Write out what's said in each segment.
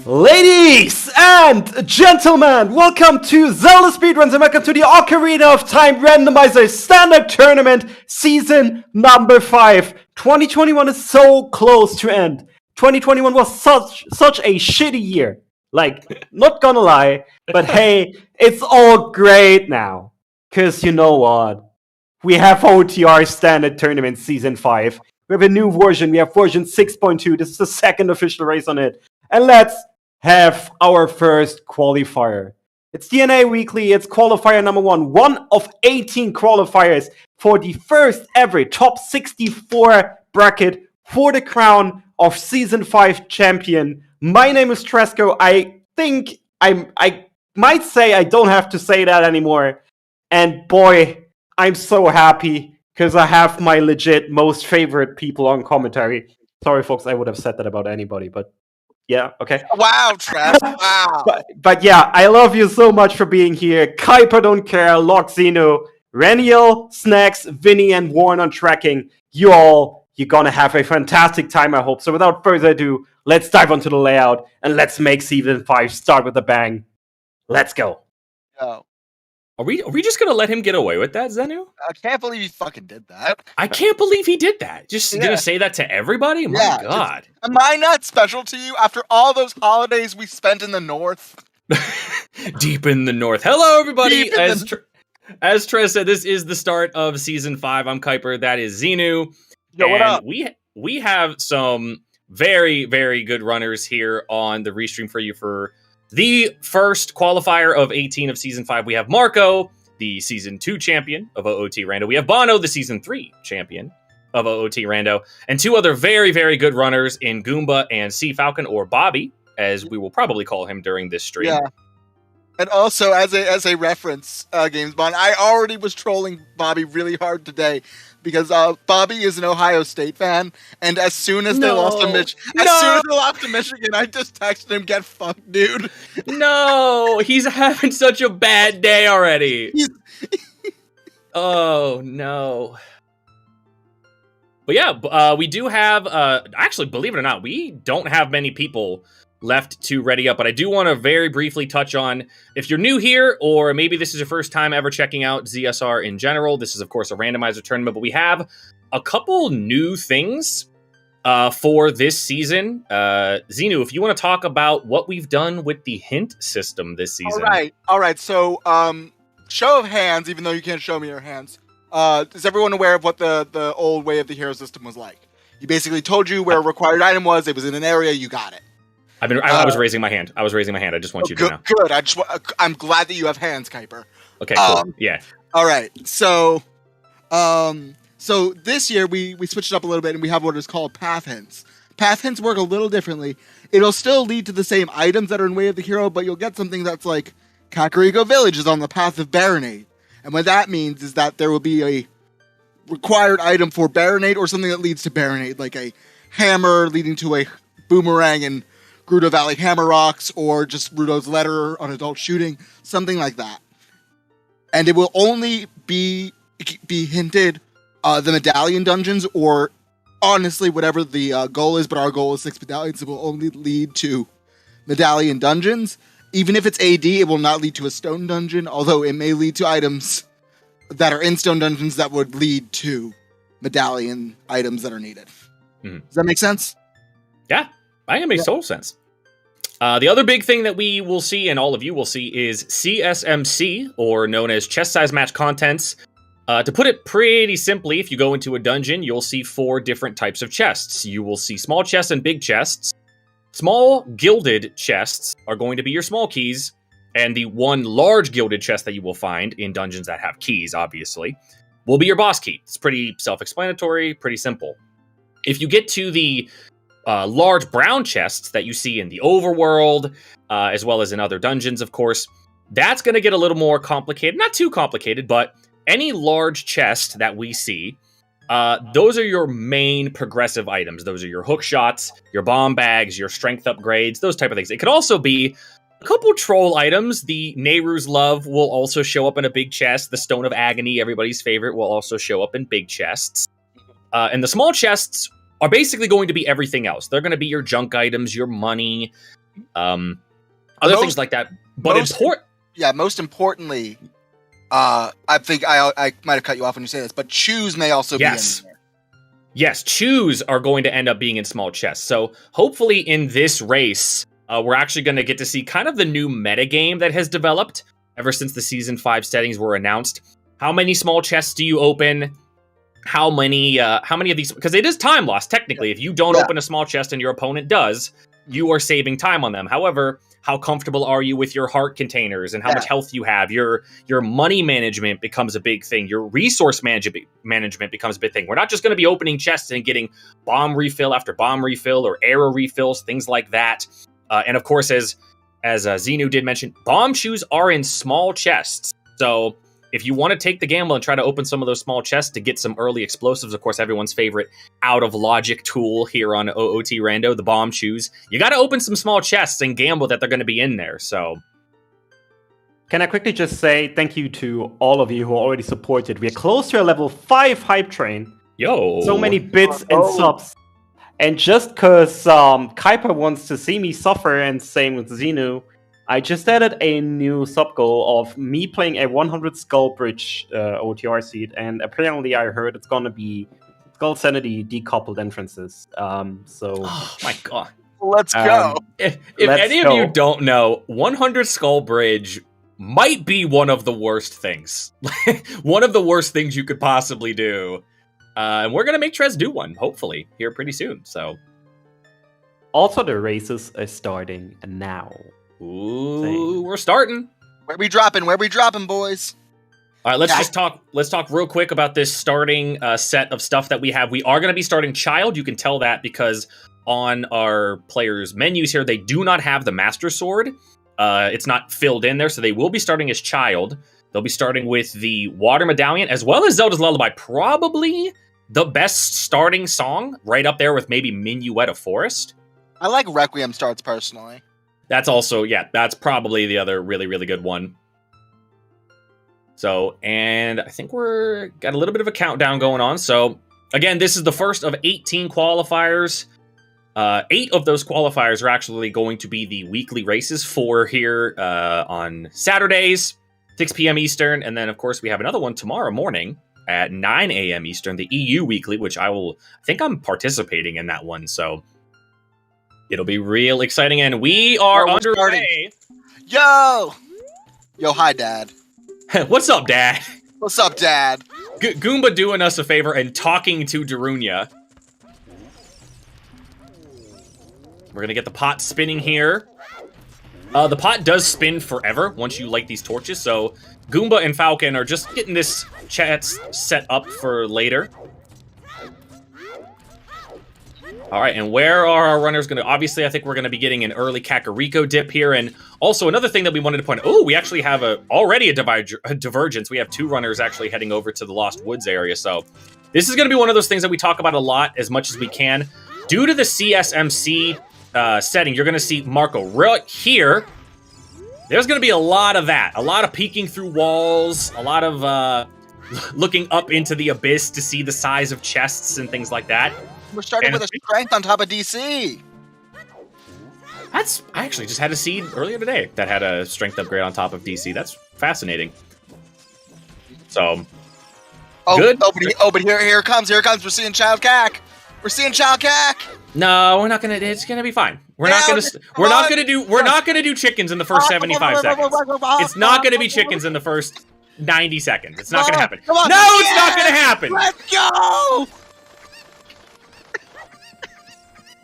Ladies and gentlemen, welcome to Zelda Speedruns and welcome to the Ocarina of Time Randomizer Standard Tournament Season number 5. 2021 is so close to end. 2021 was such a shitty year. Like, not gonna lie, but hey, it's all great now. Cause you know what? We have OoTR Standard Tournament Season 5. We have a new version. We have version 6.2. This is the second official race on it. And let's have our first qualifier. It's DNA Weekly. It's qualifier number 1. One of 18 qualifiers for the first ever top 64 bracket for the crown of Season 5 champion. My name is Tresco. I think I might say I don't have to say that anymore. And boy, I'm so happy because I have my legit most favorite people on commentary. Sorry, folks, I would have said that about anybody, but yeah, okay. Wow, Trev, wow. but yeah, I love you so much for being here. Kuiper don't care, Loxino, Reniel, Snacks, Vinny, and Warren on tracking. You're gonna have a fantastic time, I hope. So without further ado, let's dive onto the layout and let's make Season 5 start with a bang. Let's go. Yo. Are we just gonna let him get away with that, Zenu? I can't believe he fucking did that. I can't believe he did that. Just gonna say that to everybody? My God. Am I not special to you after all those holidays we spent in the north? Deep in the north. Hello, everybody. As Trez said, this is the start of Season 5. I'm Kuiper. That is Zenu. Yo, what up? We have some very, very good runners here on the restream for you for the first qualifier of 18 of Season 5. We have Marco, the Season 2 champion of OOT Rando. We have Bono, the Season 3 champion of OOT Rando. And two other very, very good runners in Goomba and Sea Falcon, or Bobby, as we will probably call him during this stream. Yeah. And also, as a reference, GamesBond, I already was trolling Bobby really hard today because Bobby is an Ohio State fan, and as soon as they lost to Michigan, I just texted him, "Get fucked, dude." No, he's having such a bad day already. Oh no. But yeah, we do have. Actually, believe it or not, we don't have many people left to ready up, but I do want to very briefly touch on, if you're new here, or maybe this is your first time ever checking out ZSR in general, this is of course a randomizer tournament, but we have a couple new things for this season. Zenu, if you want to talk about what we've done with the hint system this season. All right, so show of hands, even though you can't show me your hands, is everyone aware of what the old way of the hero system was like? You basically told you where a required item was, it was in an area, you got it. I was raising my hand. I just want you to know. Good. I'm glad that you have hands, Kuiper. Okay, cool. Yeah. All right. So this year we switched it up a little bit and we have what is called path hints. Path hints work a little differently. It'll still lead to the same items that are in Way of the Hero, but you'll get something that's like Kakariko Village is on the path of Baronade. And what that means is that there will be a required item for Baronade or something that leads to Baronade, like a hammer leading to a boomerang and Gerudo Valley Hammer Rocks, or just Rudo's Letter on adult shooting, something like that. And it will only be hinted the medallion dungeons, or honestly whatever the goal is, but our goal is 6 medallions. It will only lead to medallion dungeons. Even if it's AD, it will not lead to a stone dungeon, although it may lead to items that are in stone dungeons that would lead to medallion items that are needed. Mm-hmm. Does that make sense? Yeah. I think it makes total sense. The other big thing that we will see, and all of you will see, is CSMC, or known as Chest Size Match Contents. To put it pretty simply, if you go into a dungeon, you'll see 4 different types of chests. You will see small chests and big chests. Small gilded chests are going to be your small keys, and the one large gilded chest that you will find in dungeons that have keys, obviously, will be your boss key. It's pretty self-explanatory, pretty simple. If you get to the large brown chests that you see in the overworld, as well as in other dungeons, of course, that's going to get a little more complicated. Not too complicated, but any large chest that we see, those are your main progressive items. Those are your hook shots, your bomb bags, your strength upgrades, those type of things. It could also be a couple troll items. The Nehru's Love will also show up in a big chest. The Stone of Agony, everybody's favorite, will also show up in big chests. And the small chests are basically going to be everything else. They're going to be your junk items, your money, Other things like that. But most importantly, I think I might have cut you off when you say this, but chews may also be in there. Yes, chews are going to end up being in small chests. So hopefully in this race, we're actually going to get to see kind of the new metagame that has developed ever since the Season 5 settings were announced. How many small chests do you open? How many of these... Because it is time loss, technically. If you don't open a small chest and your opponent does, you are saving time on them. However, how comfortable are you with your heart containers and how much health you have? Your money management becomes a big thing. Your resource management becomes a big thing. We're not just going to be opening chests and getting bomb refill after bomb refill or arrow refills, things like that. And of course, as Xenu did mention, bomb shoes are in small chests. So if you want to take the gamble and try to open some of those small chests to get some early explosives, of course, everyone's favorite out-of-logic tool here on OOT Rando, the bomb shoes, you got to open some small chests and gamble that they're going to be in there, so... Can I quickly just say thank you to all of you who already supported. We're close to a level 5 hype train. Yo! So many bits and subs. And just because Kuiper wants to see me suffer, and same with Xenu, I just added a new sub goal of me playing a 100 Skull Bridge OTR seed, and apparently I heard it's gonna be Skull Sanity decoupled entrances. Oh my god. Let's go. If any of you don't know, 100 Skull Bridge might be one of the worst things. One of the worst things you could possibly do. And we're gonna make Trez do one, hopefully, here pretty soon, so. Also, the races are starting now. Ooh, we're starting. Where we dropping, boys? All right, let's talk real quick about this starting set of stuff that we have. We are going to be starting Child. You can tell that because on our players' menus here, they do not have the Master Sword. It's not filled in there, so they will be starting as Child. They'll be starting with the Water Medallion, as well as Zelda's Lullaby. Probably the best starting song, right up there with maybe Minuet of Forest. I like Requiem starts, personally. That's also, that's probably the other really, really good one. So, and I think we're got a little bit of a countdown going on. So, again, this is the first of 18 qualifiers. 8 of those qualifiers are actually going to be the weekly races, 4 here on Saturdays, 6 p.m. Eastern. And then, of course, we have another one tomorrow morning at 9 a.m. Eastern, the EU Weekly, which I think I'm participating in that one. So, it'll be real exciting, and we are underway. Yo, hi, Dad. What's up, Dad? What's up, Dad? Goomba doing us a favor and talking to Darunia. We're gonna get the pot spinning here. The pot does spin forever once you light these torches, so Goomba and Falcon are just getting this chat set up for later. All right, and where are our runners going to... Obviously, I think we're going to be getting an early Kakariko dip here. And also, another thing that we wanted to point out... Oh, we actually have already a divergence. We have 2 runners actually heading over to the Lost Woods area. So this is going to be one of those things that we talk about a lot, as much as we can. Due to the CSMC setting, you're going to see Marco right here. There's going to be a lot of that. A lot of peeking through walls. A lot of looking up into the abyss to see the size of chests and things like that. We're starting with a strength on top of DC. I actually just had a seed earlier today that had a strength upgrade on top of DC. That's fascinating. So, good. But here it comes. We're seeing Child Cack. No, we're not gonna. It's gonna be fine. We're not gonna do chickens in the first 75 seconds. It's not gonna be chickens in the first 90 seconds. It's not gonna happen. No, it's not gonna happen. Let's go.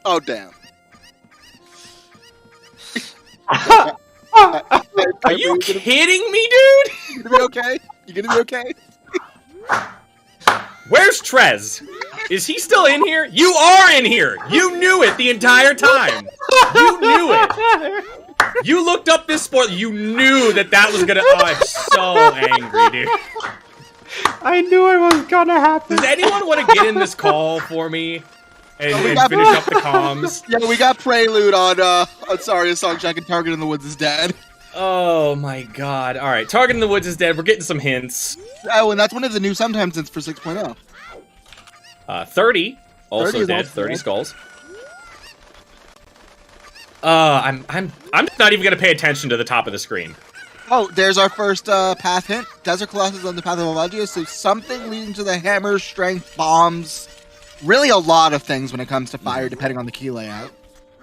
Oh, damn. Are you kidding me, dude? You gonna be okay? You gonna be okay? Where's Trez? Is he still in here? You are in here! You knew it the entire time! You knew it! You looked up this sport, you knew that was gonna... Oh, I'm so angry, dude. I knew it was gonna happen. Does anyone want to get in this call for me? And finish up the comms. Yeah, we got Prelude on sorry, a song Jack and Target in the Woods is dead. Oh my god. Alright, Target in the Woods is dead. We're getting some hints. Oh, and that's one of the new sometimes hints for 6.0. 30, also 30 dead. also 30 dead. skulls. I'm not even gonna pay attention to the top of the screen. Oh, there's our first path hint. Desert Colossus on the path of Elagia, so something leading to the hammer, strength, bombs. Really a lot of things when it comes to fire, depending on the key layout.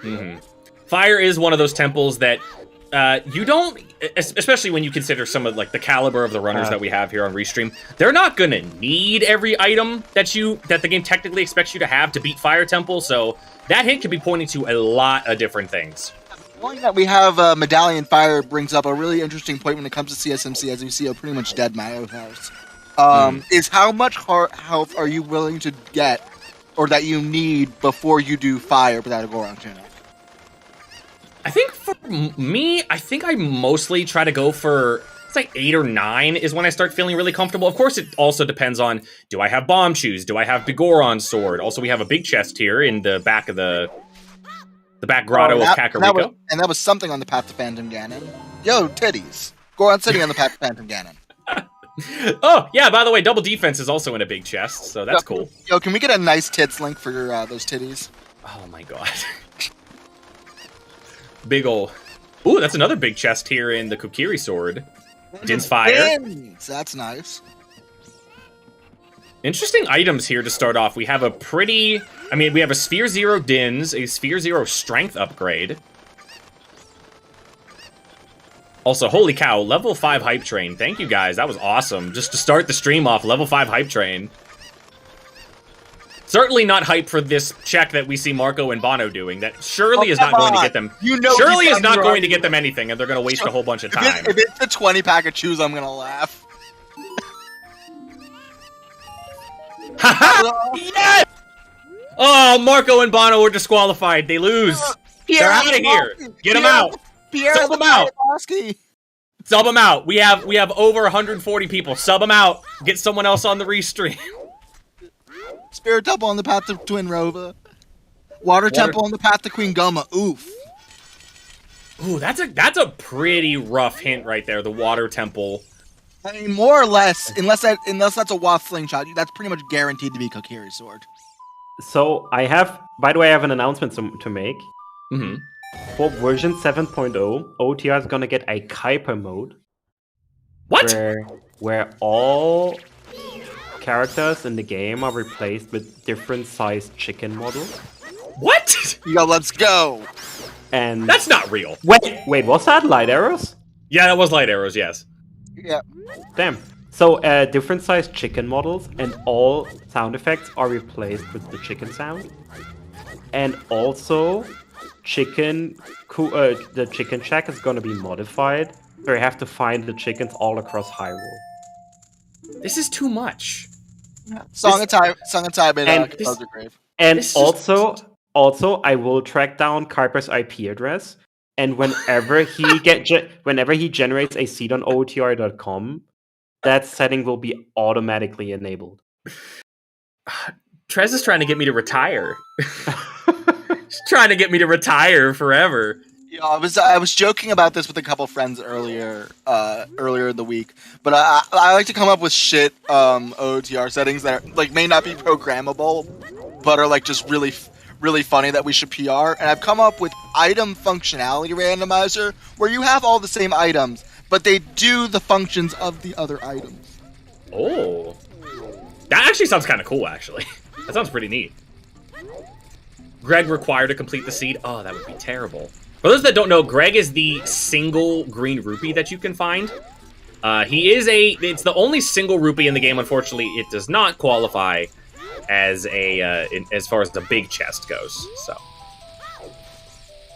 Mm-hmm. Fire is one of those temples that you don't, especially when you consider some of like the caliber of the runners that we have here on Restream, they're not gonna need every item that the game technically expects you to have to beat Fire Temple, so that hint could be pointing to a lot of different things. One that we have Medallion Fire brings up a really interesting point when it comes to CSMC, as you see a pretty much dead Mayo house. Is how much health are you willing to get, or that you need before you do fire without a Goron tunic? I think for me, I mostly try to go for, it's like 8 or 9 is when I start feeling really comfortable. Of course, it also depends on, do I have bomb shoes? Do I have Begoron's sword? Also, we have a big chest here in the back of the back grotto of Kakariko. And that was something on the path to Phantom Ganon. Yo, titties. Goron sitting on the path to Phantom Ganon. Oh, yeah, by the way, double defense is also in a big chest, so that's cool. Yo, can we get a nice tits link for those titties? Oh my god. Big ol'... Ooh, that's another big chest here in the Kokiri sword. Din's Fire. That's nice. Interesting items here to start off. We have a pretty... I mean, we have a Sphere 0 Din's, a Sphere 0 Strength upgrade. Also, holy cow, level 5 Hype Train. Thank you guys, that was awesome. Just to start the stream off, level 5 Hype Train. Certainly not hype for this check that we see Marco and Bono doing. That surely is not going to get them. Surely is not going to get them anything, and they're going to waste a whole bunch of time. If it's the 20 pack of chews, I'm going to laugh. Yes! Oh, Marco and Bono were disqualified. They lose. They're out of here. Get them out. Sub them out. Sub them out. We have over 140 people. Sub them out. Get someone else on the restream. Spirit Temple on the path to Twin Rova. Water Temple on the path to Queen Goma. Oof. Ooh, that's a pretty rough hint right there. The Water Temple. I mean, more or less, unless that's a Waff Slingshot, that's pretty much guaranteed to be Kokiri's sword. So by the way, I have an announcement to make. Mm-hmm. For version 7.0, OoTR is gonna get a Kuiper mode. What? Where all characters in the game are replaced with different sized chicken models. What? Yo, let's go. And that's not real. Wait, was that light arrows? Yeah, that was light arrows, yes. Yeah. Damn. So different sized chicken models and all sound effects are replaced with the chicken sound. And also the chicken shack is gonna be modified. So you have to find the chickens all across Hyrule. This is too much. Song of Time and Composer Grave. And also, I will track down Kuiper's IP address, and whenever he generates a seed on OOTR.com, that setting will be automatically enabled. Trez is trying to get me to retire. She's trying to get me to retire forever. Yeah, I was joking about this with a couple friends earlier in the week, but I like to come up with shit OOTR settings that are, like, may not be programmable, but are like just really funny that we should PR. And I've come up with item functionality randomizer, where you have all the same items, but they do the functions of the other items. Oh, that actually sounds kind of cool. Actually, that sounds pretty neat. Greg required to complete the seed. Oh, that would be terrible. For those that don't know, Greg is the single green rupee that you can find. It's the only single rupee in the game. Unfortunately, it does not qualify as as far as the big chest goes. So,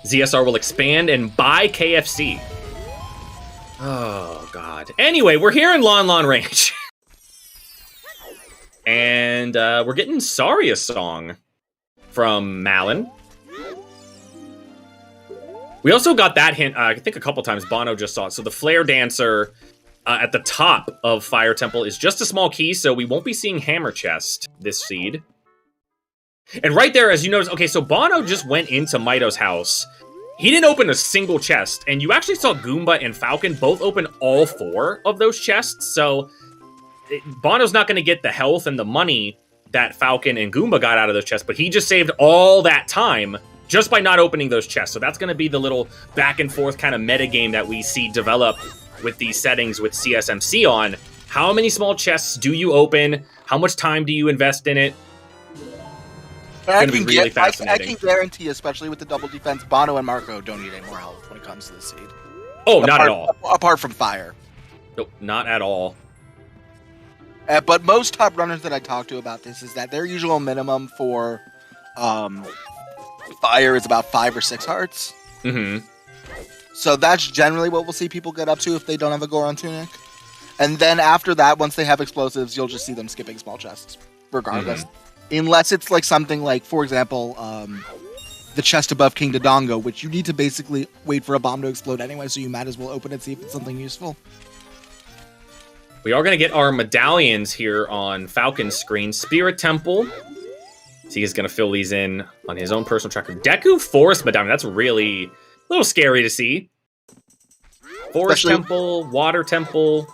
ZSR will expand and buy KFC. Oh, God. Anyway, we're here in Lon Lon Range. And we're getting Saria's song from Malin. We also got that hint, I think a couple times. Bono just saw it. So the Flare Dancer at the top of Fire Temple is just a small key, so we won't be seeing Hammer Chest this seed. And right there, as you notice, okay, so Bono just went into Mito's house. He didn't open a single chest, and you actually saw Goomba and Falcon both open all 4 of those chests, so Bono's not going to get the health and the money that Falcon and Goomba got out of those chests, but he just saved all that time just by not opening those chests. So that's going to be the little back and forth kind of meta game that we see develop with these settings with CSMC on. How many small chests do you open? How much time do you invest in it? It's going to be really fascinating. I can guarantee, especially with the double defense, Bono and Marco don't need any more help when it comes to the seed. Oh, not at all. Apart from fire. Nope, not at all. But most top runners that I talk to about this is that their usual minimum for fire is about 5 or 6 hearts. Mm-hmm. So that's generally what we'll see people get up to if they don't have a Goron Tunic. And then after that, once they have explosives, you'll just see them skipping small chests, regardless. Mm-hmm. Unless it's like something like, for example, the chest above King Dodongo, which you need to basically wait for a bomb to explode anyway, so you might as well open it, see if it's something useful. We are going to get our medallions here on Falcon's screen. Spirit Temple. So he's going to fill these in on his own personal tracker. Deku Forest Medallion. That's really a little scary to see. Forest Temple, Water Temple.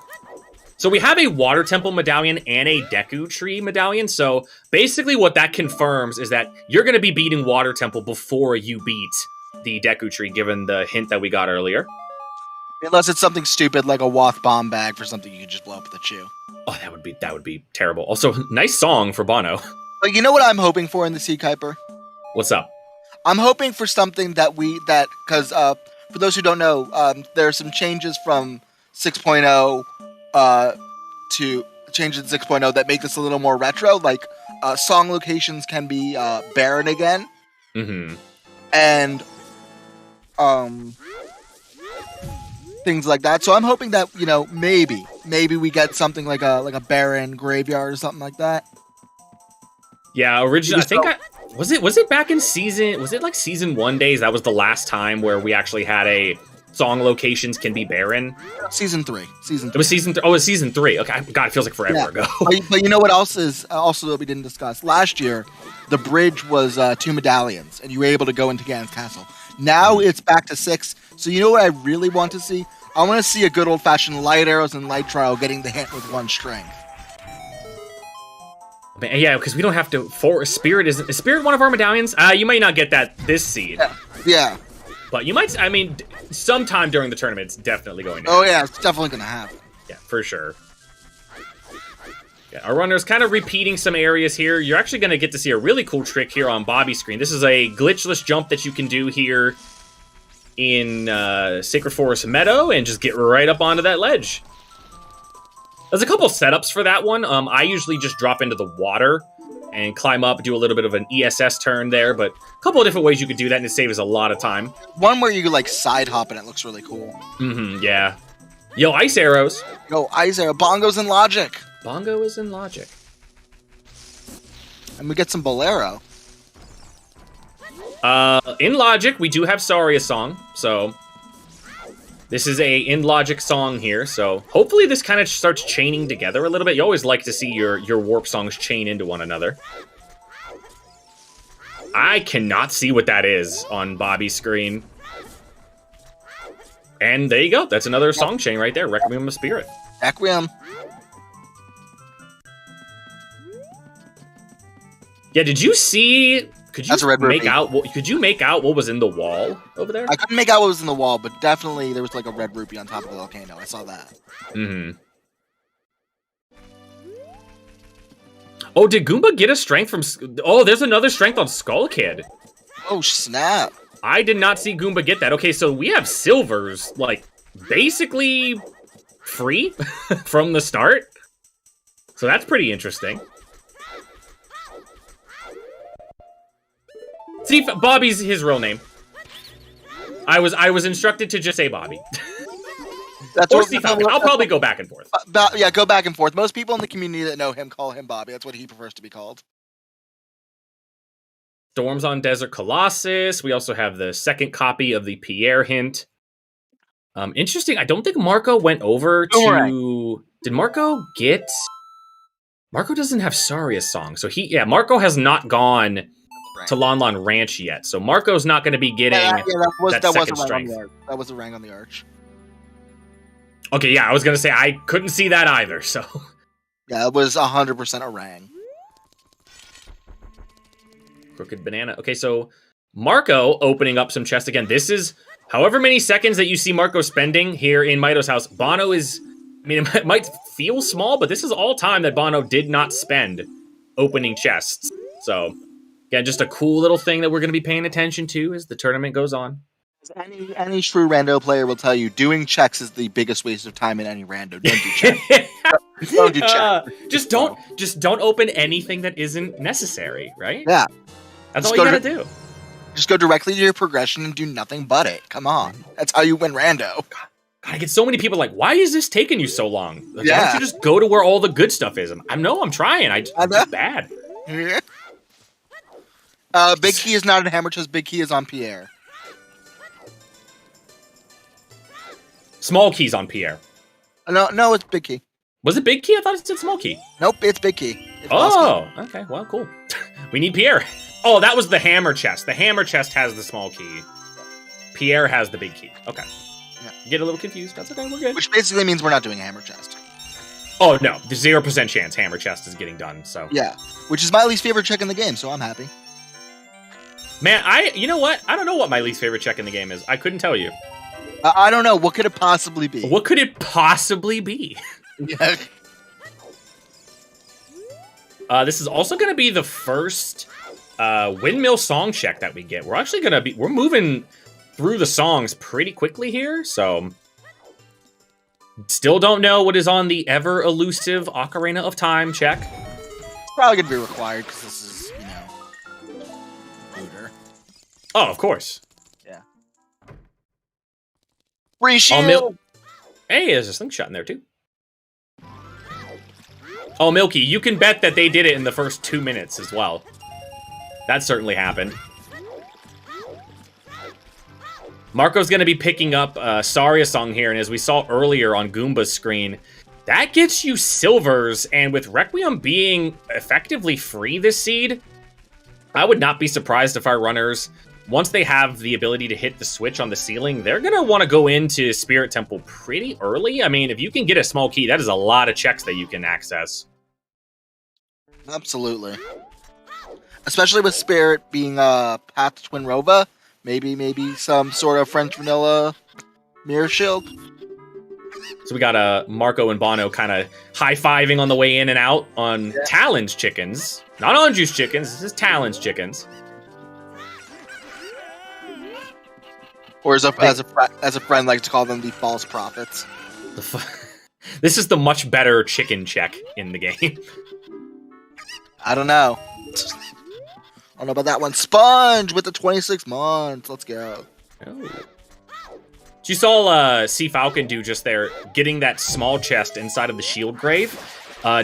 So we have a Water Temple medallion and a Deku Tree medallion. So basically what that confirms is that you're going to be beating Water Temple before you beat the Deku Tree, given the hint that we got earlier. Unless it's something stupid like a Wath bomb bag for something you can just blow up with a chew. Oh, that would be terrible. Also, nice song for Bono. But you know what I'm hoping for in the Sea Kuiper? What's up? I'm hoping for something because for those who don't know, there are some changes from 6.0 to changes in 6.0 that make this a little more retro. Like song locations can be barren again. Mm-hmm. And things like that. So I'm hoping that, maybe we get something like a barren graveyard or something like that. Yeah, originally, was it back in season 1 days? That was the last time where we actually had a song locations can be barren. Season 3. It was season 3. Oh, it was season 3. Okay, God, it feels like forever ago. But you know what else is also that we didn't discuss? Last year, the bridge was 2 medallions, and you were able to go into Ganon's castle. Now it's back to 6. So you know what I really want to see? I want to see a good old-fashioned light arrows and light trial getting the hit with 1 string. Yeah, because we don't have to. Is Spirit one of our medallions? You might not get that this seed. Yeah. But you might. I mean, sometime during the tournament, it's definitely going to. Oh yeah, it's definitely going to happen. Yeah, for sure. Yeah, our runner's kind of repeating some areas here. You're actually going to get to see a really cool trick here on Bobby's screen. This is a glitchless jump that you can do here in Sacred Forest Meadow and just get right up onto that ledge. There's a couple setups for that one. I usually just drop into the water and climb up, do a little bit of an ESS turn there, but a couple of different ways you could do that, and it saves a lot of time. One where you could, side hop, and it looks really cool. Mm-hmm, yeah. Yo, ice arrows. Yo, ice arrow. Bongo's in Logic. Bongo is in Logic. And we get some Bolero. In Logic, we do have Saria song, so this is a in Logic song here, so hopefully this kind of starts chaining together a little bit. You always like to see your warp songs chain into one another. I cannot see what that is on Bobby's screen. And there you go. That's another song chain right there. Requiem of Spirit. Requiem. Yeah, did you see... Could you make out what was in the wall over there? I couldn't make out what was in the wall, but definitely there was a red rupee on top of the volcano. I saw that. Mm-hmm. Oh, did Goomba get a strength from... Oh, there's another strength on Skull Kid. Oh, snap. I did not see Goomba get that. Okay, so we have silvers, basically free from the start. So that's pretty interesting. See, Bobby's his real name. I was instructed to just say Bobby. That's or Steve Falcon. I'll probably go back and forth. Yeah, go back and forth. Most people in the community that know him call him Bobby. That's what he prefers to be called. Storms on Desert Colossus. We also have the second copy of the Pierre hint. Interesting. I don't think Marco went over to... Did Marco get... Marco doesn't have Saria's song. So Marco has not gone to Lon Lon Ranch yet. So Marco's not going to be getting that second strength. That was a rang on the arch. Okay, yeah, I was going to say I couldn't see that either, so... Yeah, it was 100% a rang. Crooked Banana. Okay, so Marco opening up some chests again. This is however many seconds that you see Marco spending here in Mito's house. Bono is, I mean, it might feel small, but this is all time that Bono did not spend opening chests. So, again, just a cool little thing that we're going to be paying attention to as the tournament goes on. Any true rando player will tell you, doing checks is the biggest waste of time in any rando. Don't do checks. Don't do checks. Just don't open anything that isn't necessary, right? Yeah. That's all you gotta do. Just go directly to your progression and do nothing but it. Come on. That's how you win rando. God, I get so many people like, why is this taking you so long? Like, Yeah. why don't you just go to where all the good stuff is? I'm trying. I'm just bad. Yeah. Big key is not in hammer chest. Big key is on Pierre. Small keys on Pierre. No, it's big key. Was it big key? I thought it said small key. Nope, it's big key. It's Oh, okay. Well, cool. We need Pierre. Oh, that was the hammer chest. The hammer chest has the small key. Pierre has the big key. Okay. Yeah. Get a little confused. That's okay. We're good. Which basically means we're not doing a hammer chest. Oh, no. There's 0% chance hammer chest is getting done, so. Yeah, which is my least favorite check in the game, so I'm happy. Man, you know what? I don't know what my least favorite check in the game is. I couldn't tell you. I don't know. What could it possibly be? What could it possibly be? Yeah. This is also going to be the first windmill song check that we get. We're actually going to we're moving through the songs pretty quickly here, so still don't know what is on the ever elusive Ocarina of Time check. It's probably going to be required because this is, looter. Oh, of course. Yeah. Free shield! Hey, there's a slingshot in there too. Oh, Milky, you can bet that they did it in the first 2 minutes as well. That certainly happened. Marco's going to be picking up Saria song here, and as we saw earlier on Goomba's screen, that gets you silvers, and with Requiem being effectively free this seed, I would not be surprised if our runners, once they have the ability to hit the switch on the ceiling, they're going to want to go into Spirit Temple pretty early. I mean, if you can get a small key, that is a lot of checks that you can access. Absolutely. Especially with Spirit being Path to Twin Rova. Maybe some sort of French vanilla mirror shield. So we got Marco and Bono kind of high-fiving on the way in and out on Talon's chickens. Not on Juice chickens, this is Talon's chickens. Or as a friend likes to call them, the false prophets. This is the much better chicken check in the game. I don't know. I don't know about that one. Sponge with the 26 months. Let's go. Oh. You saw Sea Falcon do just there, getting that small chest inside of the shield grave,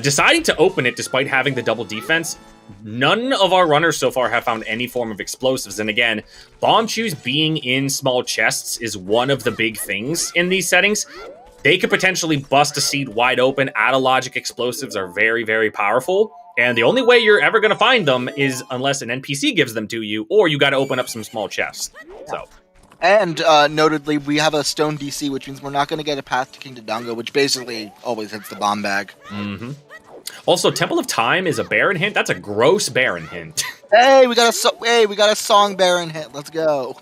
deciding to open it despite having the double defense. None of our runners so far have found any form of explosives, and again, bomb shoes being in small chests is one of the big things in these settings. They could potentially bust a seed wide open. Out-of-logic explosives are very, very powerful, and the only way you're ever going to find them is unless an NPC gives them to you, or you got to open up some small chests. So. And, notedly, we have a stone DC, which means we're not going to get a path to King Dodongo, which basically always hits the bomb bag. Mm-hmm. Also, Temple of Time is a Baron hint. That's a gross Baron hint. Hey, we got a song Baron hint. Let's go.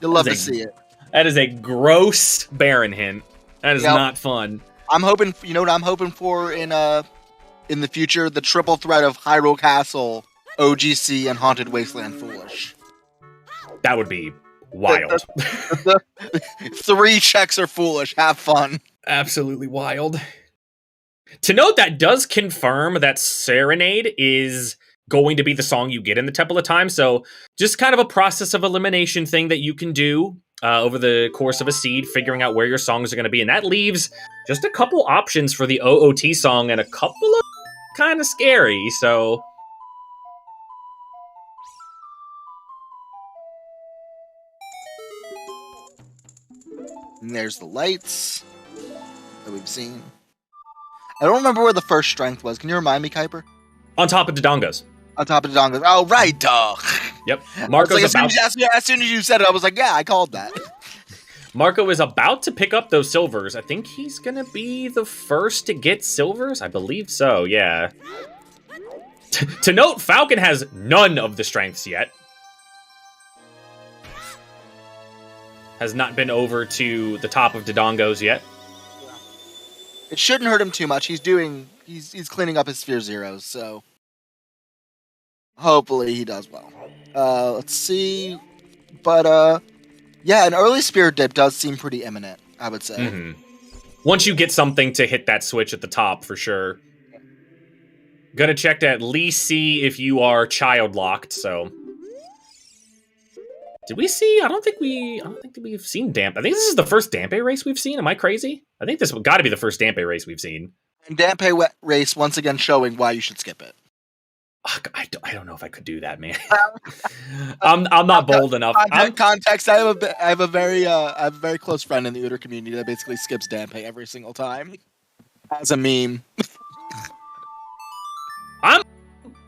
You'll love to see it. That is a gross Baron hint. That is not fun. I'm hoping, you know what I'm hoping for in the future? The triple threat of Hyrule Castle, OGC, and Haunted Wasteland Foolish. That would be wild. The 3 checks are foolish. Have fun. Absolutely wild. To note, that does confirm that Serenade is going to be the song you get in the Temple of Time, so just kind of a process of elimination thing that you can do over the course of a seed, figuring out where your songs are going to be, and that leaves just a couple options for the OOT song and a couple of kind of scary, so... And there's the lights that we've seen. I don't remember where the first strength was. Can you remind me, Kuiper? On top of Dodongos. On top of Dodongos. Oh, right, duh. Yep. Marco's as soon as you said it, I was like, yeah, I called that. Marco is about to pick up those silvers. I think he's going to be the first to get silvers. I believe so, yeah. To note, Falcon has none of the strengths yet. has not been over to the top of Dodongo's yet. It shouldn't hurt him too much. He's cleaning up his Sphere Zeros, so hopefully he does well. Let's see. But yeah, an early Spirit Dip does seem pretty imminent, I would say. Mm-hmm. Once you get something to hit that switch at the top, for sure. Gonna check to at least see if you are child locked, so. Did we see? I don't think we've seen Damp. I think this is the first Dampe race we've seen. Am I crazy? I think this got to be the first Dampe race we've seen. And Dampe race once again showing why you should skip it. I don't know if I could do that, man. I'm not bold enough. Context. I have a very close friend in the OoTR community that basically skips Dampe every single time as a meme.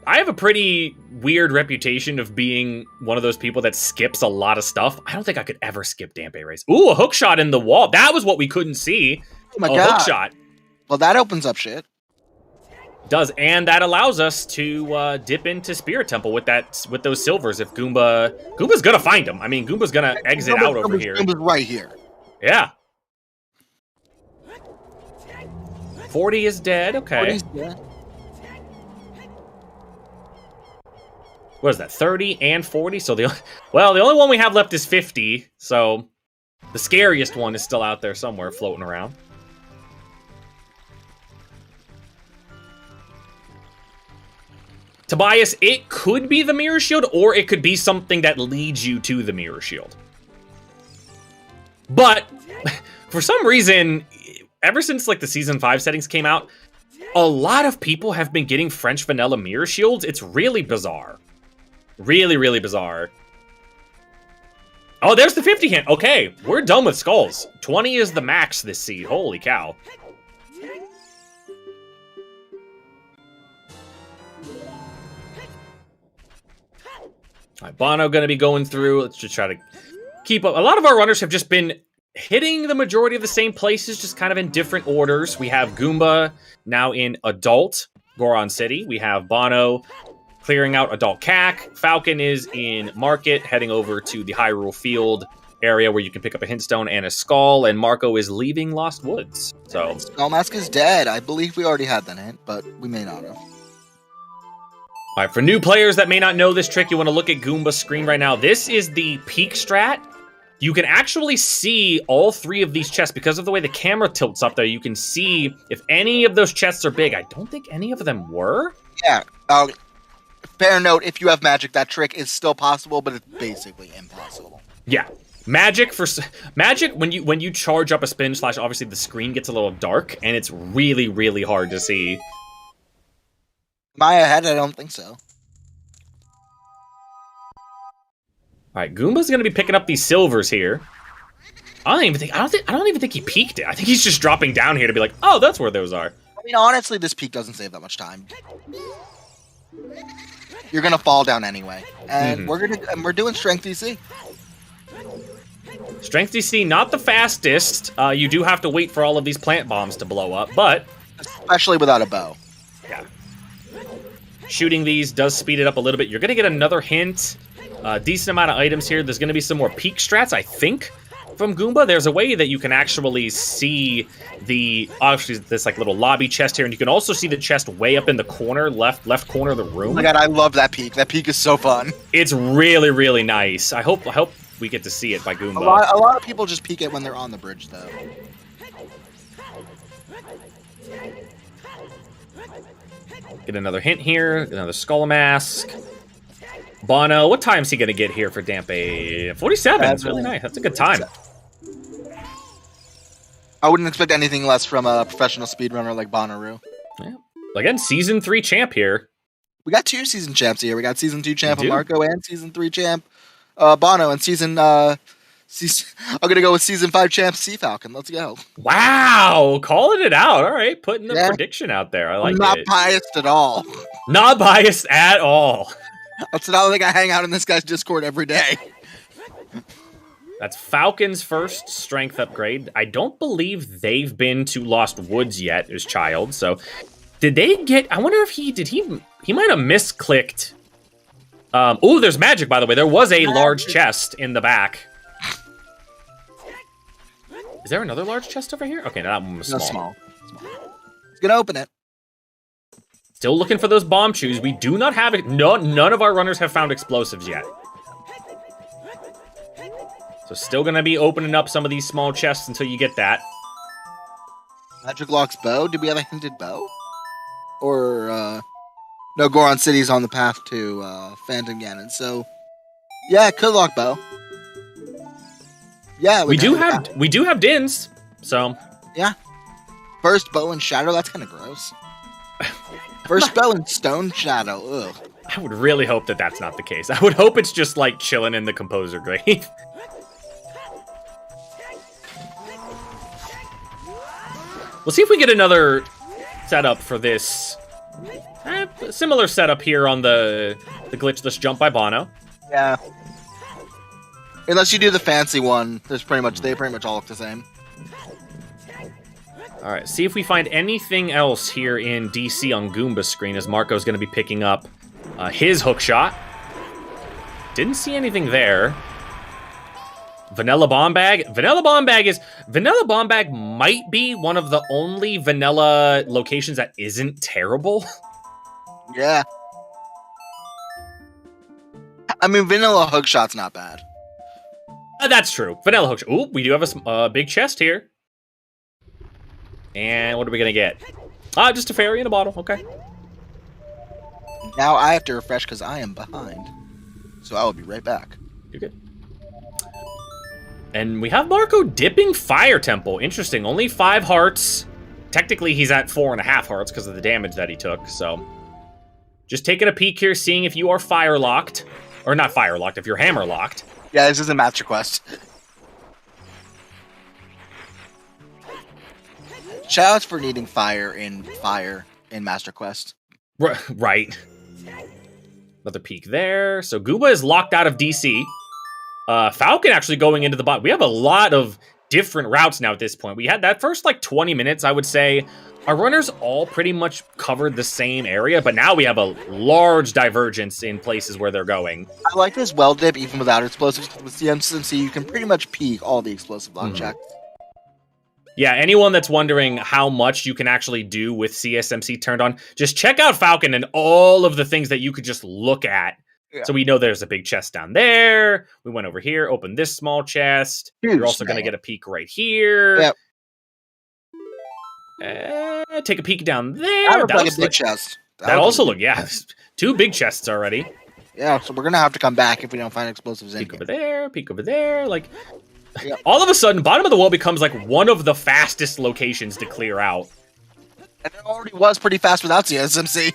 I have a pretty weird reputation of being one of those people that skips a lot of stuff. I don't think I could ever skip Dampe race. Ooh, a hook shot in the wall. That was what we couldn't see. Oh my god. Hook shot. Well, that opens up shit. Does, and that allows us to dip into Spirit Temple with those silvers. If Goomba's gonna find him. I mean, Goomba's gonna exit out over here. Goomba's right here. Yeah. 40 is dead. Okay. 40's dead. What is that? 30 and 40. So the only one we have left is 50. So the scariest one is still out there somewhere floating around. Tobias, it could be the Mirror Shield, or it could be something that leads you to the Mirror Shield. But for some reason, ever since like the Season 5 settings came out, a lot of people have been getting French Vanilla Mirror Shields. It's really bizarre. Really, really bizarre. Oh, there's the 50 hint. Okay, we're done with skulls. 20 is the max this seed. Holy cow. All right, Bono going to be going through. Let's just try to keep up. A lot of our runners have just been hitting the majority of the same places, just kind of in different orders. We have Goomba now in Adult, Goron City. We have Bono clearing out Adult CAC. Falcon is in Market, heading over to the Hyrule Field area where you can pick up a hint stone and a skull. And Marco is leaving Lost Woods. So Skull Mask is dead. I believe we already had that hint, but we may not have. All right, for new players that may not know this trick, you want to look at Goomba's screen right now. This is the peak strat. You can actually see all three of these chests because of the way the camera tilts up there. You can see if any of those chests are big. I don't think any of them were. Yeah. Fair note, if you have magic, that trick is still possible, but it's basically impossible. Yeah. Magic, when you charge up a spin / obviously the screen gets a little dark, and it's really, really hard to see. Am I ahead? I don't think so. All right, Goomba's gonna be picking up these silvers here. I don't even think he peeked it. I think he's just dropping down here to be like, oh, that's where those are. I mean, honestly, this peak doesn't save that much time. You're gonna fall down anyway, and we're doing Strength DC. Strength DC, not the fastest. You do have to wait for all of these plant bombs to blow up, but especially without a bow. Yeah. Shooting these does speed it up a little bit. You're gonna get another hint. Decent amount of items here. There's gonna be some more peak strats, I think, from Goomba. There's a way that you can actually see obviously this like little lobby chest here, and you can also see the chest way up in the corner, left corner of the room. Oh my god, I love that peak. That peak is so fun. It's really, really nice. I hope we get to see it by Goomba. A lot of people just peek it when they're on the bridge, though. Get another hint here. Another skull mask. Bono, what time is he going to get here for Dampe? 47. That's really nice. That's a good time. I wouldn't expect anything less from a professional speedrunner like Bonnaroo. Yeah. Again, Season 3 champ here. We got 2 season champs here. We got Season 2 champ Marco and Season 3 champ Bono, and I'm going to go with Season 5 champ Sea Falcon. Let's go. Wow. Calling it out. All right. Putting the prediction out there. I like it. Not biased at all. Not biased at all. That's not like I hang out in this guy's Discord every day. That's Falcon's first strength upgrade. I don't believe they've been to Lost Woods yet as child. So did they get, I wonder if he might have misclicked. Oh, there's magic, by the way. There was a large chest in the back. Is there another large chest over here? Okay, that one was No, small. small. It's gonna open it. Still looking for those bomb shoes. We do not have it. No, none of our runners have found explosives yet. So still gonna be opening up some of these small chests until you get that. Magic Lock's bow. Did we have a hinted bow? Or no, Goron City's on the path to Phantom Ganon. So yeah, it could lock bow. Yeah, We do have Dins. So yeah. First bow and shadow. That's kind of gross. First bow and stone shadow. Ugh. I would really hope that that's not the case. I would hope it's just like chilling in the composer grave. We'll see if we get another setup for this. Similar setup here on the glitchless jump by Bono. Yeah. Unless you do the fancy one, they pretty much all look the same. All right, see if we find anything else here in DC on Goomba's screen, as Marco's going to be picking up his hook shot. Didn't see anything there. Vanilla Bomb Bag. Vanilla Bomb Bag might be one of the only vanilla locations that isn't terrible. Yeah. I mean, vanilla hookshot's not bad. That's true. Vanilla hook. Ooh, we do have a big chest here. And what are we gonna get? Just a fairy in a bottle. Okay. Now I have to refresh because I am behind. So I will be right back. You're good. And we have Marco dipping Fire Temple. Interesting. Only 5 hearts. Technically, he's at 4.5 hearts because of the damage that he took. So, just taking a peek here, seeing if you are fire locked, or not fire locked, if you're hammer locked. Yeah, this is a Master Quest. Shoutouts for needing fire in Master Quest. Right. Another peek there. So Goomba is locked out of DC. Falcon actually going into the bot. We have a lot of different routes now at this point. We had that first like 20 minutes, I would say. Our runners all pretty much covered the same area, but now we have a large divergence in places where they're going. I like this well dip even without explosives. With the MCMC, you can pretty much peek all the explosive block checks. Yeah, anyone that's wondering how much you can actually do with CSMC turned on, just check out Falcon and all of the things that you could just look at. Yeah. So we know there's a big chest down there. We went over here, opened this small chest. You're also going to get a peek right here. Yep. Take a peek down there. That looks like a big chest. That also look, yeah. 2 big chests already. Yeah, so we're going to have to come back if we don't find explosives in here. Peek over there. Like, yep. All of a sudden, bottom of the wall becomes like one of the fastest locations to clear out. And it already was pretty fast without CSMC.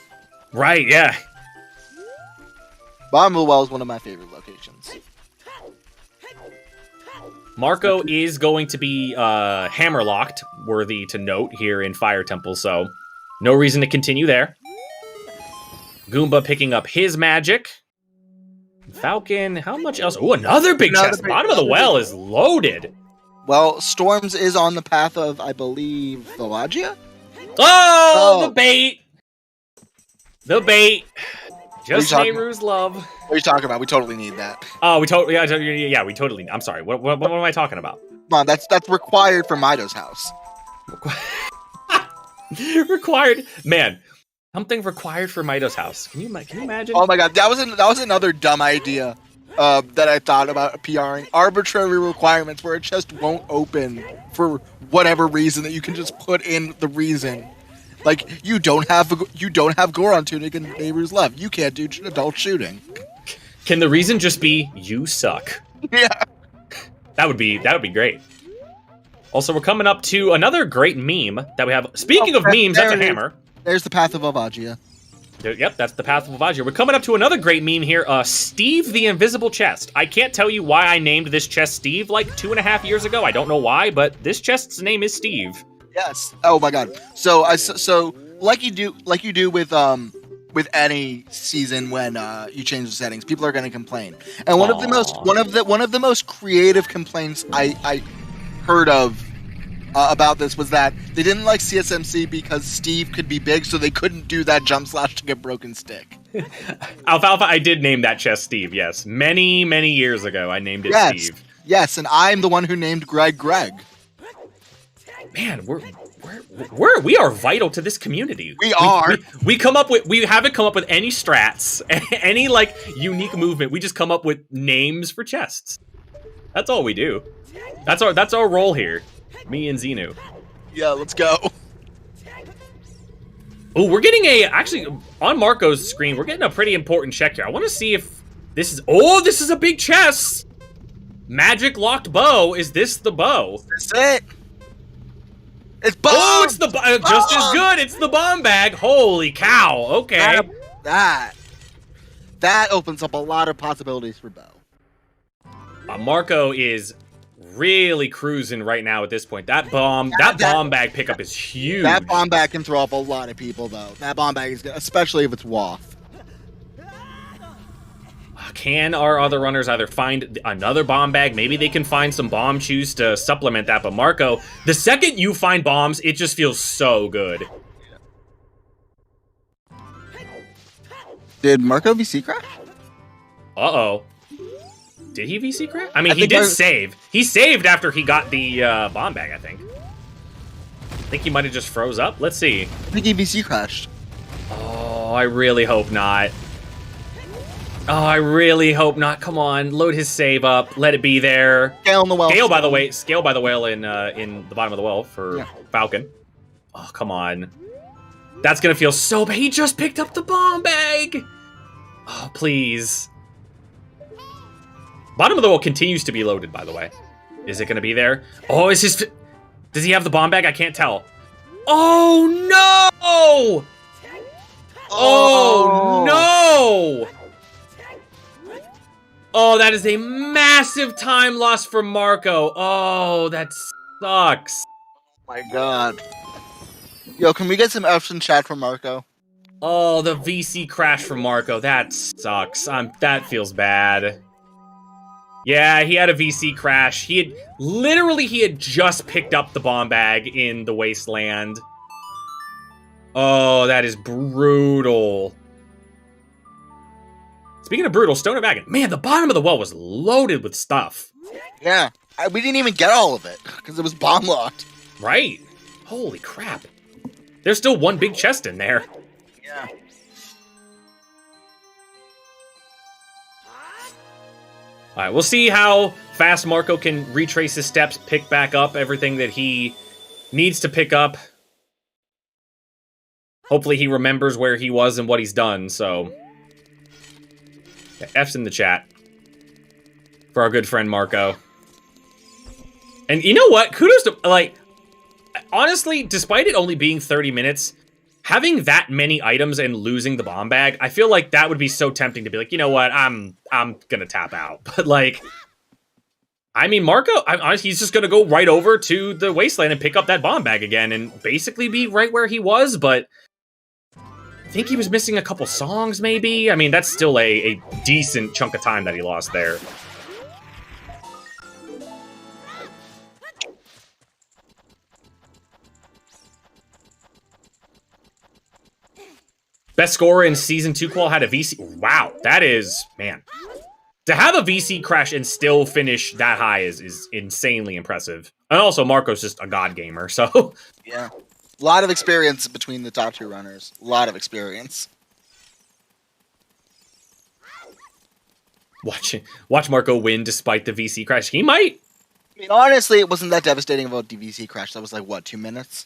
Right, yeah. Bottom of the well is one of my favorite locations. Marco is going to be hammer locked, worthy to note here in Fire Temple, so no reason to continue there. Goomba picking up his magic. Falcon, how much else? Oh, another big chest. Bottom of the well is loaded. Well, Storms is on the path of, I believe, Velagia? Oh, the bait. The bait. Just Nehru's love. What are you talking about? We totally need that. Oh, we totally need. I'm sorry. What am I talking about? Come on, that's required for Mido's house. Required, man. Something required for Mido's house. Can you imagine? Oh my god, that was another dumb idea that I thought about PRing. Arbitrary requirements where it just won't open for whatever reason that you can just put in the reason. Like, you don't have Goron tunic in Nehru's love. You can't do adult shooting. Can the reason just be you suck? Yeah. That would be great. Also, we're coming up to another great meme that we have. Speaking of memes, that's a hammer. There's the path of Avagia. Yep, that's the path of Avagia. We're coming up to another great meme here. Steve the Invisible Chest. I can't tell you why I named this chest Steve like 2.5 years ago. I don't know why, but this chest's name is Steve. Yes. Oh my god. So like you do with any season when you change the settings, people are going to complain. And one of the most creative complaints I heard of about this was that they didn't like CSMC because Steve could be big, so they couldn't do that jump slash to get broken stick. Alfalfa, I did name that chest Steve. Yes, many years ago, I named it Steve. Yes, and I'm the one who named Greg. Man, we are vital to this community. We are. We haven't come up with any strats, any like unique movement. We just come up with names for chests. That's all we do. That's our role here. Me and Xenu. Yeah, let's go. Oh, we're getting actually on Marco's screen. We're getting a pretty important check here. I want to see if this is. Oh, this is a big chest. Magic locked bow. Is this the bow? That's it. It's bomb. Oh, it's the just as good. It's the bomb bag. Holy cow. Okay. That opens up a lot of possibilities for Bo. Marco is really cruising right now at this point. That bomb bag pickup is huge. That bomb bag can throw off a lot of people, though. That bomb bag is good, especially if it's waff. Can our other runners either find another bomb bag? Maybe they can find some bomb chews to supplement that. But Marco, the second you find bombs, it just feels so good. Did Marco VC crash? Uh-oh. Did he VC crash? I mean, he did save. He saved after he got the bomb bag, I think. I think he might have just froze up. Let's see. I think he VC crashed. Oh, I really hope not. Oh, I really hope not. Come on, load his save up. Let it be there. Scale in the well. Scale by the whale in the bottom of the well for Falcon. Oh, come on. That's gonna feel so bad. He just picked up the bomb bag. Oh, please. Bottom of the well continues to be loaded, by the way. Is it gonna be there? Oh, is his... Does he have the bomb bag? I can't tell. Oh, no! Oh, no! Oh, that is a massive time loss for Marco. Oh, that sucks. Oh my god. Yo, can we get some F's in chat from Marco? Oh, the VC crash for Marco. That sucks. That feels bad. Yeah, he had a VC crash. He had just picked up the bomb bag in the wasteland. Oh, that is brutal. Speaking of brutal, Stoner Wagon. Man, the bottom of the well was loaded with stuff. Yeah, we didn't even get all of it because it was bomb locked. Right. Holy crap. There's still one big chest in there. Yeah. All right, we'll see how fast Marco can retrace his steps, pick back up everything that he needs to pick up. Hopefully he remembers where he was and what he's done, so... F's in the chat for our good friend Marco. And you know what? Kudos to, like, honestly, despite it only being 30 minutes, having that many items and losing the bomb bag, I feel like that would be so tempting to be like, you know what? I'm gonna tap out. But like, I mean, Marco, honestly, he's just gonna go right over to the wasteland and pick up that bomb bag again and basically be right where he was, but I think he was missing a couple songs, maybe? I mean, that's still a decent chunk of time that he lost there. Best scorer in Season 2 Qual had a VC... Wow, that is... Man. To have a VC crash and still finish that high is insanely impressive. And also, Marco's just a god gamer, so... Yeah. A lot of experience between the top two runners. A lot of experience. Watch Marco win despite the VC crash. He might. I mean, honestly, it wasn't that devastating of a VC crash. That was like, what, 2 minutes?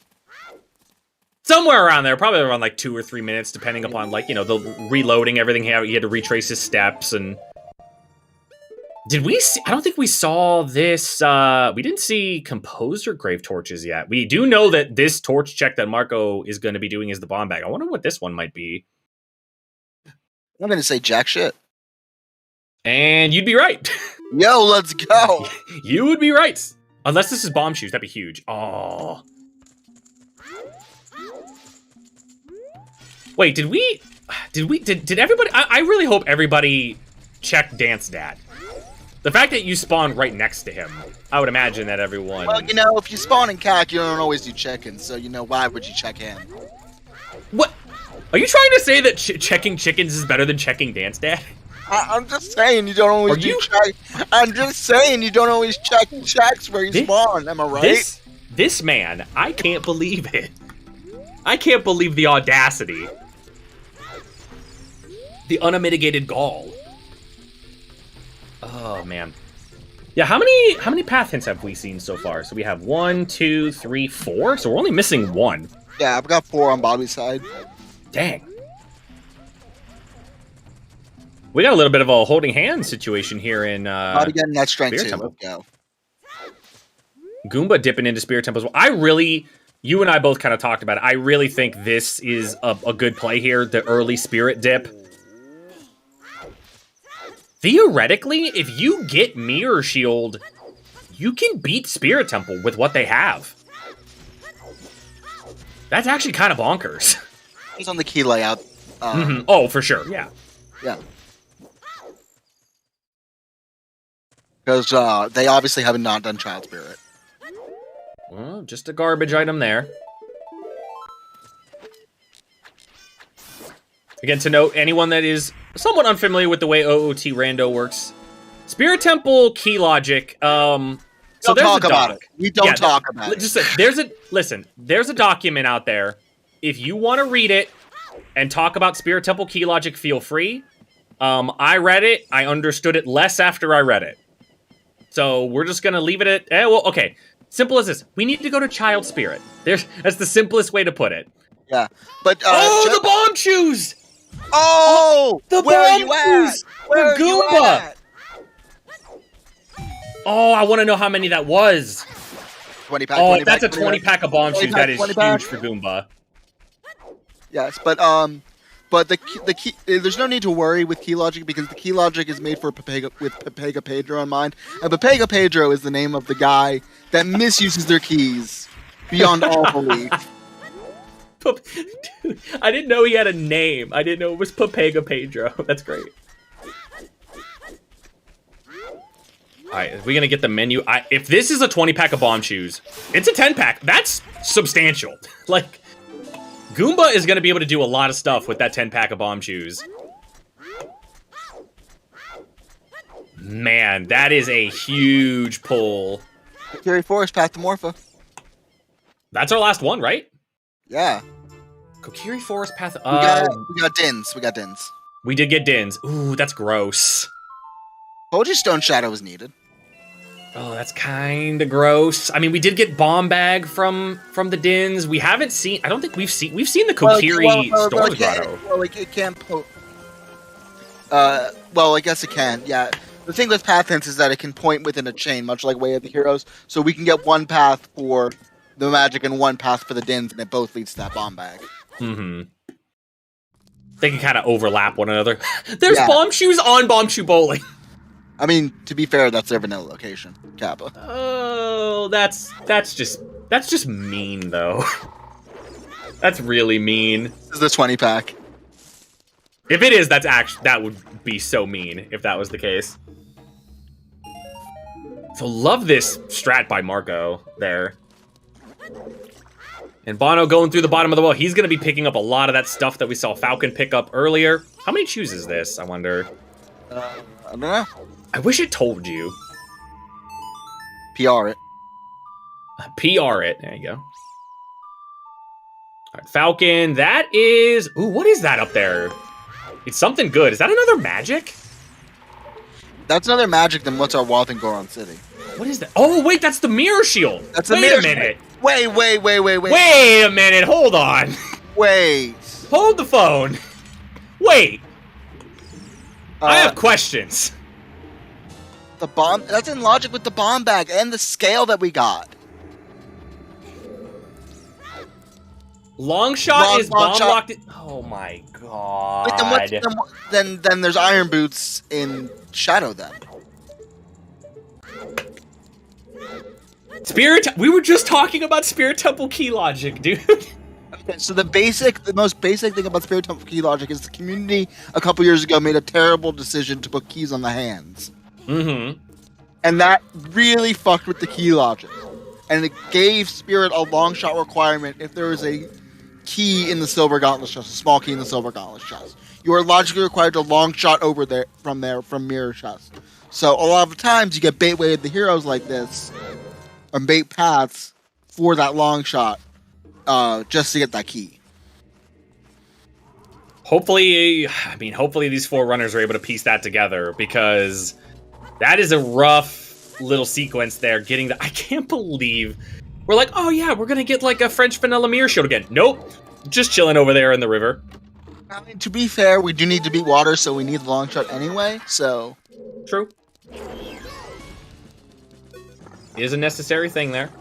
Somewhere around there. Probably around like 2 or 3 minutes, depending upon, like, you know, the reloading, everything. He had to retrace his steps and... Did we see... I don't think we saw this... we didn't see Composer Grave Torches yet. We do know that this torch check that Marco is going to be doing is the bomb bag. I wonder what this one might be. I'm going to say jack shit. And you'd be right. Yo, let's go. You would be right. Unless this is bomb shoes. That'd be huge. Oh. Wait, did everybody... I really hope everybody checked Dance Dad. The fact that you spawn right next to him, I would imagine that everyone... Well, you know, if you spawn in CAC, you don't always do check-ins, so, you know, why would you check in? What? Are you trying to say that checking chickens is better than checking Dance Dad? I'm just saying you don't always check. I'm just saying you don't always check checks where you spawn, am I right? This man, I can't believe it. I can't believe the audacity. The unmitigated gall. Oh, man. Yeah, how many path hints have we seen so far? So we have 1, 2, 3, 4. So we're only missing 1. Yeah, I've got 4 on Bobby's side. Dang. We got a little bit of a holding hand situation here in Bobby getting that strength Spirit too. Temple. Let's go. Goomba dipping into Spirit Temple as well. You and I both kind of talked about it. I really think this is a good play here, the early Spirit dip. Theoretically, if you get Mirror Shield, you can beat Spirit Temple with what they have. That's actually kind of bonkers. He's on the key layout. Oh, for sure, yeah. Yeah. Because they obviously have not done Child Spirit. Well, just a garbage item there. Again, to note, anyone that is somewhat unfamiliar with the way OOT Rando works, Spirit Temple key logic. So Don't there's talk a about doc. it. We don't talk about it. Just there's a document out there. If you want to read it and talk about Spirit Temple key logic, feel free. I read it. I understood it less after I read it. So we're just gonna leave it at. Okay. Simple as this. We need to go to Child Spirit. That's the simplest way to put it. Yeah, but the bomb shoes. Oh, the where are bomb you at? shoes Where for are you Goomba. at? Oh, I want to know how many that was. 20 pack. Oh, 20 that's pack, a 20 pack of bomb 20 shoes. pack, That is 20 huge pack. for Goomba. Yes, but the key. There's no need to worry with key logic because the key logic is made for Pepega Pedro in mind, and Pepega Pedro is the name of the guy that misuses their keys beyond all belief. Dude, I didn't know he had a name. I didn't know it was Pepega Pedro. That's great. Alright, are we gonna get the menu? If this is a 20 pack of bomb shoes, it's a 10 pack. That's substantial. Like, Goomba is gonna be able to do a lot of stuff with that 10 pack of bomb shoes. Man, that is a huge pull. Carry Forest Path to Morpha. That's our last one, right? Yeah. Kokiri Forest Path. We got Dins. We got Dins. We did get Dins. Ooh, that's gross. Told you Stone Shadow was needed. Oh, that's kind of gross. I mean, we did get Bomb Bag from the Dins. We haven't seen. I don't think we've seen the Kokiri Storm Grotto. Well, like it can't. Well, I guess it can. Yeah. The thing with path hints is that it can point within a chain, much like Way of the Heroes. So we can get one path for the magic and one path for the Dins, and it both leads to that bomb bag. Mm-hmm. They can kind of overlap one another. There's bomb shoes on bomb shoe bowling. I mean, to be fair, that's their vanilla location, Kappa. Oh, that's just mean though. That's really mean. This is the 20 pack. If it is, that would be so mean if that was the case. So love this strat by Marco there. And Bono going through the bottom of the wall. He's going to be picking up a lot of that stuff that we saw Falcon pick up earlier. How many chews is this, I wonder? I don't know. I wish it told you. PR it. PR it. There you go. All right, Falcon, that is... Ooh, what is that up there? It's something good. Is that another magic? That's another magic than what's our Wath in Goron City. What is that? Oh, wait, that's the mirror shield. That's the wait mirror a minute. Wait. Wait a minute. Hold on. Wait. Hold the phone. Wait. I have questions. The bomb. That's in logic with the bomb bag and the scale that we got. Long shot is bomb shot. locked in. Oh my god. Wait, then there's Iron Boots in Shadow then. We were just talking about Spirit Temple key logic, dude. Okay, so the most basic thing about Spirit Temple key logic is the community a couple years ago made a terrible decision to put keys on the hands. Mm-hmm. And that really fucked with the key logic. And it gave Spirit a long shot requirement if there was a key in the Silver Gauntlet chest, a small key in the Silver Gauntlet chest. You are logically required to long shot over there from Mirror Chest. So a lot of times you get bait weighted the heroes like this, or bait paths, for that long shot, just to get that key. Hopefully, hopefully these 4 runners are able to piece that together, because that is a rough little sequence there. Getting the, I can't believe we're like, oh yeah, we're gonna get like a French vanilla mirror shield again. Nope, just chilling over there in the river. I mean, to be fair, we do need to beat water, so we need the long shot anyway. So true. It is a necessary thing there.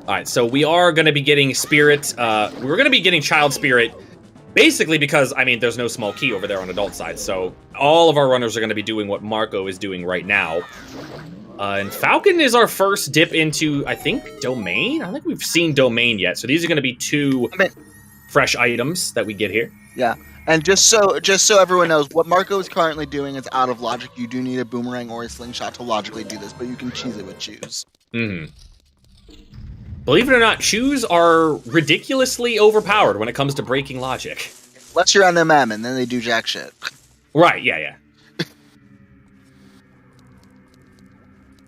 All right, so we are going to be getting Spirit. We're going to be getting Child Spirit, basically because, I mean, there's no small key over there on adult side. So all of our runners are going to be doing what Marco is doing right now. And Falcon is our first dip into, I think, Domain. I don't think we've seen Domain yet. So these are going to be 2 fresh items that we get here. Yeah, and just so everyone knows, what Marco is currently doing is out of logic. You do need a boomerang or a slingshot to logically do this, but you can cheese it with shoes. Mm-hmm. Believe it or not, shoes are ridiculously overpowered when it comes to breaking logic. Unless you're on MM, and then they do jack shit. Right, yeah.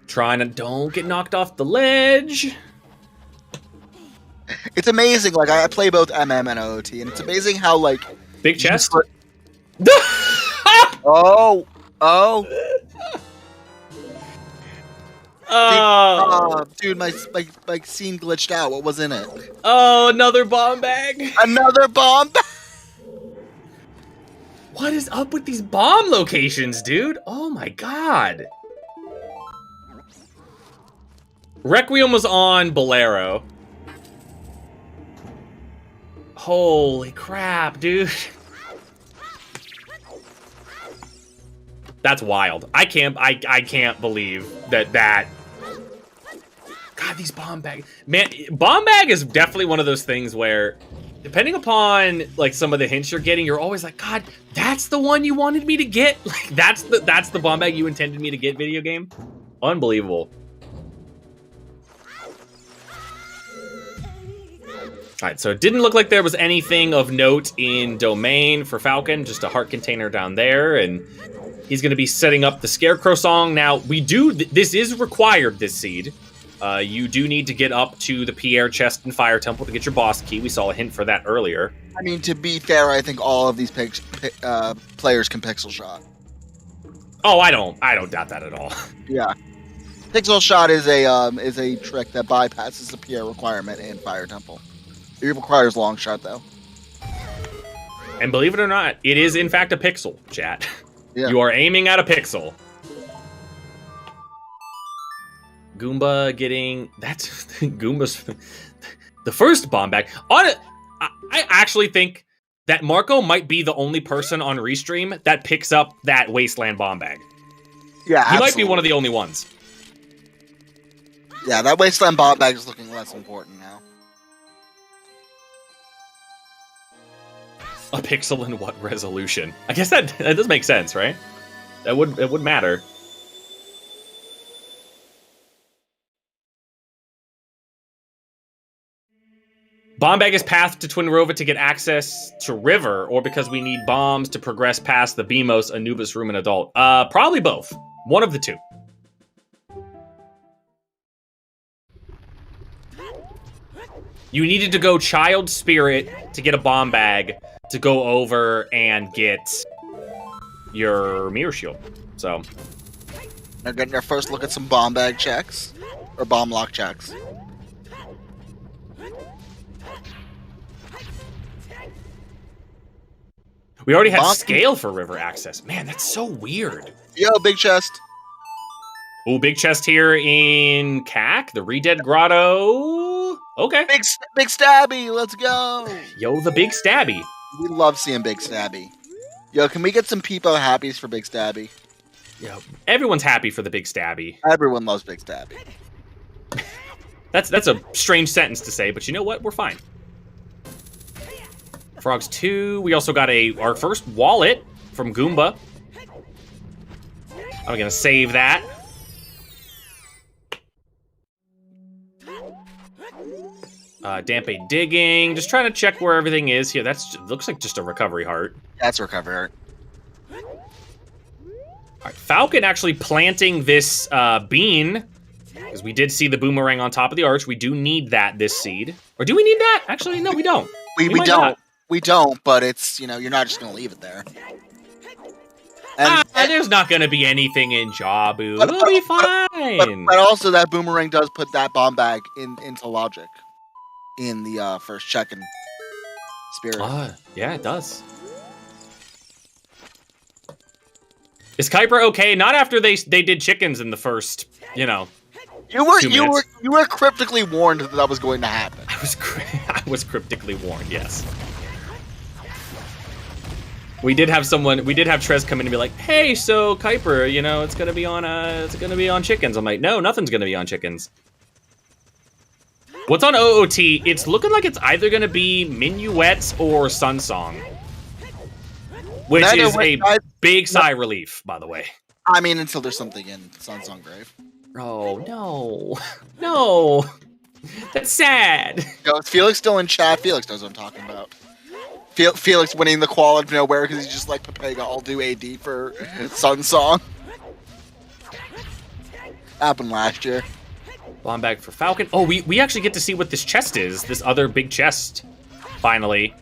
Trying to don't get knocked off the ledge. It's amazing, like, I play both MM and OOT, and it's amazing how, like... Big chest? Oh! Dude, my scene glitched out. What was in it? Oh, another bomb bag. Another bomb bag. What is up with these bomb locations, dude? Oh my god. Requiem was on Bolero. Holy crap, dude. That's wild. I can't believe that. God, these bomb bag. Man, bomb bag is definitely one of those things where, depending upon like some of the hints you're getting, you're always like, God, that's the one you wanted me to get. Like that's the bomb bag you intended me to get. Video game, unbelievable. All right, so it didn't look like there was anything of note in Domain for Falcon. Just a heart container down there, and he's going to be setting up the Scarecrow song. Now, we do... This is required, this seed. You do need to get up to the Pierre chest and Fire Temple to get your boss key. We saw a hint for that earlier. I mean, to be fair, I think all of these players can pixel shot. Oh, I don't doubt that at all. Yeah. Pixel shot is a trick that bypasses the Pierre requirement in Fire Temple. It requires long shot, though. And believe it or not, it is, in fact, a pixel, chat. Yeah. You are aiming at a pixel. Goomba getting... That's... Goomba's... The first bomb bag. I actually think that Marco might be the only person on Restream that picks up that Wasteland bomb bag. Yeah, He might be one of the only ones. Yeah, that Wasteland bomb bag is looking less important now. A pixel in what resolution? I guess that does make sense, right? It would matter. Bomb bag is path to Twin Rova to get access to River, or because we need bombs to progress past the Beamos, Anubis Room, and Adult. Probably both. One of the two. You needed to go Child Spirit to get a bomb bag to go over and get your mirror shield. So They're getting their first look at some bomb bag checks. Or bomb lock checks. we already had scale for river access. Man, that's so weird. Yo, big chest. Ooh, big chest here in CAC, the Redead Grotto. Okay. Big stabby, let's go. Yo, the big stabby. We love seeing Big Stabby. Yo, can we get some people happies for Big Stabby? Yo, everyone's happy for the big stabby. Everyone loves Big Stabby. That's a strange sentence to say, but you know what? We're fine. Frogs 2. We also got our first wallet from Goomba. I'm gonna save that. Dampe digging. Just trying to check where everything is here. Looks like just a recovery heart. That's a recovery heart. All right, Falcon actually planting this bean Because we did see the boomerang on top of the arch. We do need that this seed. Or do we need that? Actually, no, we don't. We might don't. not. We don't, but it's, you're not just going to leave it there. And, There's not going to be anything in Jabu. It'll be fine. But also that boomerang does put that bomb bag into logic in the first check-in spirit. Yeah, it does. Is Kuiper okay? Not after they did chickens in the first, You were cryptically warned that was going to happen. I was cryptically warned, yes. We did have Trez come in and be like, "Hey, so Kuiper, it's gonna be on chickens." I'm like, "No, nothing's gonna be on chickens." What's on OOT? It's looking like it's either gonna be Minuets or Sun Song, which is a big sigh of relief, by the way. I mean, until there's something in Sun Song Grave. Oh no, that's sad. Is Felix still in chat? Felix knows what I'm talking about. Felix winning the qual out of nowhere because he's just like, Pepega, I'll do AD for Sun Song. Happened last year. Bomb bag for Falcon. Oh, we actually get to see what this chest is. This other big chest. Finally.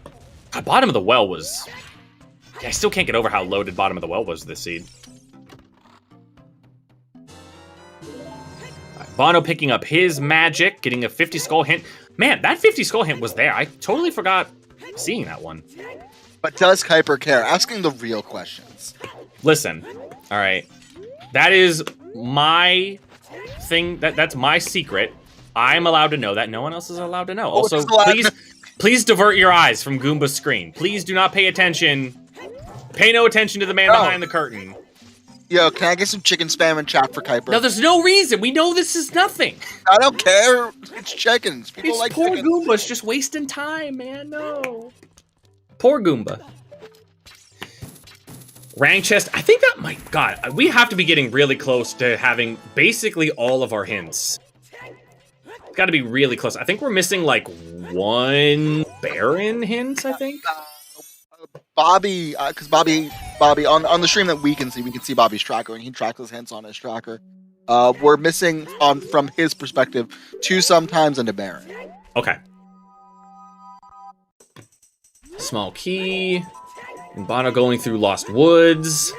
God, bottom of the well was... I still can't get over how loaded bottom of the well was this seed. Right, Bono picking up his magic, getting a 50 skull hint. Man, that 50 skull hint was there. I totally forgot seeing that one. But does Kuiper care? Asking the real questions. Listen, all right. That is my thing. That's my secret. I'm allowed to know that. No one else is allowed to know. Also, please divert your eyes from Goomba's screen. Please do not pay attention. Pay no attention to the man behind the curtain. Yo, can I get some chicken spam and chat for Kuiper? No, there's no reason. We know this is nothing. I don't care. It's chickens. People like poor chickens. Goomba's just wasting time, man. No. Poor Goomba. Rank chest. I think that might... God, we have to be getting really close to having basically all of our hints. It's got to be really close. I think we're missing like one Baron hint, I think. Bobby, because Bobby on the stream that we can see Bobby's tracker, and he tracks his hints on his tracker. We're missing from his perspective 2 sometimes and a Baron. Okay. Small key. And Bono going through Lost Woods.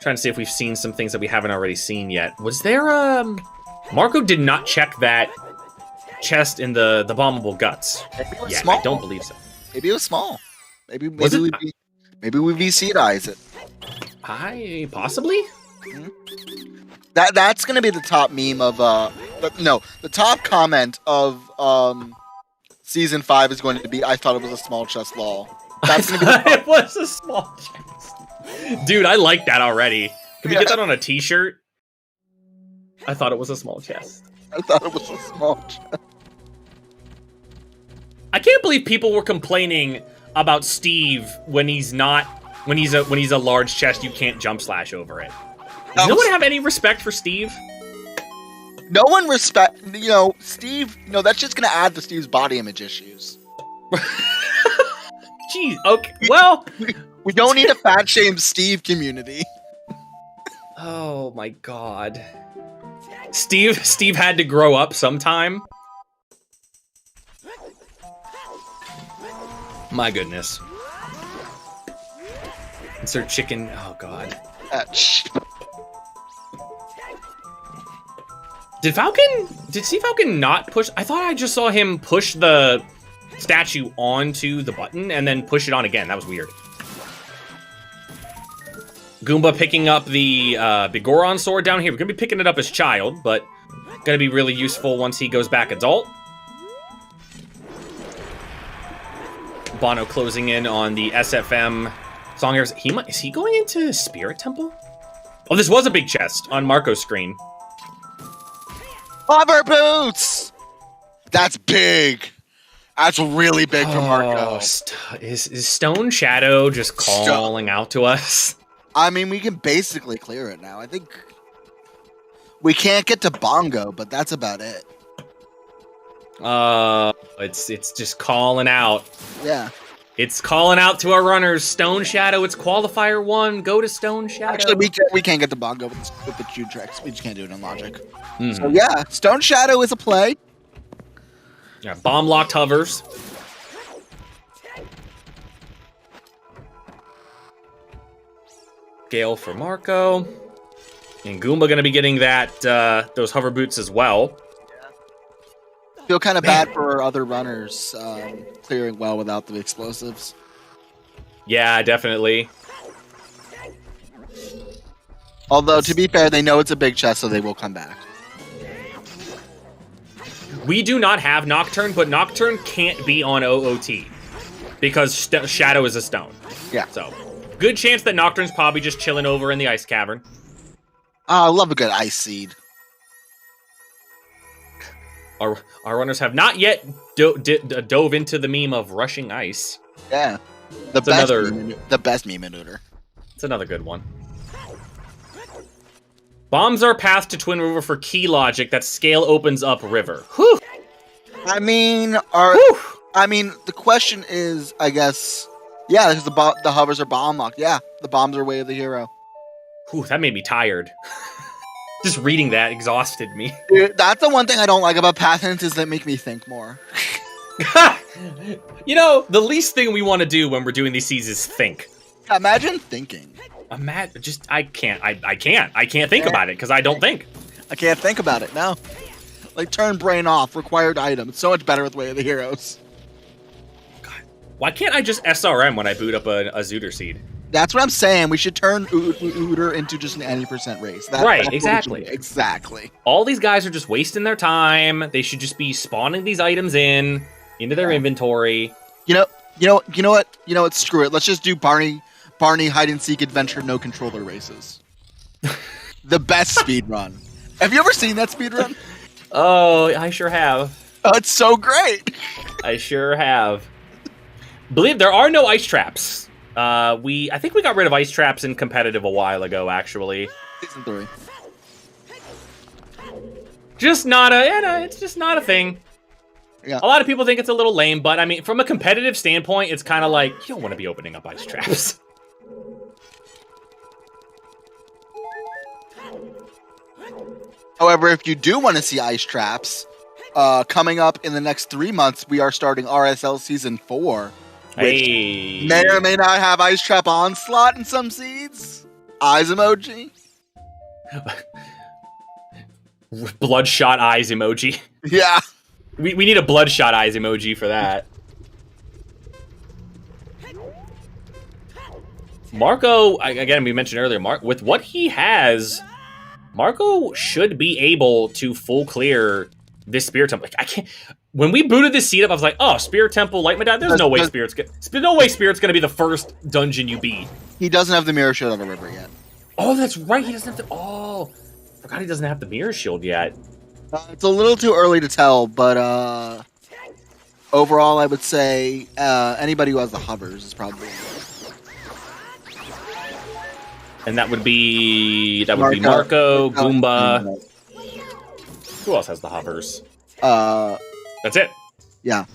Trying to see if we've seen some things that we haven't already seen yet. Was there Marco did not check that chest in the bombable guts. Yeah, small. I don't believe so. Maybe it was small. Maybe we VC'd it. Possibly? Mm-hmm. That's gonna be the top meme of the top comment of season 5 is going to be, I thought it was a small chest lol. That's gonna be the top. It was a small chest. Dude, I like that already. Can we get that on a t-shirt? I thought it was a small chest. I thought it was a small chest. I can't believe people were complaining about Steve when he's a large chest, you can't jump slash over it. Does no one have any respect for Steve? No one Steve, that's just gonna add to Steve's body image issues. Jeez, okay, well... We don't need a fat shame Steve community. Oh my god. Steve had to grow up sometime. My goodness. Insert chicken. Oh god. Did Sea Falcon not push? I thought I just saw him push the statue onto the button and then push it on again. That was weird. Goomba picking up the Bigoron sword down here. We're gonna be picking it up as child, but gonna be really useful once he goes back adult. Bono closing in on the SFM song. Is he going into Spirit Temple? Oh, this was a big chest on Marco's screen. Hover boots! That's big. That's really big for Marco. Is Stone Shadow just calling out to us? I mean, we can basically clear it now. I think we can't get to Bongo, but that's about it. It's just calling out. Yeah. It's calling out to our runners. Stone Shadow, it's qualifier 1. Go to Stone Shadow. Actually, we can't get the bongo with the cube tricks. We just can't do it in logic. Mhm. So yeah, Stone Shadow is a play. Yeah, bomb locked hovers. Gale for Marco. And Goomba going to be getting that those hover boots as well. Feel kind of bad for other runners clearing well without the explosives. Yeah, definitely. Although, to be fair, they know it's a big chest, so they will come back. We do not have Nocturne, but Nocturne can't be on OOT because Shadow is a stone. Yeah. So, good chance that Nocturne's probably just chilling over in the ice cavern. I love a good ice seed. Our runners have not yet dove into the meme of rushing ice. Yeah. The best meme maneuver. It's another good one. Bombs are path to Twin River for key logic that scale opens up river. Whew. I mean, the question is, I guess, yeah, because the hovers are bomb locked. Yeah, the bombs are way of the hero. Whew, that made me tired. Just reading that exhausted me. Dude, that's the one thing I don't like about path hints is they make me think more. You know, the least thing we want to do when we're doing these seeds is think. Imagine thinking. I can't think about it because I don't think. I can't think about it, no. Like, turn brain off, required item. It's so much better with Way of the Heroes. God, why can't I just SRM when I boot up a Zooter seed? That's what I'm saying. We should turn Ooter into just an any percent race. Right, exactly. Exactly. All these guys are just wasting their time. They should just be spawning these items into their inventory. You know what? Screw it. Let's just do Barney hide and seek adventure no controller races. The best speed run. Have you ever seen that speed run? Oh, I sure have. Oh, it's so great. I sure have. Believe there are no ice traps. I think we got rid of ice traps in competitive a while ago, actually. Season 3. It's just not a thing. Yeah. A lot of people think it's a little lame, but I mean, from a competitive standpoint, it's kind of like, you don't want to be opening up ice traps. However, if you do want to see ice traps, coming up in the next 3 months, we are starting RSL Season 4. Which may or may not have Ice Trap Onslaught in some seeds. Eyes emoji. Bloodshot eyes emoji. Yeah. We need a bloodshot eyes emoji for that. Marco, again, we mentioned earlier, with what he has, Marco should be able to full clear this Spirit Temple. Like, I can't. When we booted this seed up, I was like, "Oh, Spirit Temple, Light My Dad." There's no way Spirit's gonna be the first dungeon you beat. He doesn't have the Mirror Shield on the river yet. Oh, that's right. He doesn't have the. Oh, forgot he doesn't have the Mirror Shield yet. It's a little too early to tell, but overall, I would say anybody who has the hovers is probably. And that would be Marco, Goomba. Who else has the hovers? That's it. Yeah.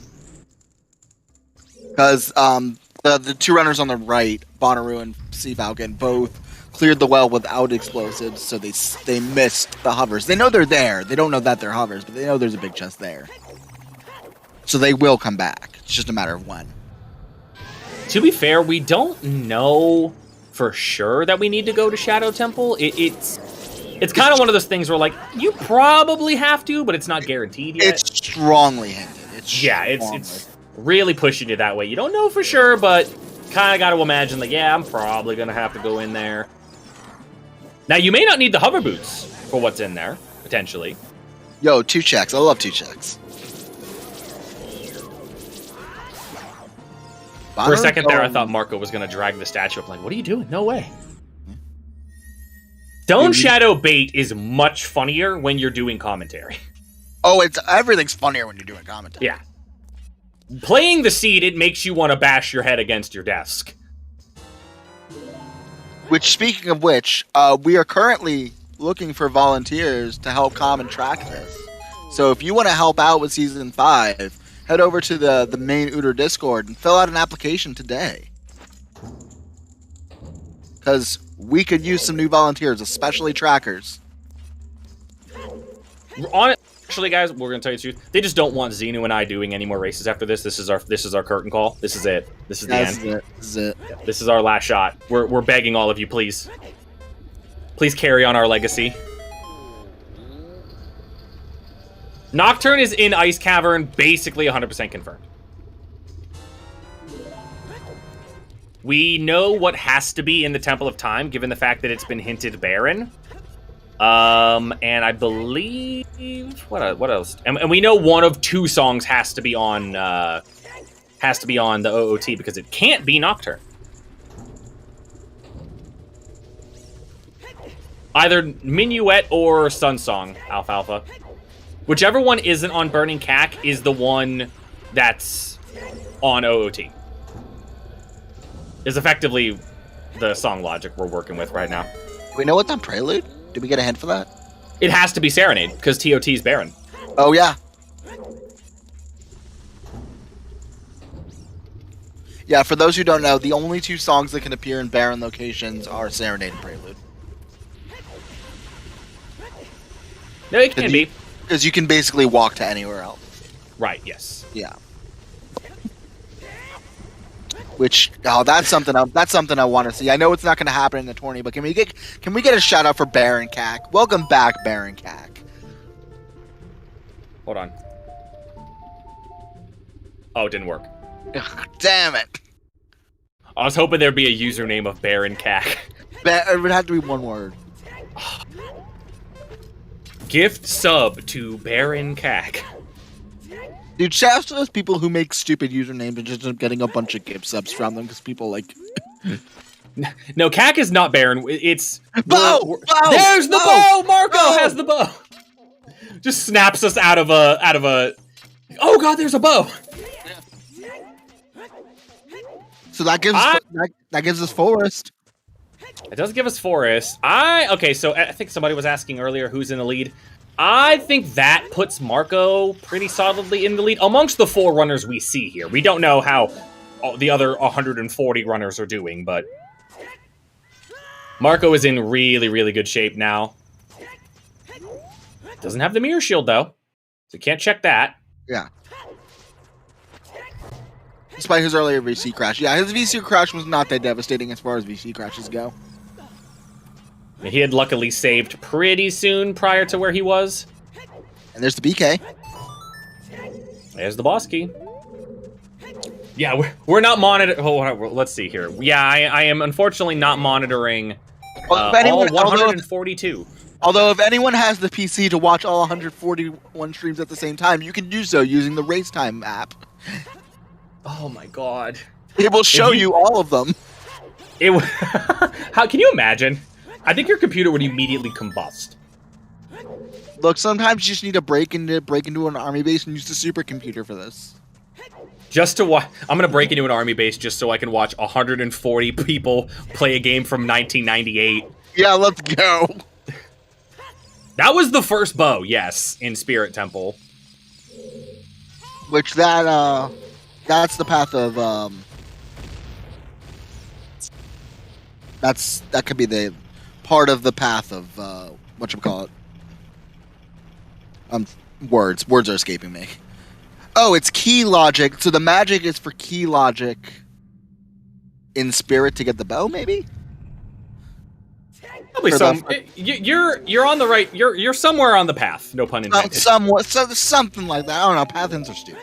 Because the two runners on the right, Bonnaroo and Sea Falcon, both cleared the well without explosives, so they missed the hovers. They know they're there. They don't know that they're hovers, but they know there's a big chest there. So they will come back. It's just a matter of when. To be fair, we don't know for sure that we need to go to Shadow Temple. It's kind of one of those things where, like, you probably have to, but it's not guaranteed yet. It's strongly hinted. It's really pushing you that way. You don't know for sure, but kind of got to imagine, like, yeah, I'm probably going to have to go in there. Now, you may not need the hover boots for what's in there, potentially. Yo, 2 checks. I love 2 checks. For a second there, I thought Marco was going to drag the statue up. Like, what are you doing? No way. Stone Shadow bait is much funnier when you're doing commentary. Oh, everything's funnier when you're doing commentary. Yeah. Playing the seed, it makes you want to bash your head against your desk. Which, speaking of which, we are currently looking for volunteers to help comment track this. So if you want to help out with Season 5, head over to the main OoTR Discord and fill out an application today. Because we could use some new volunteers, especially trackers. Actually, guys, we're gonna tell you the truth. They just don't want Xenu and I doing any more races after this. This is our curtain call. This is it. This is the end. This is it. This is our last shot. We're begging all of you, please. Please carry on our legacy. Nocturne is in Ice Cavern, basically 100% confirmed. We know what has to be in the Temple of Time, given the fact that it's been hinted Baron. And I believe what else? And we know one of two songs has to be on the OOT because it can't be Nocturne. Either Minuet or Sun Song, Alfalfa. Whichever one isn't on Burning Cack is the one that's on OOT. Is effectively the song logic we're working with right now. Do we know what's on Prelude? Did we get a hint for that? It has to be Serenade, because TOT's Baron. Oh, yeah. Yeah, for those who don't know, the only two songs that can appear in Baron locations are Serenade and Prelude. No, it can be. Because you can basically walk to anywhere else. Right, yes. Yeah. Which that's something I want to see. I know it's not going to happen in the tourney, but can we get a shout out for Baron Cack? Welcome back, Baron Cack. Hold on. Oh, it didn't work. Ugh, damn it! I was hoping there'd be a username of Baron Cack. It would have to be one word. Gift sub to Baron Cack. Dude, shout out to those people who make stupid usernames and just end up getting a bunch of gift subs from them because people like. No, Cack is not Baron. It's bow. There's the bow. Marco has the bow. Just snaps us out of a. Oh god, there's a bow. So that gives us Forest. It does give us Forest. Okay, so I think somebody was asking earlier who's in the lead. I think that puts Marco pretty solidly in the lead amongst the 4 runners we see here. We don't know how the other 140 runners are doing, but Marco is in really, really good shape now. Doesn't have the mirror shield, though, so can't check that. Yeah. Despite his earlier VC crash. Yeah, his VC crash was not that devastating as far as VC crashes go. He had luckily saved pretty soon prior to where he was. And there's the BK. There's the boss key. Yeah, we're not monitoring. Oh, let's see here. Yeah, I am unfortunately not monitoring all 142. Although if anyone has the PC to watch all 141 streams at the same time, you can do so using the RaceTime app. Oh my god. It will show you all of them. How can you imagine? I think your computer would immediately combust. Look, sometimes you just need to break into an army base and use the supercomputer for this. Just to watch, I'm gonna break into an army base just so I can watch 140 people play a game from 1998. Yeah, let's go. That was the first bow, yes, in Spirit Temple. Which that's the path of that could be the part of the path of whatchamacallit. Words are escaping me. Oh, it's key logic. So the magic is for key logic in Spirit to get the bow, maybe? Probably some. You're on the right. You're somewhere on the path. No pun intended. Something like that. I don't know. Path hints are stupid.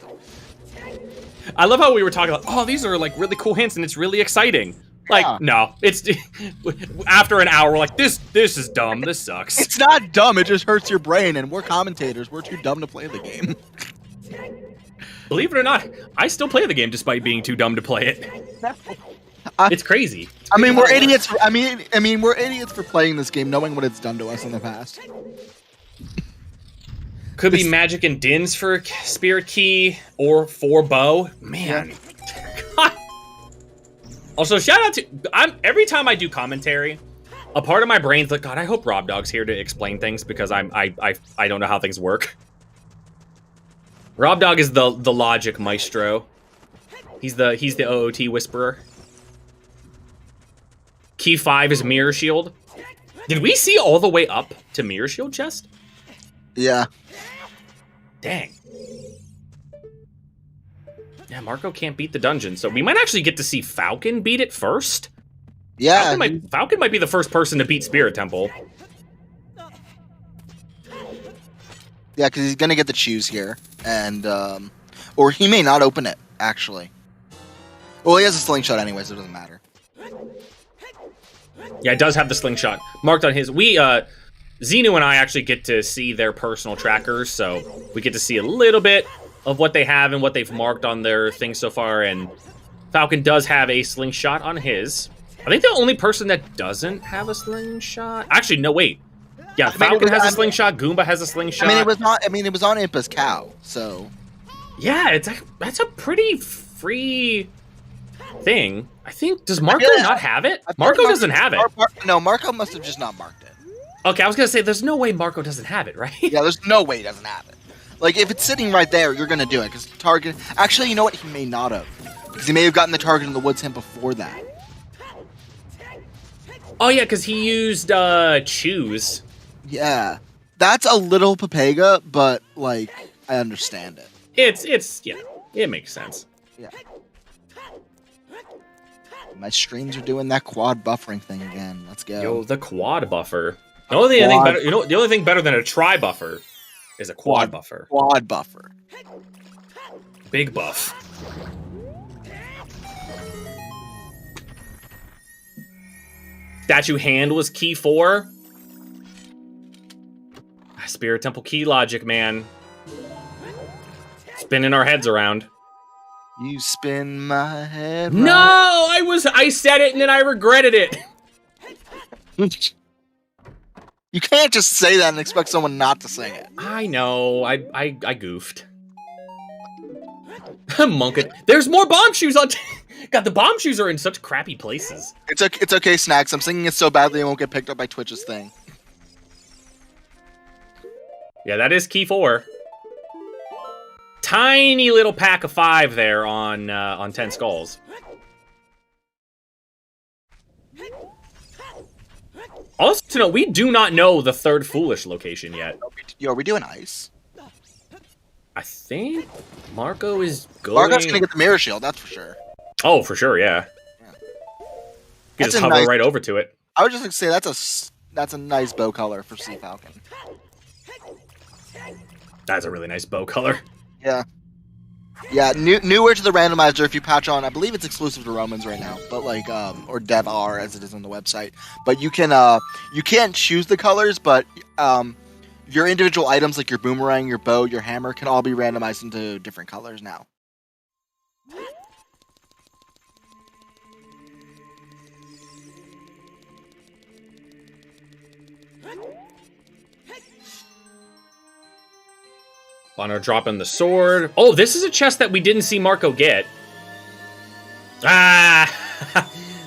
I love how we were talking about. Oh, these are like really cool hints, and it's really exciting. Like, yeah. No, it's after an hour, we're like, this is dumb. This sucks. It's not dumb. It just hurts your brain, and we're commentators. We're too dumb to play the game. Believe it or not, I still play the game despite being too dumb to play it. It's crazy. I mean, we're idiots. I mean, we're idiots for playing this game, knowing what it's done to us in the past. Could be Magic and Dins for Spirit Key or for Bow. Man. Yeah. Also, shout out to every time I do commentary, a part of my brain's like, God, I hope Rob Dog's here to explain things because I don't know how things work. Rob Dog is the logic maestro. He's the OOT whisperer. Key 5 is Mirror Shield. Did we see all the way up to Mirror Shield chest? Yeah. Dang. Yeah, Marco can't beat the dungeon, so we might actually get to see Falcon beat it first. Yeah. Falcon might be the first person to beat Spirit Temple. Yeah, because he's gonna get the choose here, and or he may not open it actually. Well, he has a slingshot anyway, so it doesn't matter. Yeah, it does have the slingshot marked on his. Xenu and I actually get to see their personal trackers, so we get to see a little bit of what they have and what they've marked on their thing so far, and Falcon does have a slingshot on his. I think the only person that doesn't have a slingshot... Actually, no, wait. Yeah, Falcon has a slingshot, Goomba has a slingshot. It was on Impa's cow, so... Yeah, that's a pretty free thing. I think... Does Marco not have it? Marco doesn't have it. No, Marco must have just not marked it. Okay, I was going to say, there's no way Marco doesn't have it, right? Yeah, there's no way he doesn't have it. Like, if it's sitting right there, you're going to do it, because target... Actually, you know what? He may not have. Because he may have gotten the target in the woods hint before that. Oh, yeah, because he used choose. Yeah. That's a little Papega, but, like, I understand it. It's yeah, it makes sense. Yeah. My streams are doing that quad buffering thing again. Let's go. Yo, the quad buffer. The only thing better, the only thing better than a tri buffer is a quad buffer. Quad buffer. Big buff. Statue hand was key 4. Spirit Temple key logic, man. Spinning our heads around. You spin my head. No, I said it and then I regretted it. You can't just say that and expect someone not to sing it. I know. I goofed. Monk it. There's more bomb shoes on. God, the bomb shoes are in such crappy places. It's okay, Snacks. I'm singing it so badly it won't get picked up by Twitch's thing. Yeah, that is key 4. Tiny little pack of 5 there on 10 skulls. Also, to know, we do not know the third Foolish location yet. Yo, are we doing ice? I think Marco is going... Marco's gonna get the Mirror Shield, that's for sure. Oh, for sure, yeah. You just hover right over to it. I would just like to say that's a nice bow color for Sea Falcon. That's a really nice bow color. Yeah. Yeah, newer to the randomizer if you patch on. I believe it's exclusive to Romans right now, but like or Dev R as it is on the website. But you can't choose the colors, but your individual items like your boomerang, your bow, your hammer can all be randomized into different colors now. Bono dropping the sword. Oh, this is a chest that we didn't see Marco get. Ah!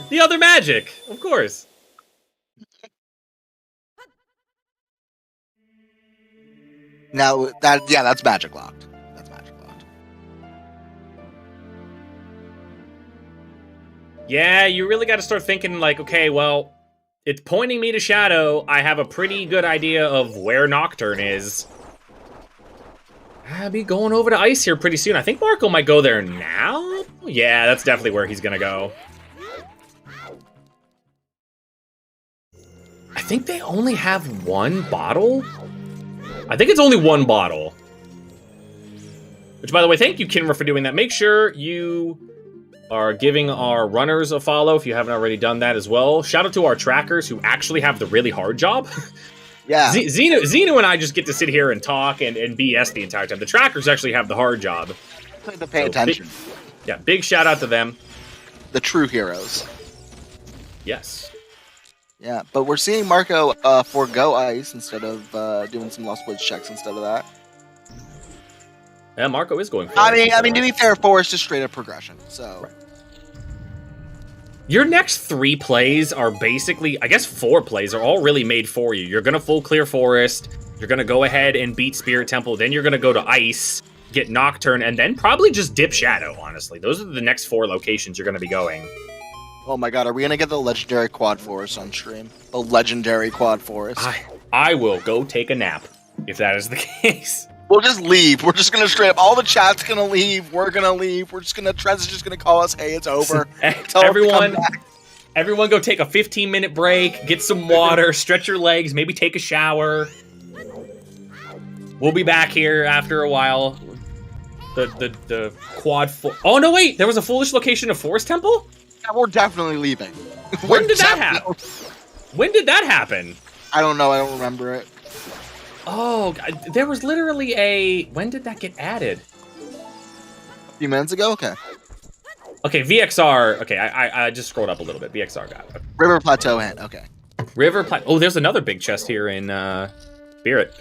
The other magic, of course. Now, that's magic locked. That's magic locked. Yeah, you really got to start thinking like, okay, well, it's pointing me to Shadow. I have a pretty good idea of where Nocturne is. I'll be going over to Ice here pretty soon. I think Marco might go there now. Yeah, that's definitely where he's gonna go. I think they only have one bottle. I think it's only one bottle. Which, by the way, thank you, Kinra, for doing that. Make sure you are giving our runners a follow if you haven't already done that as well. Shout out to our trackers who actually have the really hard job. Yeah. Xenu and I just get to sit here and talk and BS the entire time. The trackers actually have the hard job. To pay attention. Big shout out to them. The true heroes. Yes. Yeah, but we're seeing Marco forego ice instead of doing some Lost Woods checks instead of that. Yeah, Marco is going for I mean, to be fair, 4 is just straight up progression, so... Right. Your next 3 plays are basically, I guess 4 plays are all really made for you. You're going to full clear Forest, you're going to go ahead and beat Spirit Temple, then you're going to go to Ice, get Nocturne, and then probably just dip Shadow, honestly. Those are the next 4 locations you're going to be going. Oh my god, are we gonna get the legendary quad forest on stream? The legendary quad forest. I will go take a nap, if that is the case. We'll just leave. We're just gonna straight up. All the chat's gonna leave. We're gonna leave. We're just gonna. Trez is just gonna call us. Hey, it's over. Everyone, go take a 15-minute break. Get some water. Stretch your legs. Maybe take a shower. We'll be back here after a while. The quad. Oh no! Wait, there was a foolish location of Forest Temple. Yeah, we're definitely leaving. When did that happen? When did that happen? I don't know. I don't remember it. Oh, there was literally a... When did that get added? A few minutes ago? Okay. Okay, VXR. Okay, I just scrolled up a little bit. VXR got it. River Plateau Hand. Okay. River Plateau. Oh, there's another big chest here in Spirit.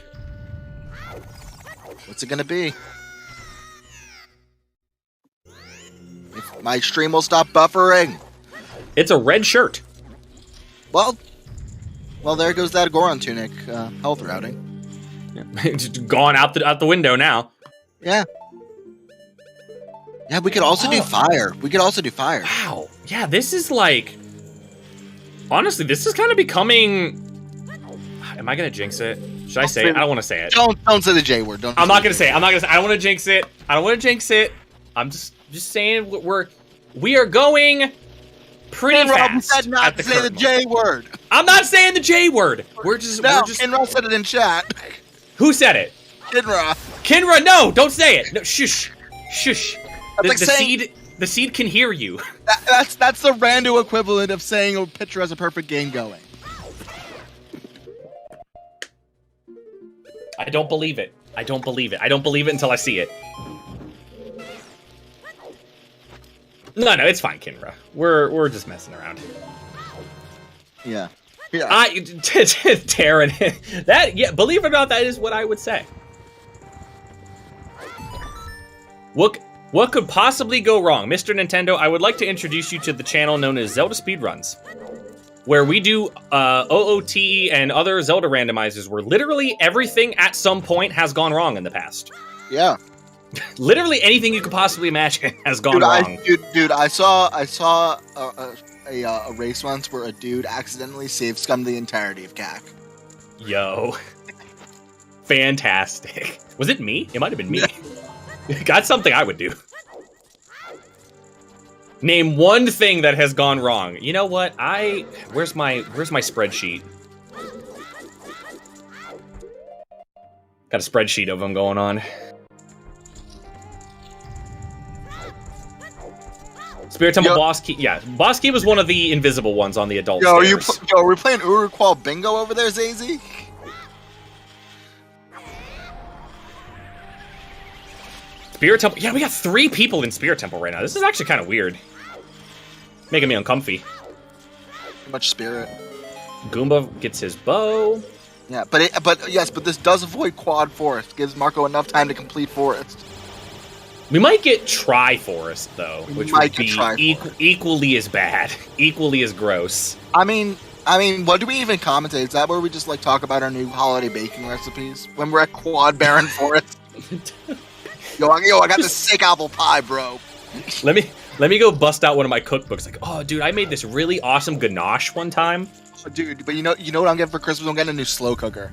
What's it gonna be? If my stream will stop buffering. It's a red shirt. Well, there goes that Goron Tunic health routing. Yeah. Just gone out the window now. Yeah. Yeah, we could also do fire. Wow. Yeah, this is like... Honestly, this is kind of becoming... Am I going to jinx it? Should I say it? I don't want to say it. Don't say the J word. I'm not going to say it. I don't want to jinx it. I'm just saying we are going pretty fast. Said not to say the J word. I'm not saying the J word. Kinra said it in chat. Who said it? Kinra, no, don't say it. No, shush. The seed can hear you. That's the rando equivalent of saying a pitcher has a perfect game going. I don't believe it. I don't believe it until I see it. No, it's fine, Kinra. We're just messing around. Yeah. Taryn, believe it or not, that is what I would say. What could possibly go wrong? Mr. Nintendo, I would like to introduce you to the channel known as ZeldaSpeedRuns, where we do OoTR and other Zelda randomizers where literally everything at some point has gone wrong in the past. Yeah. Literally anything you could possibly imagine has gone wrong. I saw a race once where a dude accidentally save scummed the entirety of CAC. Yo. Fantastic. Was it me? It might have been me. That's something I would do. Name one thing that has gone wrong. You know what? Where's my spreadsheet? Got a spreadsheet of them going on. Spirit Temple Boss Key. Yeah, Boss Key was one of the invisible ones on the adult stairs. Are we playing Uruqual Bingo over there, Zazy? Spirit Temple. Yeah, we got 3 people in Spirit Temple right now. This is actually kind of weird. Making me uncomfy. Too much spirit. Goomba gets his bow. Yeah, but this does avoid quad forest. Gives Marco enough time to complete forest. We might get Triforest though, which would be equally as bad, equally as gross. I mean, what do we even commentate? Is that where we just like talk about our new holiday baking recipes when we're at Quad Barren Forest? Yo, I got this sick apple pie, bro. Let me go bust out one of my cookbooks. Like, oh, dude, I made this really awesome ganache one time. Oh, dude, but you know what I'm getting for Christmas? I'm getting a new slow cooker.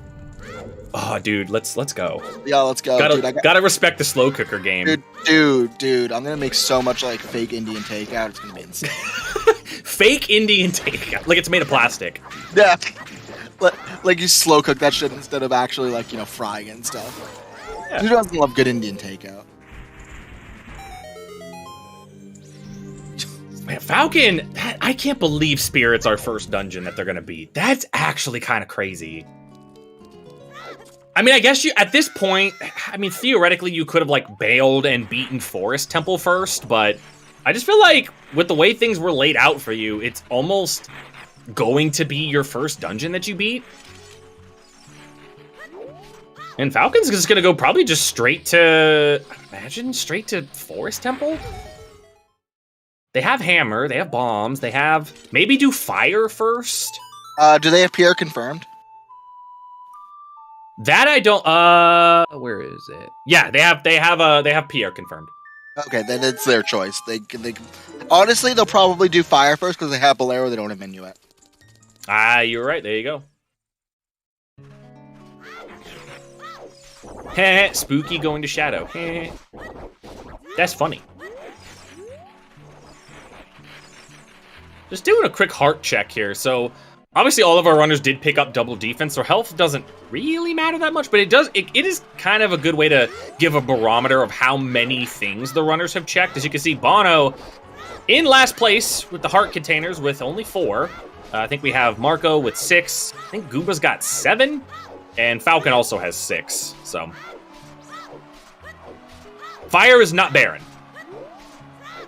Oh, dude, let's go. Yeah, let's go. Gotta respect the slow cooker game. Dude, I'm gonna make so much like fake Indian takeout. It's gonna be insane. Fake Indian takeout, like it's made of plastic. Yeah, like you slow cook that shit instead of actually like frying it and stuff. Yeah. Who doesn't love good Indian takeout? Man, Falcon, I can't believe Spirit's our first dungeon that they're gonna beat. That's actually kind of crazy. I mean, I guess at this point, theoretically you could have like bailed and beaten Forest Temple first, but I just feel like with the way things were laid out for you, it's almost going to be your first dungeon that you beat. And Falcon's just gonna go probably just straight to Forest Temple? They have hammer, they have bombs, they have... Maybe do fire first? Do they have Pierre confirmed? That I don't. Where is it? Yeah, they have Pierre confirmed. Okay, then it's their choice. They honestly, they'll probably do fire first because they have Bolero. They don't have Minuet. You're right. There you go. Heh, Spooky going to Shadow. Heh. That's funny. Just doing a quick heart check here. So, obviously all of our runners did pick up double defense, so health doesn't really matter that much, but it is kind of a good way to give a barometer of how many things the runners have checked. As you can see, Bono in last place with the heart containers with only 4. I think we have Marco with 6. I think Goomba's got 7. And Falcon also has 6, so. Fire is not barren.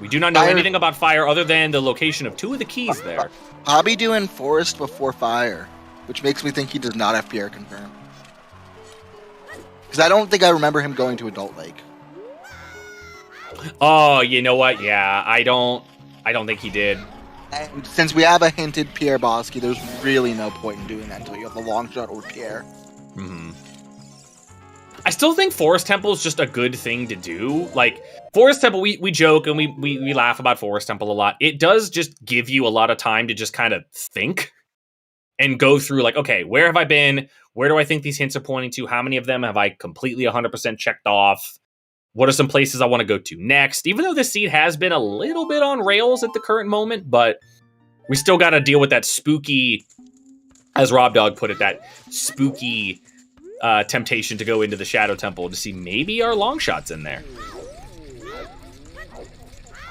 We do not know anything about fire other than the location of 2 of the keys there. Bobby doing forest before fire, which makes me think he does not have Pierre confirmed. Because I don't think I remember him going to Adult Lake. Oh, you know what? Yeah, I don't think he did. And since we have a hinted Pierre Bosky, there's really no point in doing that until you have the long shot or Pierre. Mm-hmm. I still think Forest Temple is just a good thing to do. Like, Forest Temple, we joke and we laugh about Forest Temple a lot. It does just give you a lot of time to just kind of think and go through, like, okay, where have I been? Where do I think these hints are pointing to? How many of them have I completely 100% checked off? What are some places I want to go to next? Even though this seed has been a little bit on rails at the current moment, but we still got to deal with that spooky, as Rob Dog put it, that spooky temptation to go into the Shadow Temple to see maybe our long shots in there.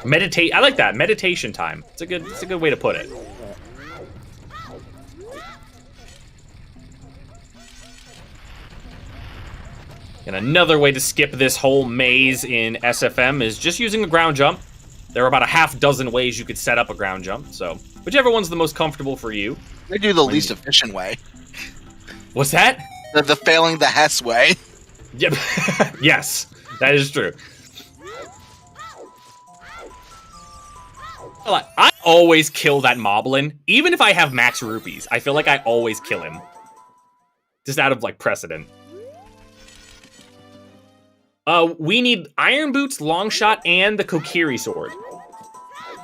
Meditate. I like that. Meditation time. It's a good way to put it. And another way to skip this whole maze in SFM is just using a ground jump. There are about a half dozen ways you could set up a ground jump, so whichever one's the most comfortable for you. They do the least efficient way. What's that? The failing the Hess way. Yep. Yes, that is true. I always kill that Moblin, even if I have max rupees. I feel like I always kill him. Just out of, like, precedent. We need Iron Boots, Long Shot, and the Kokiri Sword.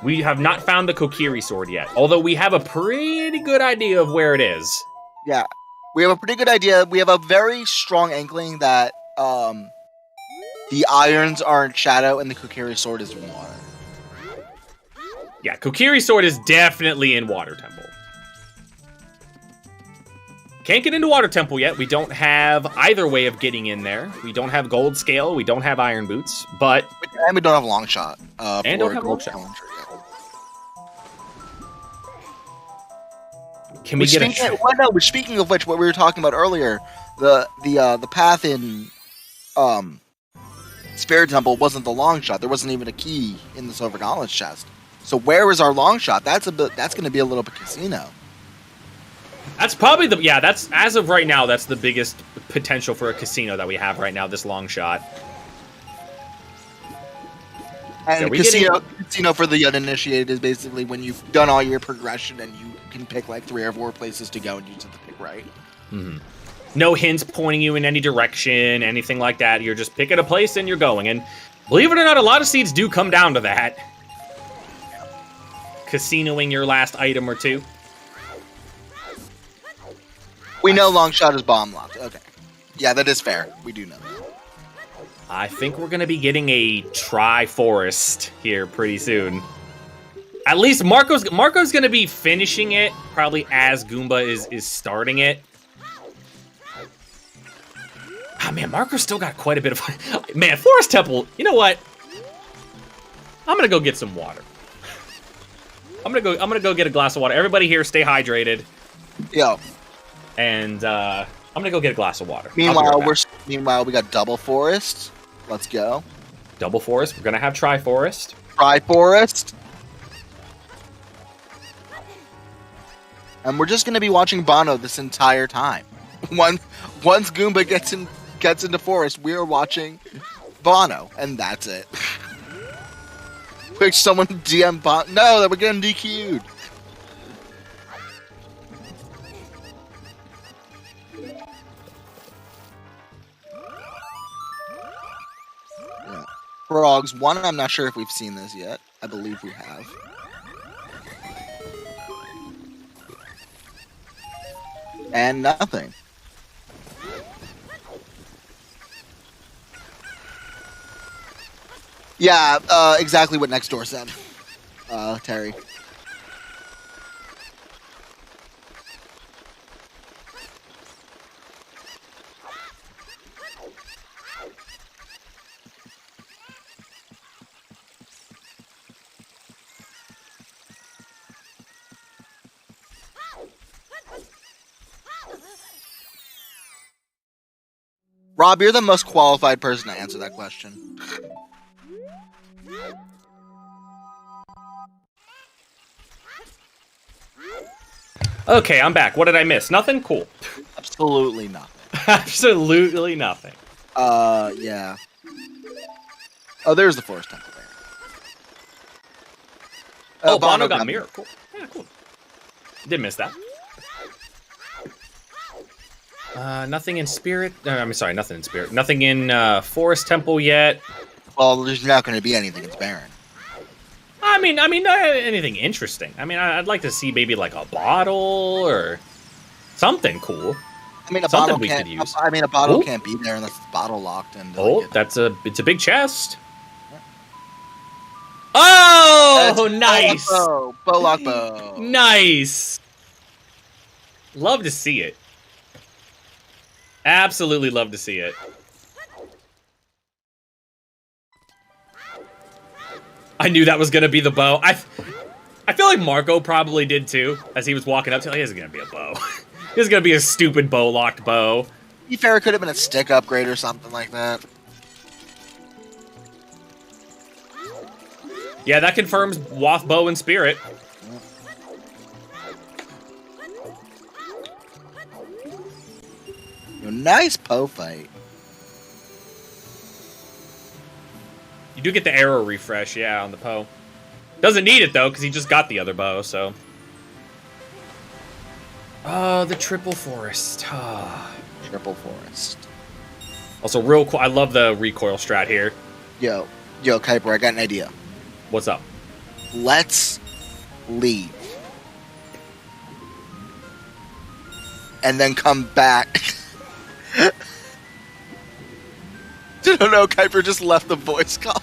We have not found the Kokiri Sword yet, although we have a pretty good idea of where it is. Yeah, we have a pretty good idea. We have a very strong inkling that the irons are in Shadow and the Kokiri Sword is in water. Yeah, Kokiri Sword is definitely in Water Temple. Can't get into Water Temple yet. We don't have either way of getting in there. We don't have Gold Scale. We don't have Iron Boots, but... And we don't have Long Shot. And don't have Long Shot. Can we get a... Speaking of which, what we were talking about earlier, the path in Spirit Temple wasn't the Long Shot. There wasn't even a key in the Silver Gauntlets chest. So where is our Long Shot? That's going to be a little bit casino. That's probably that's, as of right now, that's the biggest potential for a casino that we have right now, this Long Shot. And casino for the uninitiated is basically when you've done all your progression and you can pick like 3 or 4 places to go and you just have to pick right. Mm-hmm. No hints pointing you in any direction, anything like that. You're just picking a place and you're going. And believe it or not, a lot of seeds do come down to that. Casinoing your last item or 2. We know Long Shot is bomb locked. Okay. Yeah, that is fair. We do know that. I think we're going to be getting a Tri-Forest here pretty soon. At least Marco's going to be finishing it, probably as Goomba is starting it. Ah, man, Marco's still got quite a bit of... Man, Forest Temple, you know what? I'm going to go get some water. I'm gonna go get a glass of water. Everybody here, stay hydrated. Yo. And I'm gonna go get a glass of water. Meanwhile, we got Double Forest. Let's go. Double Forest. We're gonna have Tri-Forest. Tri-Forest. And we're just gonna be watching Bono this entire time. Once Goomba gets into Forest, we are watching Bono, and that's it. Which someone DM Bono. No, that we're getting DQ'd. Frogs. One, I'm not sure if we've seen this yet. I believe we have. And nothing. Yeah, exactly what next door said. Terry. Rob, you're the most qualified person to answer that question. Okay, I'm back. What did I miss? Nothing? Cool. Absolutely nothing. Absolutely nothing. Yeah. Oh, there's the Forest Temple there. Bono got mirror. Cool. Yeah, cool. Did miss that. Nothing in Spirit. I'm sorry, nothing in Spirit. Nothing in Forest Temple yet. Well, there's not going to be anything. It's barren. I mean, not anything interesting. I mean, I'd like to see maybe like a bottle or something cool. I mean, a something bottle we can't. could use. I mean, a bottle can't be there unless it's bottle locked. And it's a big chest. Oh, nice. Bow lock bow. Nice. Love to see it. Absolutely love to see it. I knew that was gonna be the bow. I feel like Marco probably did too, as he was walking up to it. This is gonna be a bow. This is gonna be a stupid bow-locked bow. To be fair, it could have been a stick upgrade or something like that. Yeah, that confirms Waff bow and Spirit. Nice Poe fight. You do get the arrow refresh, yeah, on the Poe. Doesn't need it, though, because he just got the other bow, so... Oh, the Triple Forest. Triple Forest. Also, real cool. I love the recoil strat here. Yo, Kuiper, I got an idea. What's up? Let's leave. And then come back. No, Kuiper just left the voice call.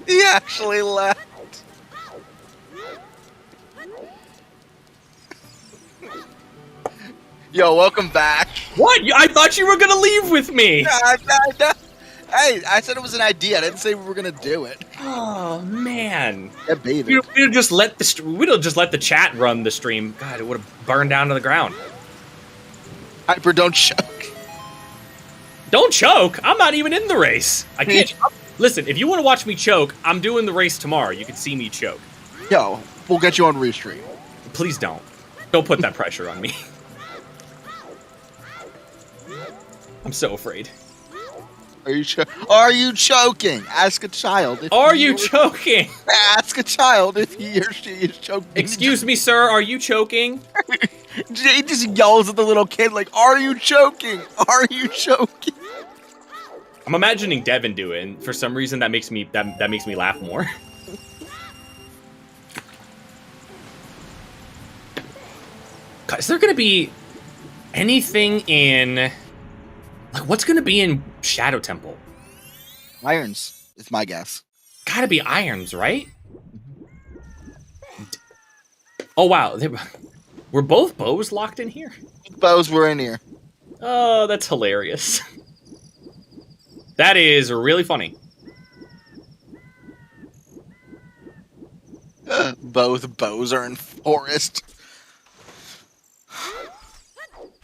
He actually left. Yo, welcome back. What? I thought you were gonna leave with me. No. Hey, I said it was an idea. I didn't say we were gonna do it. Oh man. Yeah, baby. We'd just let the chat run the stream. God, it would have burned down to the ground. Kuiper, don't choke. Don't choke. I'm not even in the race. I can't. Listen, if you want to watch me choke, I'm doing the race tomorrow. You can see me choke. Yo, we'll get you on restream. Please don't. Don't put that pressure on me. I'm so afraid. Are you choking? Ask a child. Are you choking? Ask a child if he or she is choking. Excuse me, sir. Are you choking? He just yells at the little kid like, "Are you choking? Are you choking?" I'm imagining Devin do it, and for some reason that makes me laugh more. Is there gonna be anything in like what's gonna be in Shadow Temple? Irons is my guess. Gotta be irons, right? Oh wow, were both bows locked in here? Bows were in here. Oh, that's hilarious. That is really funny. Both bows are in forest.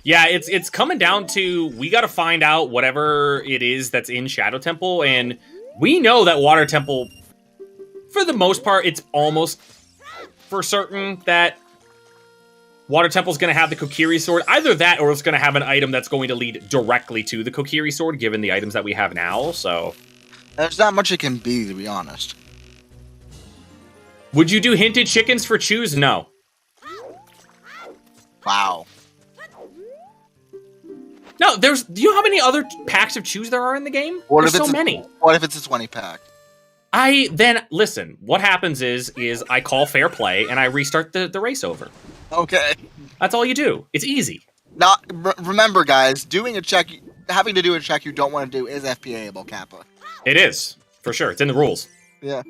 Yeah, it's coming down to we got to find out whatever it is that's in Shadow Temple, and we know that Water Temple, for the most part, it's almost for certain that Water Temple's going to have the Kokiri Sword. Either that, or it's going to have an item that's going to lead directly to the Kokiri Sword, given the items that we have now, so... There's not much it can be, to be honest. Would you do hinted chickens for choose? No. Wow. No, do you know how many other packs of chews there are in the game? There's so many. What if it's a 20 pack? Listen, what happens is I call fair play and I restart the race over. Okay. That's all you do. It's easy. Remember, guys, having to do a check you don't want to do is FPA-able, Kappa. It is, for sure. It's in the rules. Yeah.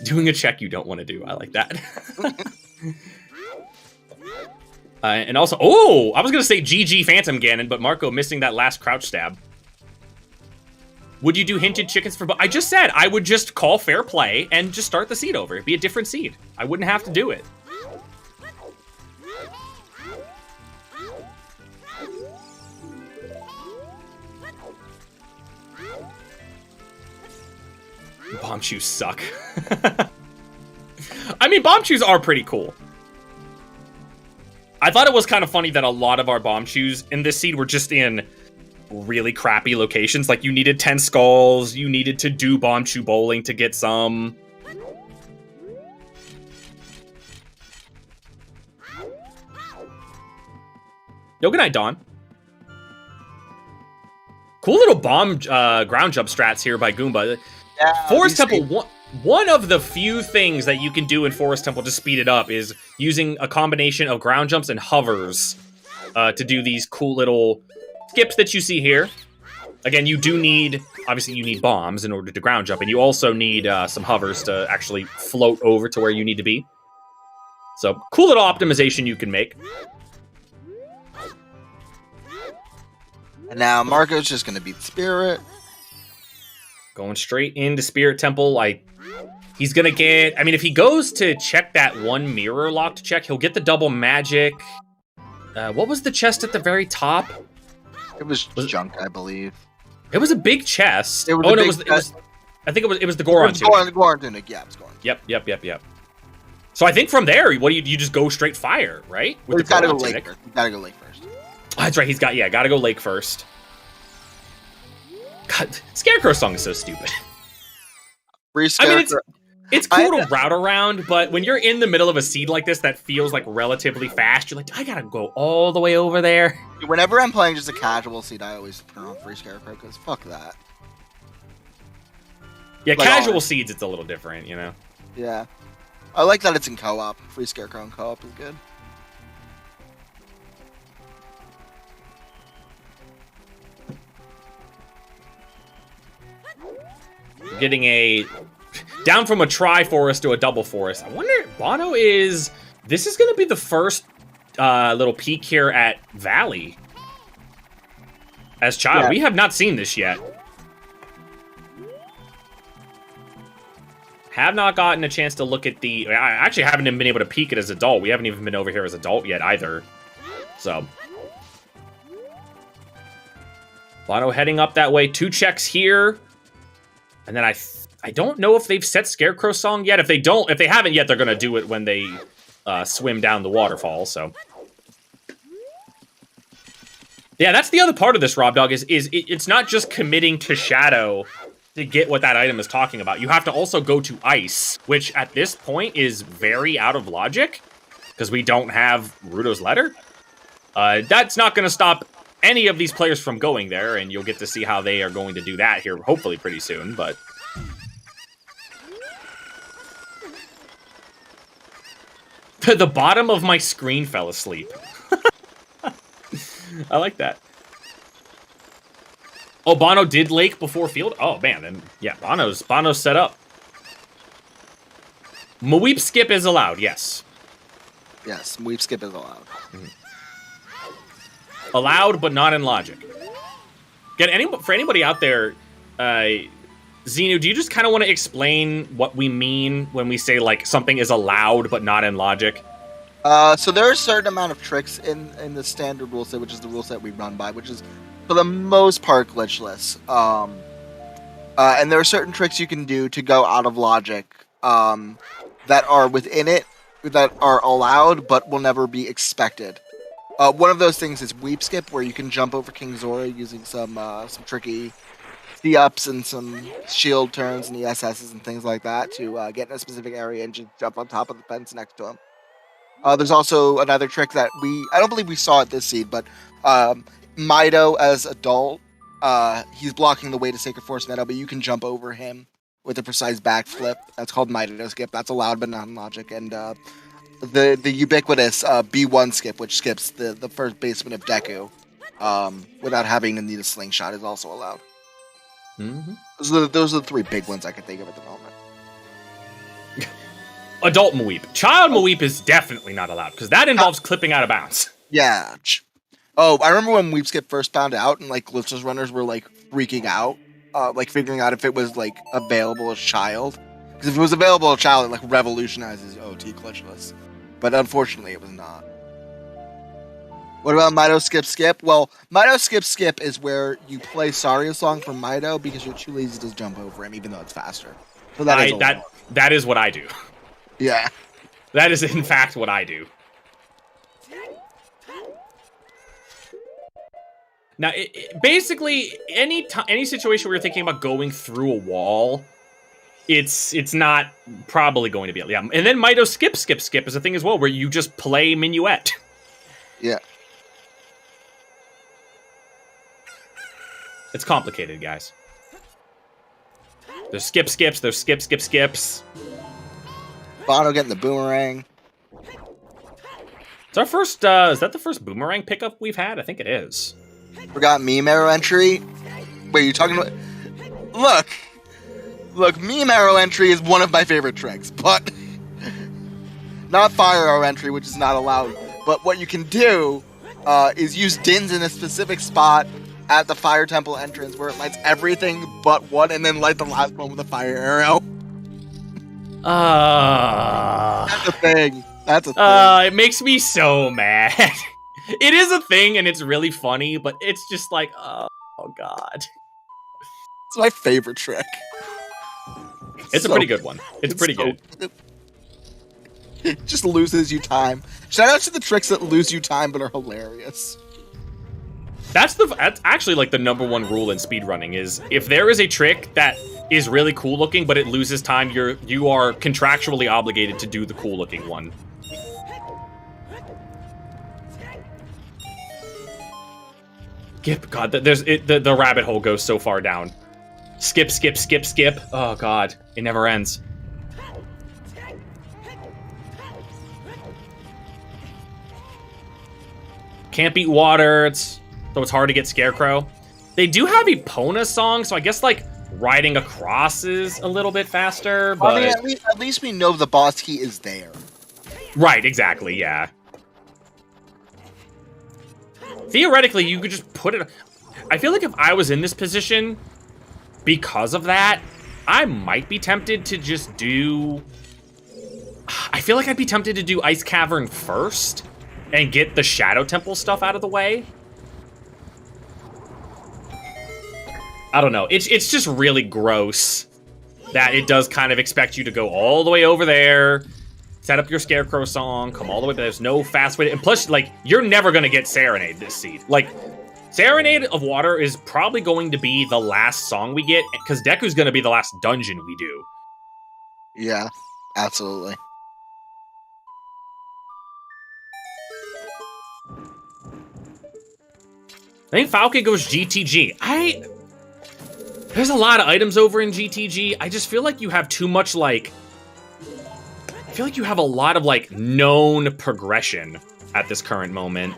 Doing a check you don't want to do. I like that. And also, I was going to say GG Phantom Ganon, but Marco missing that last crouch stab. Would you do hinted chickens for... I just said I would just call fair play and just start the seed over. It'd be a different seed. I wouldn't have to do it. Bomb shoes suck. I mean, bomb shoes are pretty cool. I thought it was kind of funny that a lot of our bomb shoes in this seed were just in really crappy locations. Like, you needed 10 skulls, you needed to do bomb shoe bowling to get some. Yo, good night, Dawn. Cool little bomb ground jump strats here by Goomba. Yeah, Forest Temple, one of the few things that you can do in Forest Temple to speed it up is using a combination of ground jumps and hovers to do these cool little skips that you see here. Again, you do need, obviously you need bombs in order to ground jump, and you also need some hovers to actually float over to where you need to be. So, cool little optimization you can make. And now Marco's just going to beat Spirit. Going straight into Spirit Temple. He's going to get... I mean, if he goes to check that one mirror lock to check, he'll get the double magic. What was the chest at the very top? It was junk, I believe. It was a big chest. It was it was... I think it was the Goron tunic. Goron tunic, yeah, it was Goron. Yep. So I think from there, what do you just go straight fire, right? With the Goron tunic. You gotta go lake first. Oh, that's right. Gotta go lake first. God, Scarecrow song is so stupid. I mean, it's cool to route around, but when you're in the middle of a seed like this that feels like relatively fast, you're like, I gotta go all the way over there. Whenever I'm playing just a casual seed, I always turn on Free Scarecrow, because fuck that. Yeah, like casual seeds, it's a little different, you know? Yeah. I like that it's in co-op. Free Scarecrow in co-op is good. Getting a... down from a tri-forest to a double forest. I wonder, Bono is... This is going to be the first little peek here at Valley. As child. Yeah. We have not seen this yet. Have not gotten a chance to look at the... I actually haven't even been able to peek it as adult. We haven't even been over here as adult yet either. So... Bono heading up that way. 2 checks here. And then I don't know if they've set Scarecrow song yet. If they haven't yet, they're going to do it when they swim down the waterfall, so... Yeah, that's the other part of this, Rob Dog, is it's not just committing to Shadow to get what that item is talking about. You have to also go to Ice, which at this point is very out of logic, because we don't have Ruto's letter. That's not going to stop any of these players from going there, and you'll get to see how they are going to do that here, hopefully pretty soon, but... The bottom of my screen fell asleep. I like that. Oh, Bono did lake before field? Oh, man, then, yeah, Bono's set up. Mweep skip is allowed, yes. Yes, Mweep skip is allowed. Mm-hmm. Allowed, but not in logic. For anybody out there, Xenu, do you just kind of want to explain what we mean when we say, like, something is allowed, but not in logic? So there are a certain amount of tricks in the standard rule set, which is the rule set we run by, which is, for the most part, glitchless. And there are certain tricks you can do to go out of logic that are within it, that are allowed, but will never be expected. One of those things is Weep Skip, where you can jump over King Zora using some tricky C-ups and some shield turns and ESSs and things like that to get in a specific area and just jump on top of the fence next to him. There's also another trick that I don't believe we saw at this seed, but Mido as adult, he's blocking the way to Sacred Force Meadow, but you can jump over him with a precise backflip. That's called Mido skip. That's allowed but not in Logic. And the ubiquitous B1 skip, which skips the first basement of Deku without having to need a slingshot, is also allowed. Mm-hmm. Those are the three big ones I can think of at the moment. Adult Mweep. Child Mweep is definitely not allowed, because that involves clipping out of bounds. Yeah. Oh, I remember when Weep Skip first found out, and like glitchless runners were like freaking out, like figuring out if it was like available as child. Because if it was available as child, it like revolutionizes OT glitchless. But unfortunately, it was not. What about Mido Skip Skip? Well, Mido Skip Skip is where you play Saria's song from Mido because you're too lazy to jump over him, even though it's faster. So that is what I do. Yeah. That is, in fact, what I do. Now, basically, any situation where you're thinking about going through a wall, it's not probably going to be. Yeah, and then Mido Skip Skip Skip is a thing as well, where you just play Minuet. Yeah. It's complicated, guys. There's skip skips, there's skip skip skips. Bono getting the boomerang. It's our first, is that the first boomerang pickup we've had? I think it is. Forgot meme arrow entry. Wait, you talking about... Look, meme arrow entry is one of my favorite tricks, but... not fire arrow entry, which is not allowed. But what you can do is use Dins in a specific spot at the Fire Temple entrance where it lights everything but one, and then light the last one with a fire arrow. That's a thing. It makes me so mad. It is a thing, and it's really funny, but it's just like, oh god. It's my favorite trick. It's a pretty good one. It's pretty good. It just loses you time. Shout out to the tricks that lose you time but are hilarious. That's actually like the number one rule in speedrunning is if there is a trick that is really cool looking, but it loses time, you are contractually obligated to do the cool looking one. God, the rabbit hole goes so far down. Skip, skip, skip, skip. Oh god, it never ends. Can't beat water, so it's hard to get Scarecrow. They do have Epona song, so I guess like riding across is a little bit faster, but... I mean, at least we know the boss key is there. Right, exactly, yeah. Theoretically, you could just put it... I feel like if I was in this position, because of that, I might be tempted to just do... I feel like I'd be tempted to do Ice Cavern first, and get the Shadow Temple stuff out of the way. I don't know. It's just really gross that it does kind of expect you to go all the way over there, set up your Scarecrow song, come all the way, but there's no fast way to, and plus, like, you're never gonna get Serenade this seed. Like, Serenade of Water is probably going to be the last song we get, because Deku's gonna be the last dungeon we do. Yeah, absolutely. I think Falcon goes GTG. There's a lot of items over in GTG. I just feel like you have too much, like... I feel like you have a lot of, like, known progression at this current moment.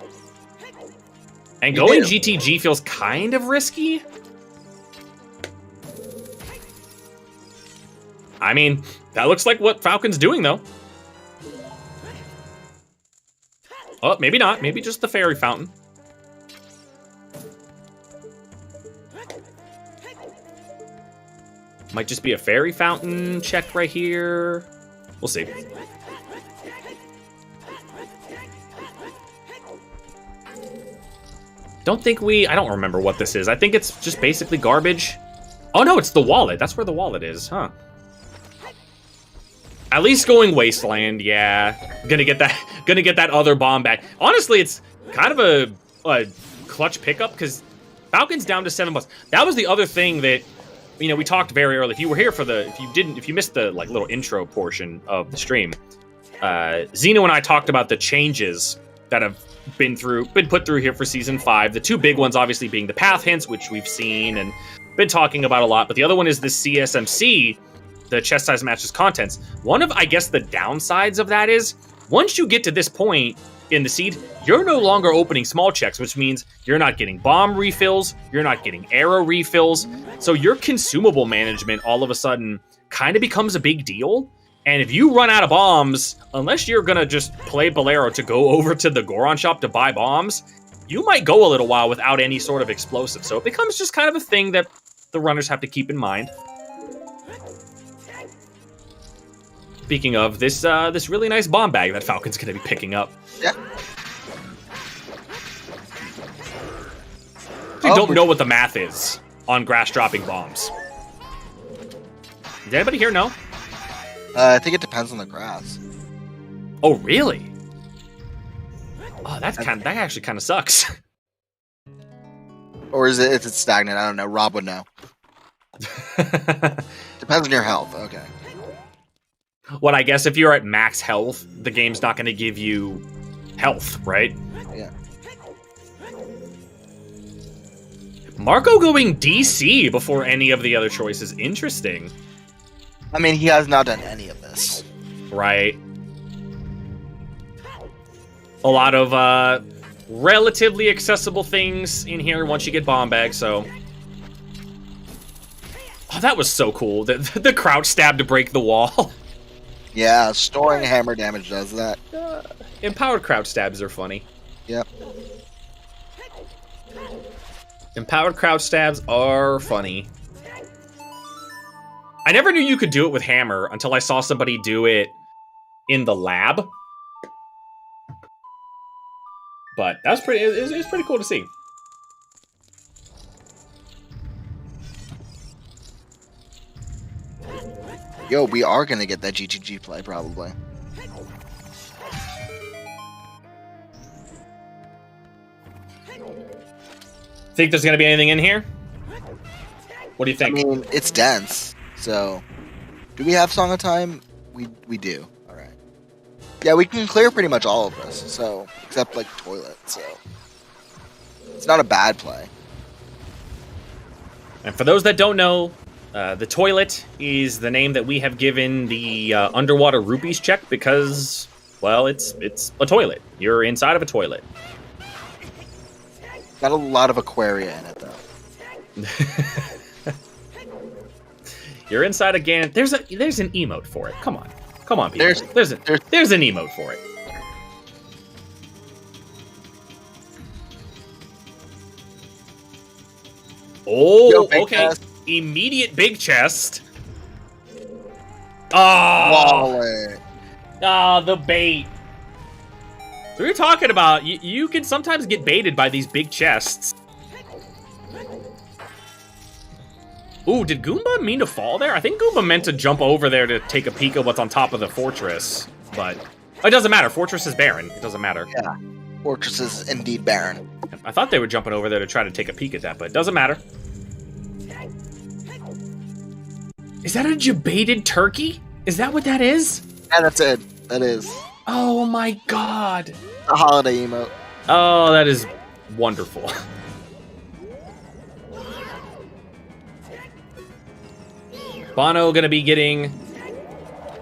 And going GTG feels kind of risky. I mean, that looks like what Falcon's doing, though. Oh, maybe not. Maybe just the fairy fountain. Might just be a fairy fountain check right here. We'll see. I don't remember what this is. I think it's just basically garbage. Oh no, it's the wallet. That's where the wallet is, huh? At least going Wasteland, yeah. Gonna get that other bomb back. Honestly, it's kind of a clutch pickup because Falcon's down to $7. That was the other thing that, you know, we talked very early. If you were here for if you missed the like little intro portion of the stream, Zeno and I talked about the changes that have been put through here for Season 5. The two big ones obviously being the path hints, which we've seen and been talking about a lot, but the other one is the CSMC, the chest size matches contents. One of, I guess, the downsides of that is, once you get to this point in the seed, you're no longer opening small checks, which means you're not getting bomb refills, you're not getting arrow refills, so your consumable management all of a sudden kind of becomes a big deal. And if you run out of bombs, unless you're gonna just play Bolero to go over to the Goron shop to buy bombs, you might go a little while without any sort of explosive. So it becomes just kind of a thing that the runners have to keep in mind. Speaking of this, this really nice bomb bag that Falcon's gonna be picking up. Yeah. I don't know what the math is on grass dropping bombs. Does anybody here know? I think it depends on the grass. Oh, really? Oh, that actually kind of sucks. Or is it if it's stagnant? I don't know. Rob would know. Depends on your health. Okay. What, I guess if you're at max health, the game's not going to give you health, right? Yeah. Marco going DC before any of the other choices. Interesting. I mean, he has not done any of this. Right. A lot of relatively accessible things in here once you get bomb bag, so... Oh, that was so cool. The crouch stab to break the wall. Yeah, storing hammer damage does that. Empowered crouch stabs are funny. Yep. Empowered crouch stabs are funny. I never knew you could do it with hammer until I saw somebody do it in the lab. But that was pretty. It was pretty cool to see. Yo, we are gonna get that GGG play probably. Think there's gonna be anything in here? What do you think? I mean, it's dense. So, do we have Song of Time? We do. All right. Yeah, we can clear pretty much all of this. So, except like toilet. So, it's not a bad play. And for those that don't know, the toilet is the name that we have given the underwater rupees check because, well, it's a toilet. You're inside of a toilet. Got a lot of Aquaria in it though. You're inside again. There's an emote for it. Come on, people. There's an emote for it. Oh, Yo, big okay. chest. Immediate big chest. Oh, Wallet. the bait. So we're talking about you can sometimes get baited by these big chests. Ooh, did Goomba mean to fall there? I think Goomba meant to jump over there to take a peek at what's on top of the fortress, but it doesn't matter. Fortress is barren. It doesn't matter. Yeah. Fortress is indeed barren. I thought they were jumping over there to try to take a peek at that, but it doesn't matter. Is that a jebaited turkey? Is that what that is? Yeah, that's it. That is. Oh my god. A holiday emote. Oh, that is wonderful. Bono gonna be getting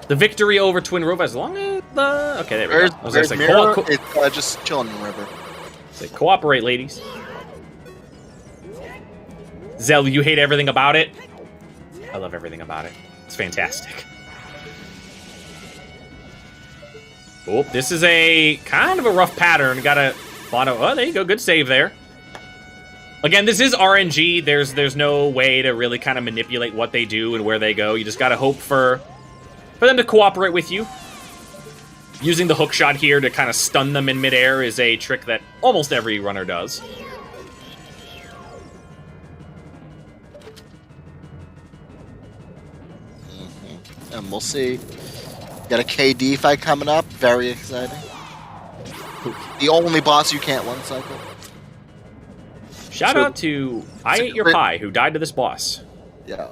the victory over Twin Roof as long as the... Okay, there we go. I was gonna say, Mirror? It's just chilling in the river. Say, cooperate, ladies. Zelda, you hate everything about it? I love everything about it. It's fantastic. Oh, this is a kind of a rough pattern. Gotta... Bono... Oh, there you go. Good save there. Again, this is RNG. There's no way to really kind of manipulate what they do and where they go. You just gotta hope for them to cooperate with you. Using the hook shot here to kind of stun them in midair is a trick that almost every runner does. And we'll see. Got a KD fight coming up. Very exciting. The only boss you can't one cycle. Shout out to I Ate Your Pie, who died to this boss. Yeah.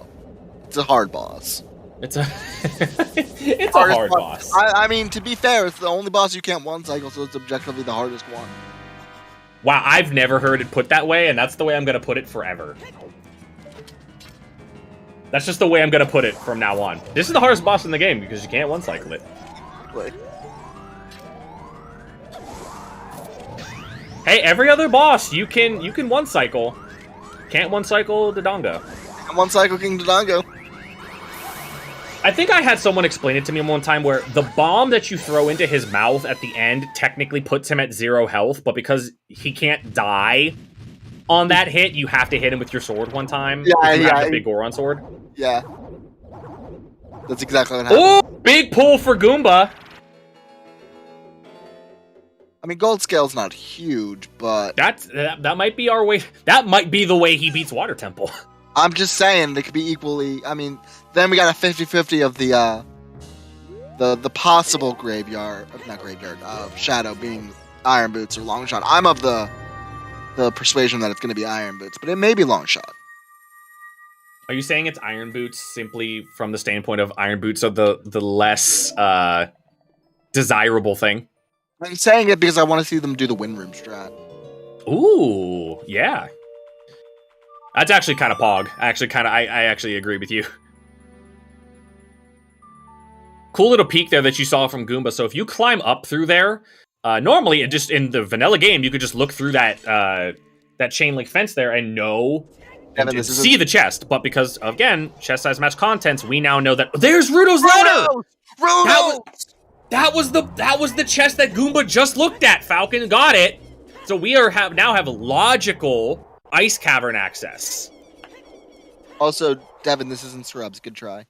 It's a hard boss. It's a it's a hard boss. I mean, to be fair, it's the only boss you can't one cycle, so it's objectively the hardest one. Wow, I've never heard it put that way, and that's the way I'm gonna put it forever. That's just the way I'm gonna put it from now on. This is the hardest boss in the game because you can't one cycle it. Wait. Hey, every other boss you can one cycle. Can't one cycle Dodongo. And one cycle King Dodongo. I think I had someone explain it to me one time where the bomb that you throw into his mouth at the end technically puts him at 0 health, but because he can't die on that hit, you have to hit him with your sword one time. Yeah, you have the big Goron sword. Yeah. That's exactly what happened. Oh, big pull for Goomba. I mean, gold scale's not huge, but that might be our way. That might be the way he beats Water Temple. I'm just saying they could be equally. I mean, then we got a 50-50 of the possible graveyard, not graveyard, shadow being Iron Boots or Long Shot. I'm of the persuasion that it's going to be Iron Boots, but it may be Long Shot. Are you saying it's Iron Boots simply from the standpoint of Iron Boots are the less desirable thing? I'm saying it because I want to see them do the Wind Room strat. Ooh, yeah. That's actually kind of pog. I actually agree with you. Cool little peek there that you saw from Goomba. So if you climb up through there, normally just in the vanilla game, you could just look through that chain link fence there and know and see the chest. But because again, chest size match contents, we now know that there's Rudo's letter. That was the chest that Goomba just looked at. Falcon got it. So we now have logical Ice Cavern access. Also, Devin, this isn't Scrubs. Good try.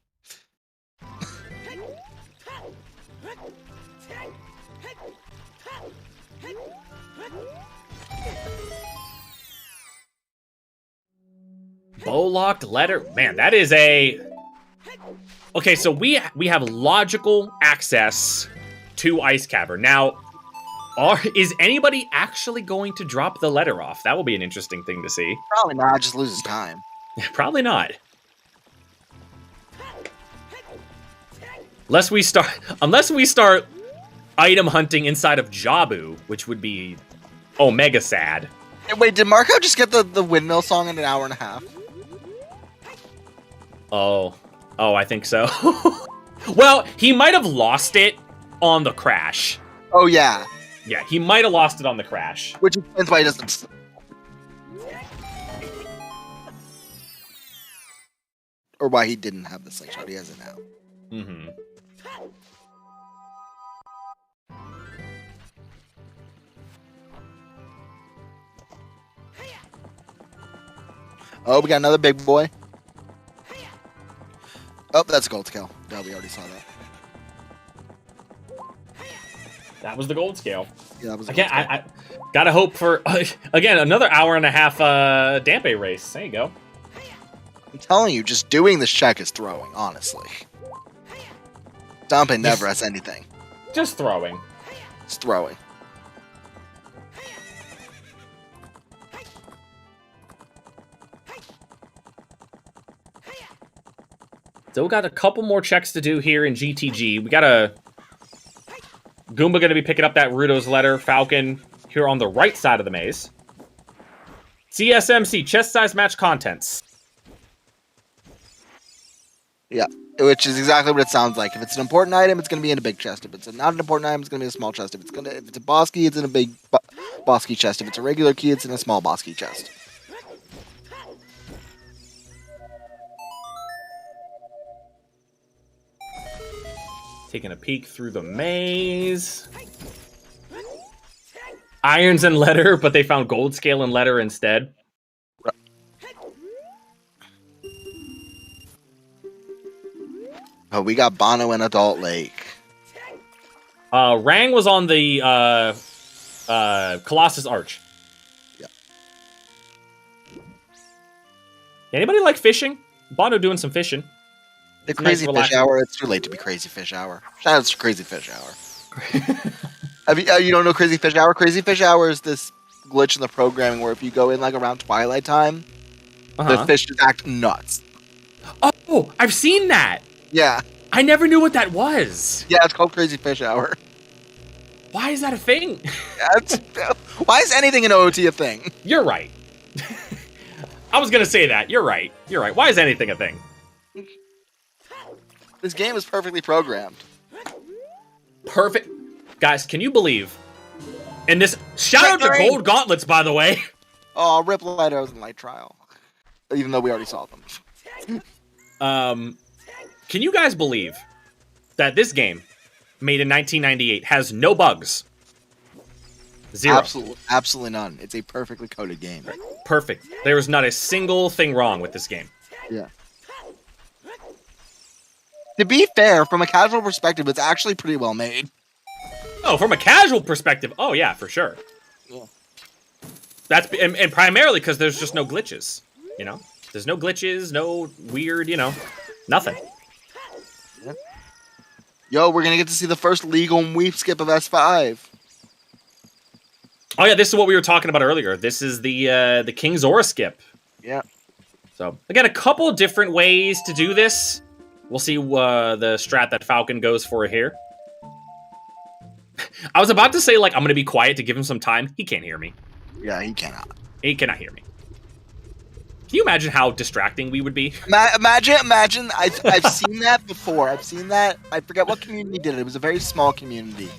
Bow-locked letter. Man, that is a... Okay, so we have logical access to Ice Cavern. Now, is anybody actually going to drop the letter off? That will be an interesting thing to see. Probably not. Just loses time. Probably not. Unless we start item hunting inside of Jabu, which would be mega sad. Hey, wait, did Marco just get the windmill song in an hour and a half? Oh, I think so. Well, he might have lost it on the crash. Oh, yeah. Yeah, he might have lost it on the crash. Which explains why he doesn't... Or why he didn't have the slingshot. He has it now. Mm-hmm. Oh, we got another big boy. Oh, that's a gold scale. No, we already saw that. That was the gold scale. Yeah, that was. Again, I gotta hope for again another hour and a half Dampe race. There you go. I'm telling you, just doing this check is throwing. Honestly, Dampe never has anything. Just throwing. It's throwing. So we got a couple more checks to do here in GTG. We got a Goomba going to be picking up that Rudo's letter. Falcon here on the right side of the maze. CSMC, chest size match contents. Yeah, which is exactly what it sounds like. If it's an important item, it's going to be in a big chest. If it's not an important item, it's going to be a small chest. If it's a boss key, it's in a big boss key chest. If it's a regular key, it's in a small boss key chest. Taking a peek through the maze. Irons and letter, but they found gold scale and letter instead. Oh, we got Bono and Adult Lake. Rang was on the Colossus Arch. Yeah. Anybody like fishing? Bono doing some fishing. The Crazy Fish Hour. It's too late to be Crazy Fish Hour. Shout out to Crazy Fish Hour. You don't know Crazy Fish Hour? Crazy Fish Hour is this glitch in the programming where if you go in like around twilight time, the fish just act nuts. Oh, I've seen that. Yeah. I never knew what that was. Yeah, it's called Crazy Fish Hour. Why is that a thing? Why is anything in OOT a thing? You're right. I was gonna say that. You're right. You're right. Why is anything a thing? This game is perfectly programmed. Perfect. Guys, can you believe? And this shout out to Gold Gauntlets, by the way. Oh, Rip Light Arrows and Light Trial. Even though we already saw them. Can you guys believe that this game, made in 1998, has no bugs? Zero. Absolutely none. It's a perfectly coded game. Right. Perfect. There is not a single thing wrong with this game. Yeah. To be fair, from a casual perspective, it's actually pretty well made. Oh, from a casual perspective, oh yeah, for sure. Yeah. That's and primarily because there's just no glitches. You know, there's no glitches, no weird, you know, nothing. Yeah. Yo, we're gonna get to see the first legal weep skip of S5. Oh yeah, this is what we were talking about earlier. This is the King Zora skip. Yeah. So again, a couple different ways to do this. We'll see the strat that Falcon goes for here. I was about to say, like, I'm going to be quiet to give him some time. He can't hear me. Yeah, he cannot. He cannot hear me. Can you imagine how distracting we would be? Imagine. I've seen that before. I've seen that. I forget what community did it. It was a very small community.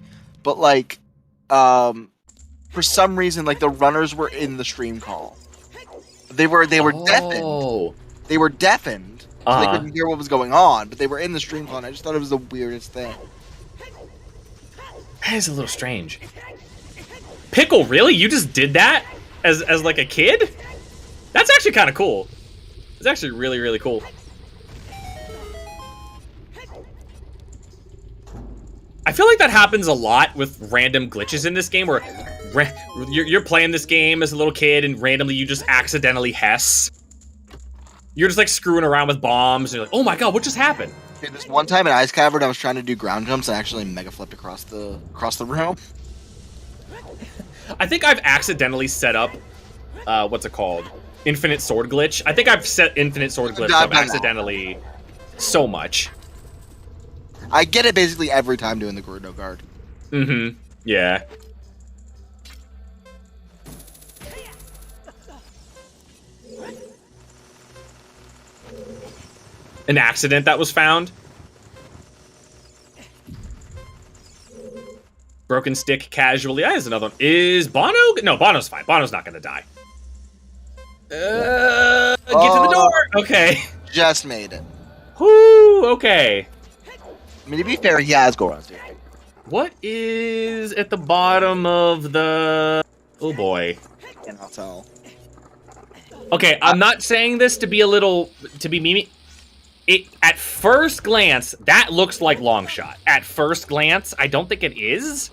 But, like, for some reason, like, the runners were in the stream call. They were deafened. They were deafened. So they couldn't hear what was going on, but they were in the stream call, and I just thought it was the weirdest thing. That is a little strange. Pickle, really? You just did that as like a kid? That's actually kind of cool. It's actually really, really cool. I feel like that happens a lot with random glitches in this game, where you're playing this game as a little kid, and randomly you just accidentally Hess. You're just like screwing around with bombs, and you're like, oh my god, what just happened? Okay, this one time in Ice Cavern, I was trying to do ground jumps and actually mega flipped across the room. I think I've accidentally set up, what's it called? Infinite Sword Glitch. I think I've set Infinite Sword Glitch up accidentally so much. I get it basically every time doing the Gerudo Guard. Mm-hmm. Yeah. An accident that was found. Broken stick casually. That is another one. Is Bono? No, Bono's fine. Bono's not gonna die. Get to the door. Okay. Just made it. Whoo. Okay. I mean, to be fair, he has Goron's dude. What is at the bottom of the? Oh boy. And I'll tell. Okay, I'm not saying this to be meme. It at first glance that looks like long shot. At first glance, I don't think it is,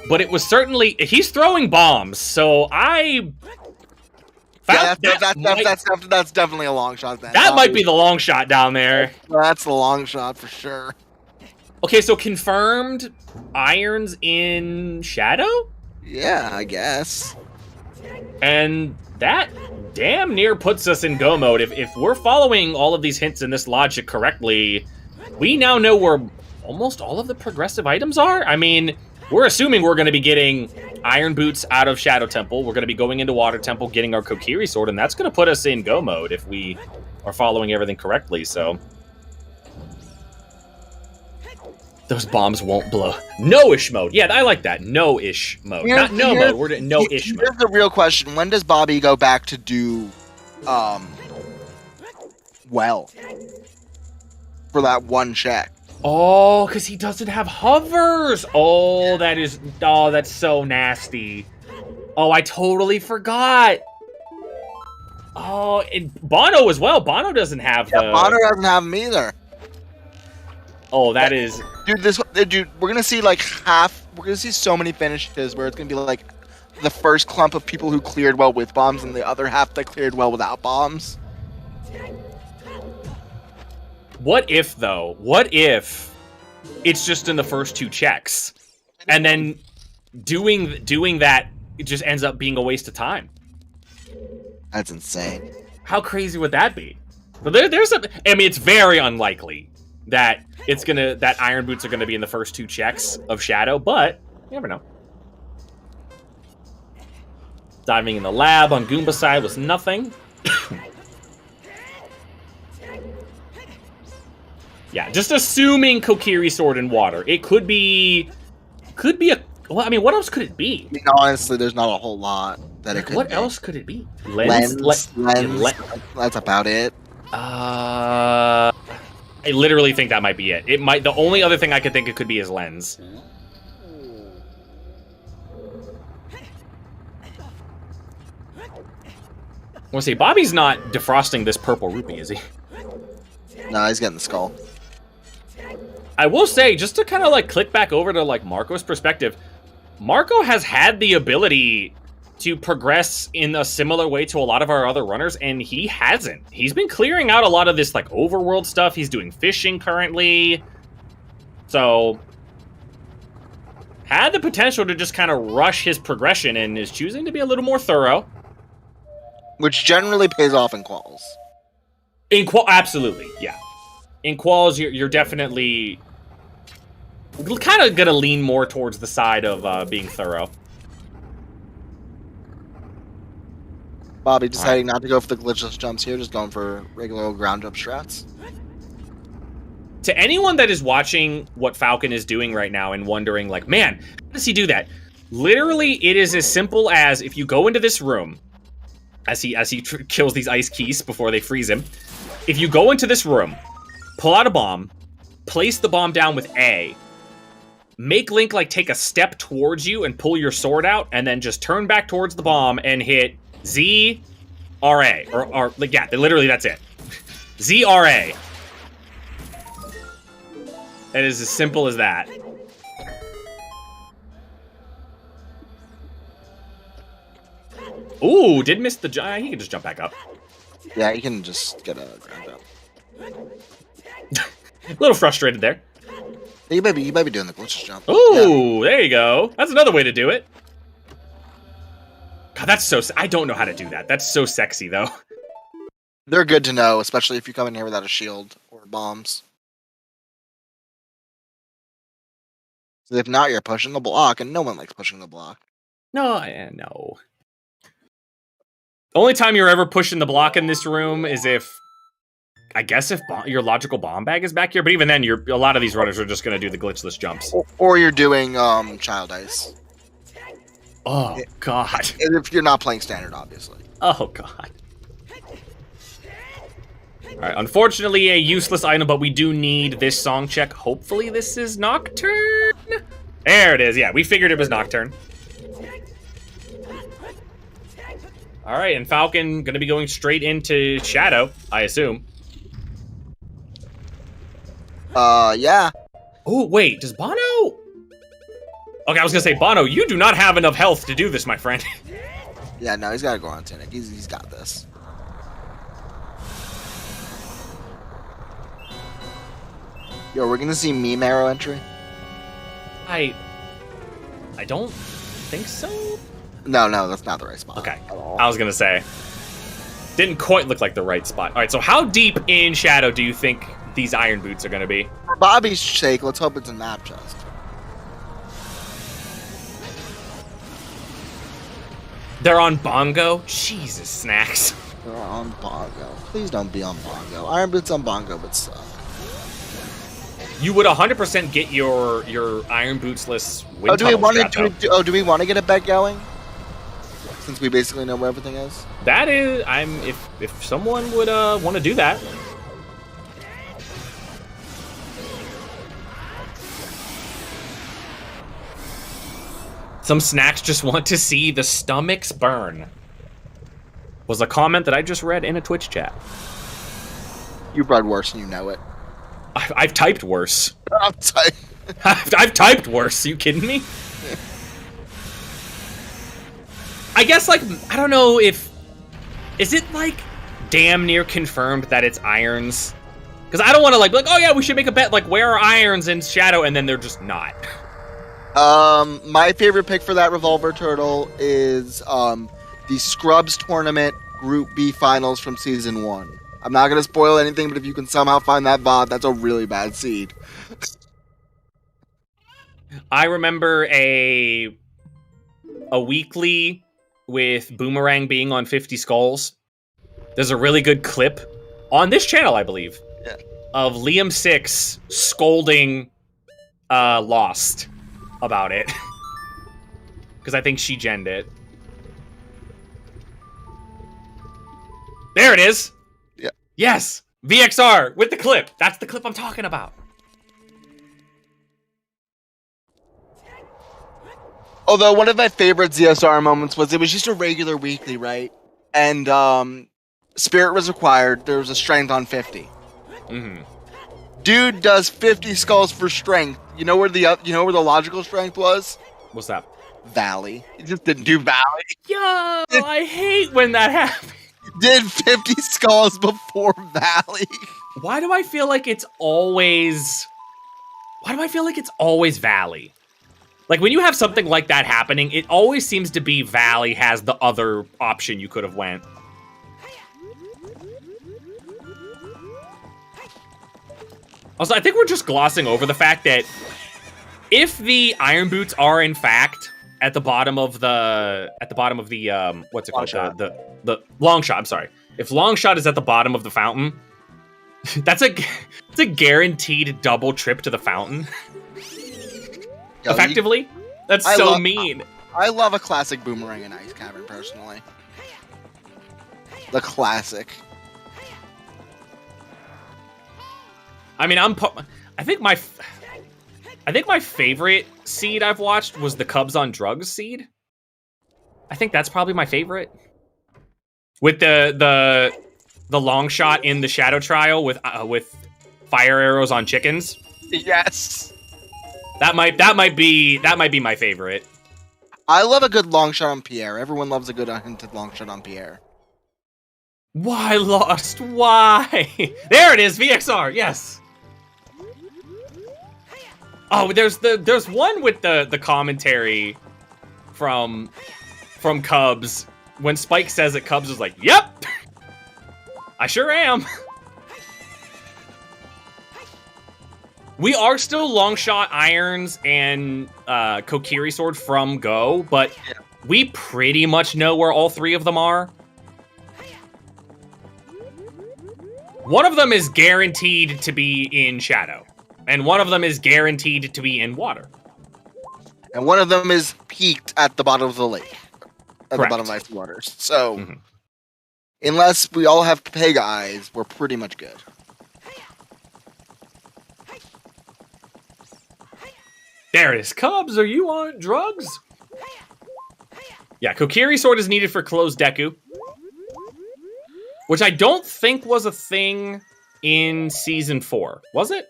but it was certainly. He's throwing bombs, so I. Yeah, that's definitely a long shot. Then that might be the long shot down there. That's the long shot for sure. Okay, so confirmed irons in shadow. Yeah, I guess. And that damn near puts us in go mode. If we're following all of these hints and this logic correctly, we now know where almost all of the progressive items are. I mean, we're assuming we're going to be getting Iron Boots out of Shadow Temple. We're going to be going into Water Temple, getting our Kokiri Sword, and that's going to put us in go mode if we are following everything correctly, so... Those bombs won't blow. No-ish mode. Yeah, I like that. No-ish mode. Not no mode. We're doing no-ish mode. Here's the real question. When does Bobby go back to do, well, for that one check? Oh, because he doesn't have hovers. Oh, that's so nasty. Oh, I totally forgot. Oh, and Bono as well. Bono doesn't have Bono doesn't have them either. Oh, that is... Dude, we're gonna see like we're gonna see so many finishes where it's gonna be like the first clump of people who cleared well with bombs and the other half that cleared well without bombs. What if, though? What if it's just in the first two checks? And then doing that, it just ends up being a waste of time. That's insane. How crazy would that be? But there's a. I mean, it's very unlikely that that Iron Boots are gonna be in the first 2 checks of Shadow, but you never know. Diving in the lab on Goomba side was nothing. Yeah, just assuming Kokiri Sword in water. It could be a. Well, I mean, what else could it be? I mean, honestly, there's not a whole lot that it could What be. else could it be? Lens. That's about it. I literally think that might be it. It might. The only other thing I could think it could be is lens. I want to say Bobby's not defrosting this purple rupee, is he? No, he's getting the skull. I will say, just to kind of like click back over to like Marco's perspective, Marco has had the ability to progress in a similar way to a lot of our other runners, and he hasn't. He's been clearing out a lot of this like overworld stuff. He's doing fishing currently. So had the potential to just kind of rush his progression and is choosing to be a little more thorough. Which generally pays off in quals. Absolutely, yeah. In quals, you're definitely kind of gonna lean more towards the side of being thorough. Bobby deciding not to go for the glitchless jumps here, just going for regular old ground jump strats. To anyone that is watching what Falcon is doing right now and wondering, like, man, how does he do that? Literally, it is as simple as if you go into this room, as he kills these ice keys before they freeze him. If you go into this room, pull out a bomb, place the bomb down with A, make Link like take a step towards you and pull your sword out, and then just turn back towards the bomb and hit Z, R, A. Or like, yeah, literally that's it. Z, R, A. It is as simple as that. Ooh, did miss the jump. He can just jump back up. Yeah, you can just get a ground jump. A little frustrated there. You might be doing the glitchless jump. Ooh, yeah. There you go. That's another way to do it. God, that's so... I don't know how to do that. That's so sexy, though. They're good to know, especially if you come in here without a shield or bombs. So if not, you're pushing the block, and no one likes pushing the block. No, no. The only time you're ever pushing the block in this room is if... I guess if your logical bomb bag is back here, but even then, a lot of these runners are just going to do the glitchless jumps. Or you're doing Child Ice. Oh, God. If you're not playing standard, obviously. Oh, God. Alright, unfortunately a useless item, but we do need this song check. Hopefully this is Nocturne? There it is, yeah, we figured it was Nocturne. Alright, and Falcon gonna be going straight into Shadow, I assume. Yeah. Oh, wait, does Bono... Okay, I was gonna say, Bono, you do not have enough health to do this, my friend. Yeah, no, he's gotta go on Tunic. He's got this. Yo, we're gonna see meme arrow entry? I don't think so. No, that's not the right spot. Okay, I was gonna say. Didn't quite look like the right spot. Alright, so how deep in Shadow do you think these Iron Boots are gonna be? For Bobby's sake, let's hope it's a map chest. They're on Bongo? Jesus, Snacks. They're on Bongo. Please don't be on Bongo. Iron Boots on Bongo would suck. You would 100% get your Iron Bootsless wind Do we want to to get a bet going? Since we basically know where everything is. That is, if someone would want to do that. Some Snacks just want to see the stomachs burn. Was a comment that I just read in a Twitch chat. You bred worse and you know it. I've typed worse. I've I've typed worse. Are you kidding me? I guess, like, I don't know if... Is it, like, damn near confirmed that it's irons? Because I don't want to, like, be like, oh, yeah, we should make a bet, like, where are irons in Shadow? And then they're just not. My favorite pick for that Revolver Turtle is, the Scrubs Tournament Group B Finals from Season 1. I'm not gonna spoil anything, but if you can somehow find that VOD, that's a really bad seed. I remember a weekly with Boomerang being on 50 Skulls. There's a really good clip on this channel, I believe, of Liam Six scolding Lost about it. Because I think she genned it. There it is! Yeah. Yes! VXR with the clip. That's the clip I'm talking about. Although one of my favorite ZSR moments was it was just a regular weekly, right? And Spirit was required. There was a strength on 50. Mm-hmm. Dude does 50 skulls for strength. You know where the logical strength was? What's that? Valley. He just didn't do Valley. Yo, I hate when that happens. Did 50 skulls before Valley. Why do I feel like it's always... Why do I feel like it's always Valley? Like, when you have something like that happening, it always seems to be Valley has the other option you could have went. Also, I think we're just glossing over the fact that if the Iron Boots are, in fact, at the bottom of the... what's it called? The long shot, I'm sorry. If long shot is at the bottom of the fountain, it's a guaranteed double trip to the fountain. Effectively? That's so mean. I love a classic Boomerang and Ice Cavern, personally. The classic. I mean, I think my favorite seed I've watched was the Cubs on Drugs seed. I think that's probably my favorite. With the long shot in the Shadow Trial with fire arrows on chickens. Yes. That might be my favorite. I love a good long shot on Pierre. Everyone loves a good hinted long shot on Pierre. Why Lost? Why? There it is, VXR. Yes. Oh, there's one with the commentary from Cubs when Spike says it. Cubs is like, "Yep, I sure am." We are still long shot irons and Kokiri sword from Go, but we pretty much know where all three of them are. One of them is guaranteed to be in Shadow, and one of them is guaranteed to be in Water. And one of them is peaked at the bottom of the lake, at Correct. the bottom of Ice Waters. So, unless we all have Pega eyes, we're pretty much good. There it is. Cubs, are you on drugs? Yeah, Kokiri sword is needed for closed Deku. Which I don't think was a thing in Season 4. Was it?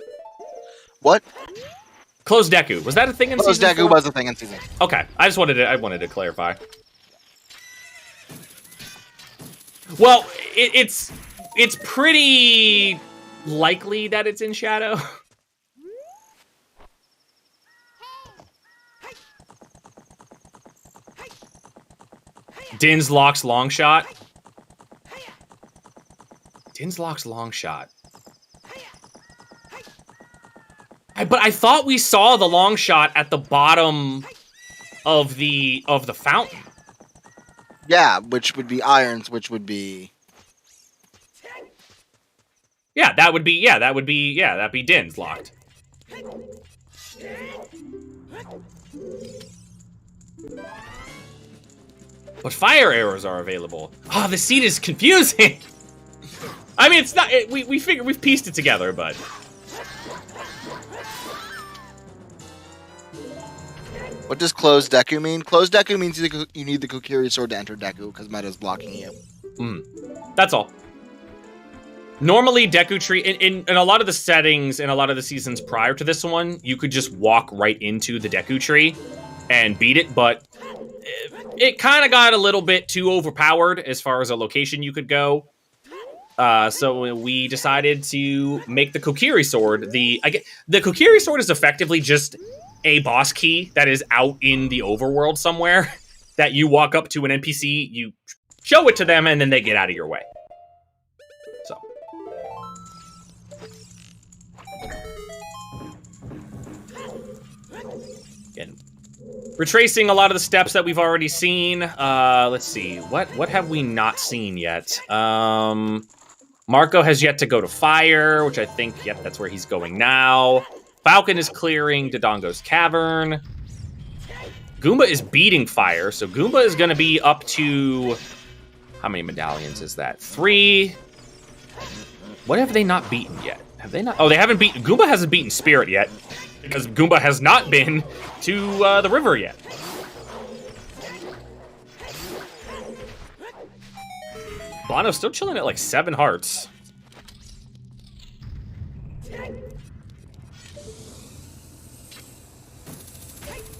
What? Closed Deku. Was that a thing in Closed Season 4? Deku was a thing in Season 4. Okay, I wanted to clarify. Well, it's pretty likely that it's in Shadow. Din's locks long shot. Din's locks long shot. But I thought we saw the long shot at the bottom of the fountain. Yeah, which would be irons, which would be... Yeah, that'd be Din's locked. But fire arrows are available. Oh, the seed is confusing. I mean, it's not. We figured we've pieced it together, but What does closed Deku mean? Closed Deku means you need the Kokiri sword to enter Deku because meta's blocking you. That's all. Normally, Deku Tree in a lot of the settings in a lot of the seasons prior to this one, you could just walk right into the Deku Tree and beat it, but it kind of got a little bit too overpowered as far as a location you could go. So we decided to make the Kokiri sword. The Kokiri sword is effectively just a boss key that is out in the overworld somewhere that you walk up to an NPC, you show it to them, and then they get out of your way. So again, retracing a lot of the steps that we've already seen. Let's see. What have we not seen yet? Marco has yet to go to fire, which I think, yep, that's where he's going now. Falcon is clearing Dodongo's cavern. Goomba is beating fire, so Goomba is going to be up to... How many medallions is that? 3. What have they not beaten yet? Have they not? Oh, they haven't beaten... Goomba hasn't beaten Spirit yet, because Goomba has not been to the river yet. Bono's still chilling at like 7 hearts.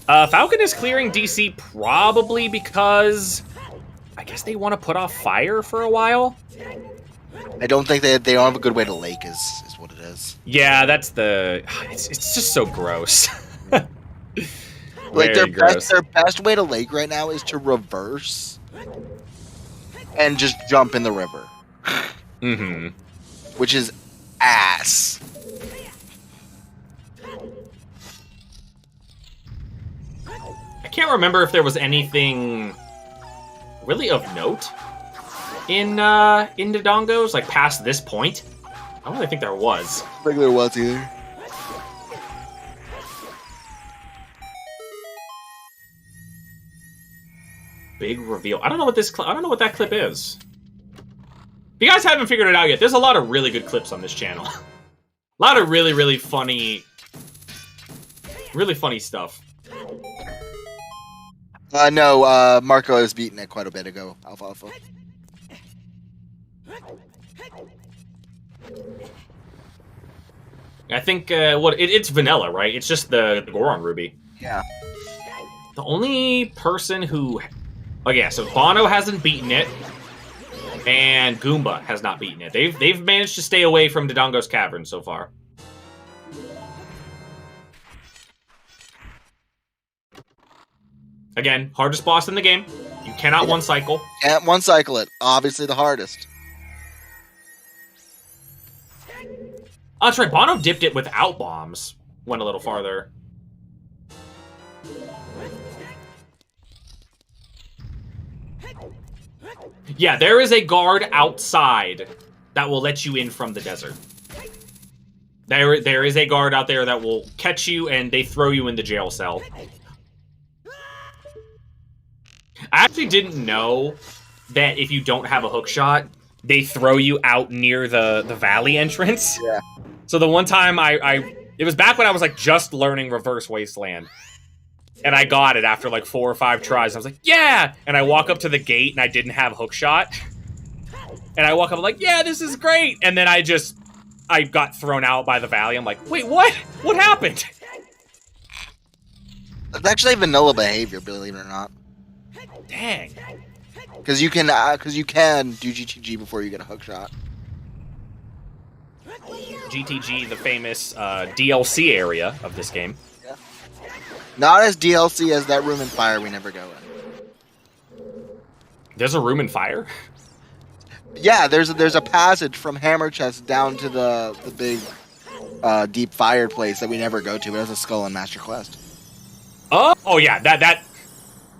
Falcon is clearing DC probably because I guess they want to put off fire for a while. I don't think they don't have a good way to lake is what it is. Yeah, that's the... It's just so gross. Like their best way to lake right now is to reverse and just jump in the river. Mm-hmm. Which is ass. I can't remember if there was anything really of note in Dodongo's, like past this point. I don't really think there was. I don't think there was either. Big reveal. I don't know what I don't know what that clip is. If you guys haven't figured it out yet, there's a lot of really good clips on this channel. A lot of really funny stuff. No, Marco has beaten it quite a bit ago, Alfalfa. I think it's vanilla, right? It's just the Goron Ruby. Yeah. The only person who... Oh yeah, so Bono hasn't beaten it, and Goomba has not beaten it. They've managed to stay away from Dodongo's cavern so far. Again, hardest boss in the game. You cannot one cycle. Can't one cycle it. Obviously the hardest. Oh, that's right. Bono dipped it without bombs. Went a little farther. Yeah, there is a guard outside that will let you in from the desert. There is a guard out there that will catch you and they throw you in the jail cell. I actually didn't know that if you don't have a hook shot, they throw you out near the valley entrance. Yeah. So the one time it was back when I was like just learning Reverse Wasteland. And I got it after like 4 or 5 tries. I was like, yeah! And I walk up to the gate and I didn't have a hook shot. And I walk up like, yeah, this is great! And then I got thrown out by the valley. I'm like, wait, what? What happened? It's actually vanilla behavior, believe it or not. Dang. Because you can do GTG before you get a hook shot. GTG, the famous DLC area of this game. Yeah. Not as DLC as that room in fire we never go in. There's a room in fire? Yeah, there's a passage from Hammer Chest down to the big deep fire place that we never go to. It has a skull and Master Quest. Oh yeah,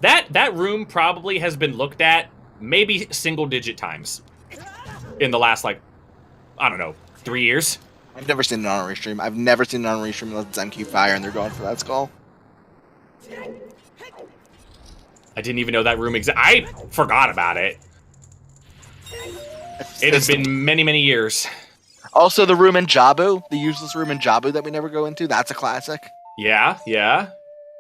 that room probably has been looked at maybe single-digit times in the last, like, I don't know, 3 years. I've never seen it on a restream. I've never seen it on a restream unless it's MQ Fire and they're going for that skull. I didn't even know that room existed. I forgot about it. It has been many years. Also, the room in Jabu, the useless room in Jabu that we never go into, that's a classic. Yeah.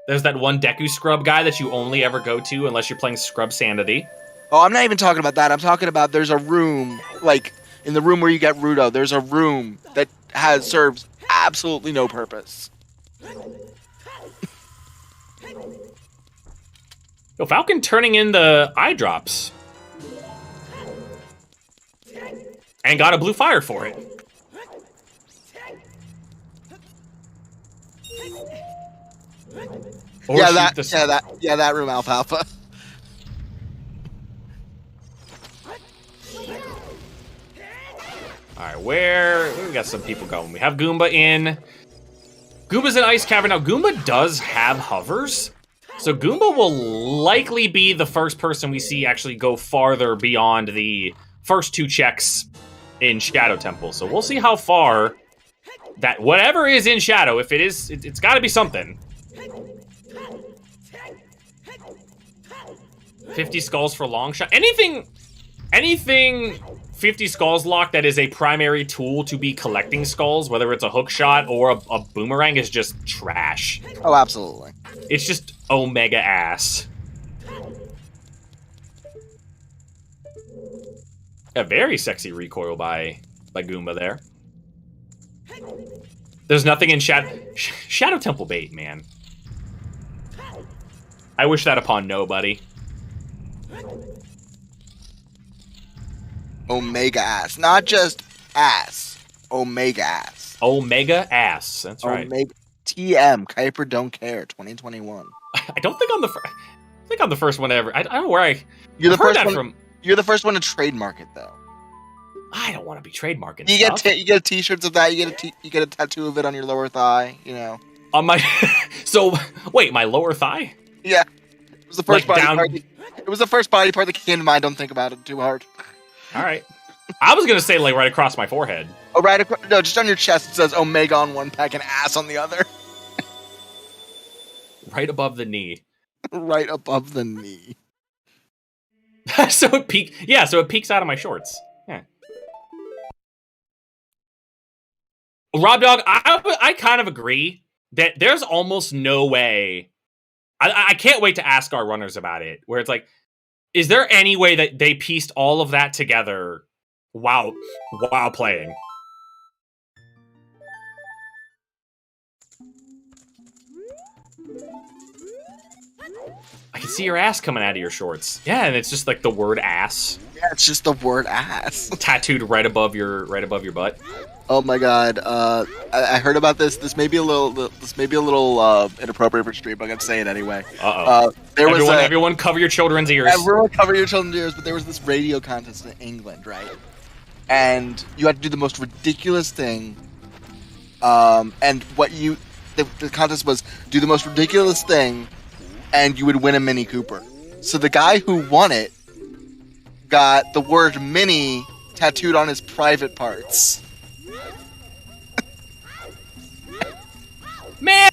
There's that one Deku Scrub guy that you only ever go to unless you're playing Scrub Sanity. Oh, I'm not even talking about that. I'm talking about there's a room, like, in the room where you get Rudo, there's a room that serves absolutely no purpose. Yo, Falcon turning in the eye drops. And got a blue fire for it. Or that room, Alfalfa. Alright, where we got some people going. We have Goomba in. Goomba's in Ice Cavern. Now, Goomba does have hovers. So Goomba will likely be the first person we see actually go farther beyond the first 2 checks in Shadow Temple. So we'll see how far that whatever is in Shadow, if it is, it's got to be something. 50 skulls for long shot. Anything 50 skulls lock that is a primary tool to be collecting skulls, whether it's a hook shot or a boomerang, is just trash. Oh, absolutely. It's just omega ass. A very sexy recoil by Goomba there. There's nothing in Shadow Temple bait, man. I wish that upon nobody. Omega ass. Not just ass. Omega ass. Omega ass. That's right. Omega TM. Kuiper don't care. 2021. I don't think I'm the first. I think I'm the first one ever. I don't know where You're the I've heard first that one. from. You're the first one to trademark it, though. I don't want to be trademarking You stuff. get T-shirts of that. You get a tattoo of it on your lower thigh. You know. On my. So wait, my lower thigh. Yeah. It was the first Like body down- part. It was the first body part that came to mind. Don't think about it too hard. All right. I was gonna say like right across my forehead. Oh, right across. No, just on your chest. It says Omega on one pack and ass on the other. Right above the knee. Right above the knee. So it peaks. Yeah, so it peeks out of my shorts. Yeah. Rob Dog, I kind of agree that there's almost no way. I can't wait to ask our runners about it. Where it's like, is there any way that they pieced all of that together while playing? I can see your ass coming out of your shorts. Yeah, and it's just like the word ass Yeah, it's just the word ass. tattooed right above your butt. Oh my god! I heard about this. This may be a little inappropriate for stream, but I'm gonna say it anyway. There was Everyone cover your children's ears. everyone cover your children's ears, but there was this radio contest in England, right? And you had to do the most ridiculous thing. And the contest was do the most ridiculous thing, and you would win a Mini Cooper. So the guy who won it got the word "Mini" tattooed on his private parts. Man!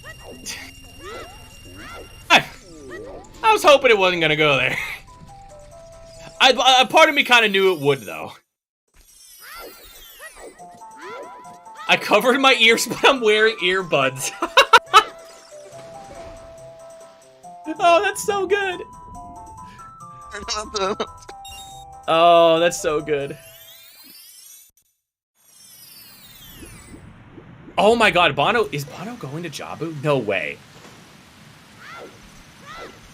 I was hoping it wasn't gonna go there. Part of me kind of knew it would, though. I covered my ears, but I'm wearing earbuds. Oh, that's so good. Oh, that's so good. Oh my god, is Bono going to Jabu? No way.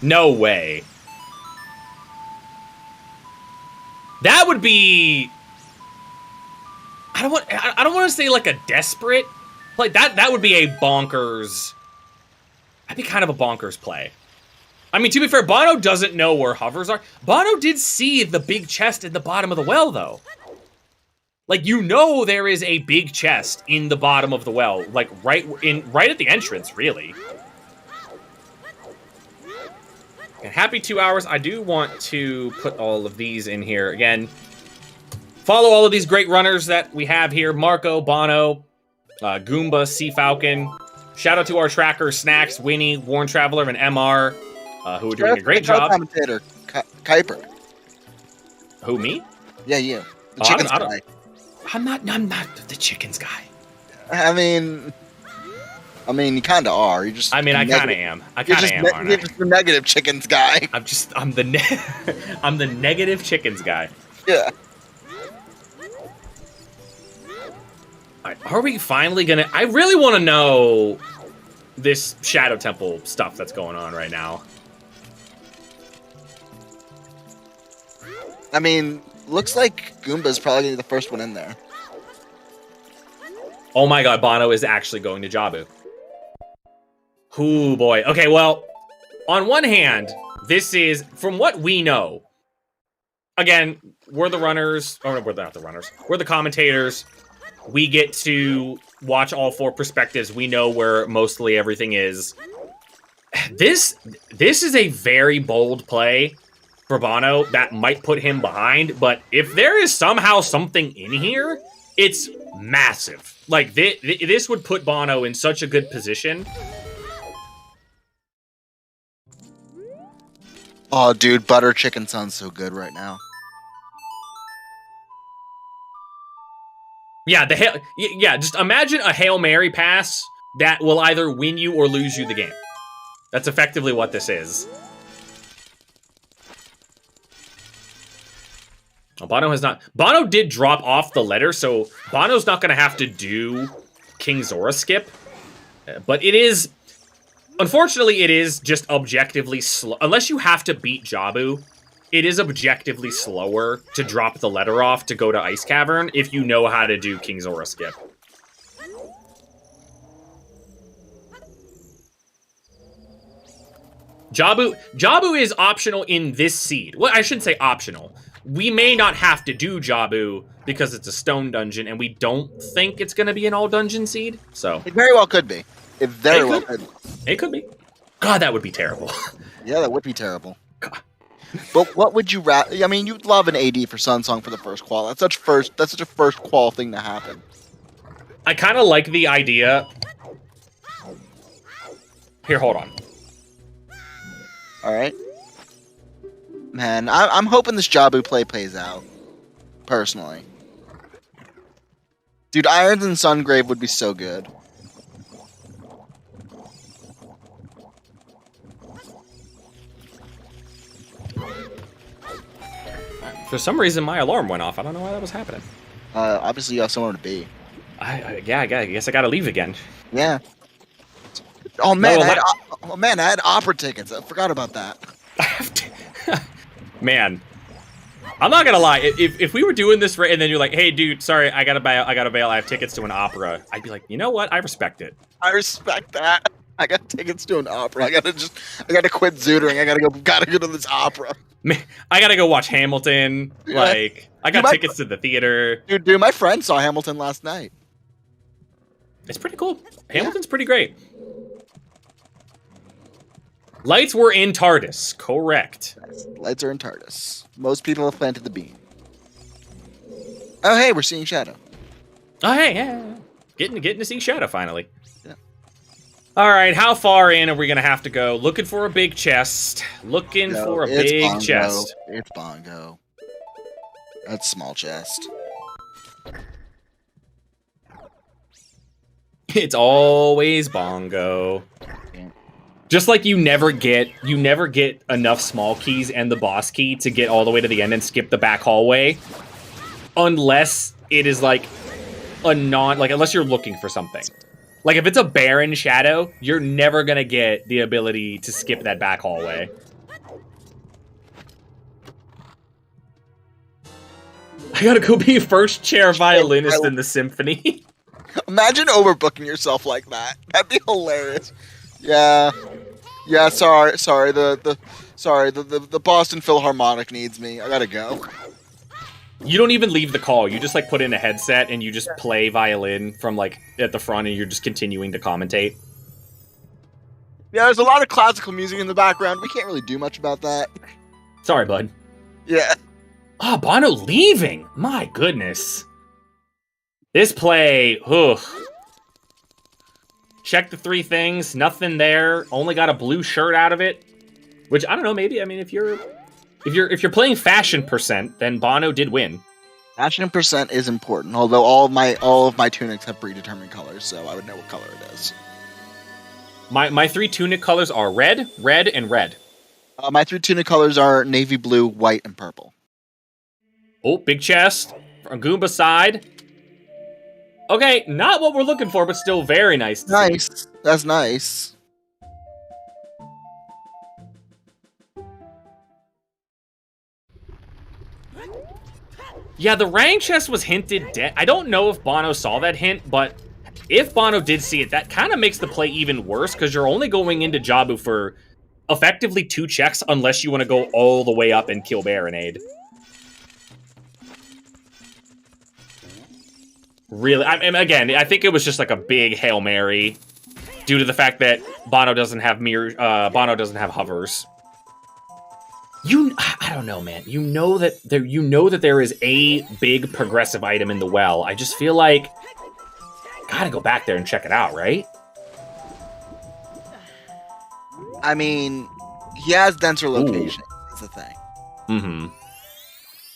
No way. That would be... I don't want to say like a desperate... Like that would be a bonkers... That'd be kind of a bonkers play. I mean, to be fair, Bono doesn't know where hovers are. Bono did see the big chest in the bottom of the well, though. Like, you know there is a big chest in the bottom of the well. Like, right at the entrance, really. And happy 2 hours. I do want to put all of these in here. Again, follow all of these great runners that we have here. Marco, Bono, Goomba, Sea Falcon. Shout out to our trackers, Snacks, Winnie, Warren Traveler, and MR, who are doing a great job. Commentator, Kuiper. Who, me? Yeah, you. The Oh, chickens I don't- guy. I'm not the chickens guy. I mean, you kind of are. You just. I mean, I kind of negative- am. I You're kind of just, am, ne- aren't you're I? just the negative chickens guy. I'm the negative chickens guy. Yeah. Alright, are we finally gonna... I really want to know this Shadow Temple stuff that's going on right now. I mean, looks like Goomba's probably gonna be the first one in there. Oh my god, Bono is actually going to Jabu. Ooh, boy. Okay, well, on one hand, this is, from what we know, again, we're the runners, or we're not the runners, we're the commentators. We get to watch all 4 perspectives. We know where mostly everything is. This is a very bold play for Bono that might put him behind, but if there is somehow something in here, it's massive. Like, this would put Bono in such a good position. Oh, dude, butter chicken sounds so good right now. Yeah, just imagine a Hail Mary pass that will either win you or lose you the game. That's effectively what this is. Well, Bono did drop off the letter, so Bono's not going to have to do King Zora skip. But it is... Unfortunately, it is just objectively slow. Unless you have to beat Jabu, it is objectively slower to drop the letter off to go to Ice Cavern if you know how to do King Zora skip. Jabu is optional in this seed. Well, I shouldn't say optional. We may not have to do Jabu because it's a stone dungeon, and we don't think it's going to be an all-dungeon seed, so... It very well could be. It very well could. It could be. God, that would be terrible. Yeah, that would be terrible. God. But what would you rather... I mean, you'd love an AD for Sunsong for the first qual. That's such a first qual thing to happen. I kind of like the idea... Here, hold on. Alright. Man, I'm hoping this Jabu play plays out. Personally. Dude, Irons and Sungrave would be so good. For some reason, my alarm went off. I don't know why that was happening. Obviously you have somewhere to be. I guess I gotta leave again. Yeah. Oh man, No, I had opera tickets. I forgot about that. Man, I'm not gonna lie. If we were doing this and then you're like, "Hey, dude, sorry, I gotta bail. I have tickets to an opera," I'd be like, you know what? I respect it. I respect that. I got tickets to an opera. I gotta quit zootering. I gotta go to this opera. Man, I gotta go watch Hamilton. Yeah. Like, I got tickets to the theater. Dude, my friend saw Hamilton last night. It's pretty cool. Hamilton's pretty great. Lights were in TARDIS, correct. Lights are in TARDIS. Most people have planted the beam. Oh, hey, we're seeing Shadow. Oh, hey, yeah. Getting to see Shadow finally. Yeah. All right, how far in are we gonna have to go? Looking for a big chest. Looking for a big Bongo. chest. It's Bongo. That's small chest. It's always Bongo. Just like you never get enough small keys and the boss key to get all the way to the end and skip the back hallway, unless it is like unless you're looking for something. Like if it's a barren shadow, you're never gonna get the ability to skip that back hallway. I gotta go be first chair violinist in the symphony. Imagine overbooking yourself like that. That'd be hilarious. Yeah. Sorry. The Boston Philharmonic needs me. I gotta go. You don't even leave the call. You just like put in a headset and you just play violin from like at the front, and you're just continuing to commentate. Yeah, there's a lot of classical music in the background. We can't really do much about that. Sorry, bud. Yeah. Oh, Bono leaving. My goodness. This play, ugh. Check the 3 things, nothing there. Only got a blue shirt out of it, which I don't know. Maybe, I mean, if you're playing fashion percent, then Bono did win. Fashion percent is important, although all of my tunics have predetermined colors, so I would know what color it is. My 3 tunic colors are red, red, and red. My 3 tunic colors are navy blue, white, and purple. Oh, big chest from Goomba side. Okay, not what we're looking for, but still very nice to see. Nice. That's nice. Yeah, the rank chest was hinted dead. I don't know if Bono saw that hint, but if Bono did see it, that kind of makes the play even worse, because you're only going into Jabu for effectively 2 checks, unless you want to go all the way up and kill Baronade. really... and again, I think it was just like a big Hail Mary due to the fact that Bono doesn't have Bono doesn't have hovers. I don't know, man. You know that there is a big progressive item in the well. I just feel like gotta go back there and check it out, right? I mean, he has denser location. That's the thing. Mm-hmm.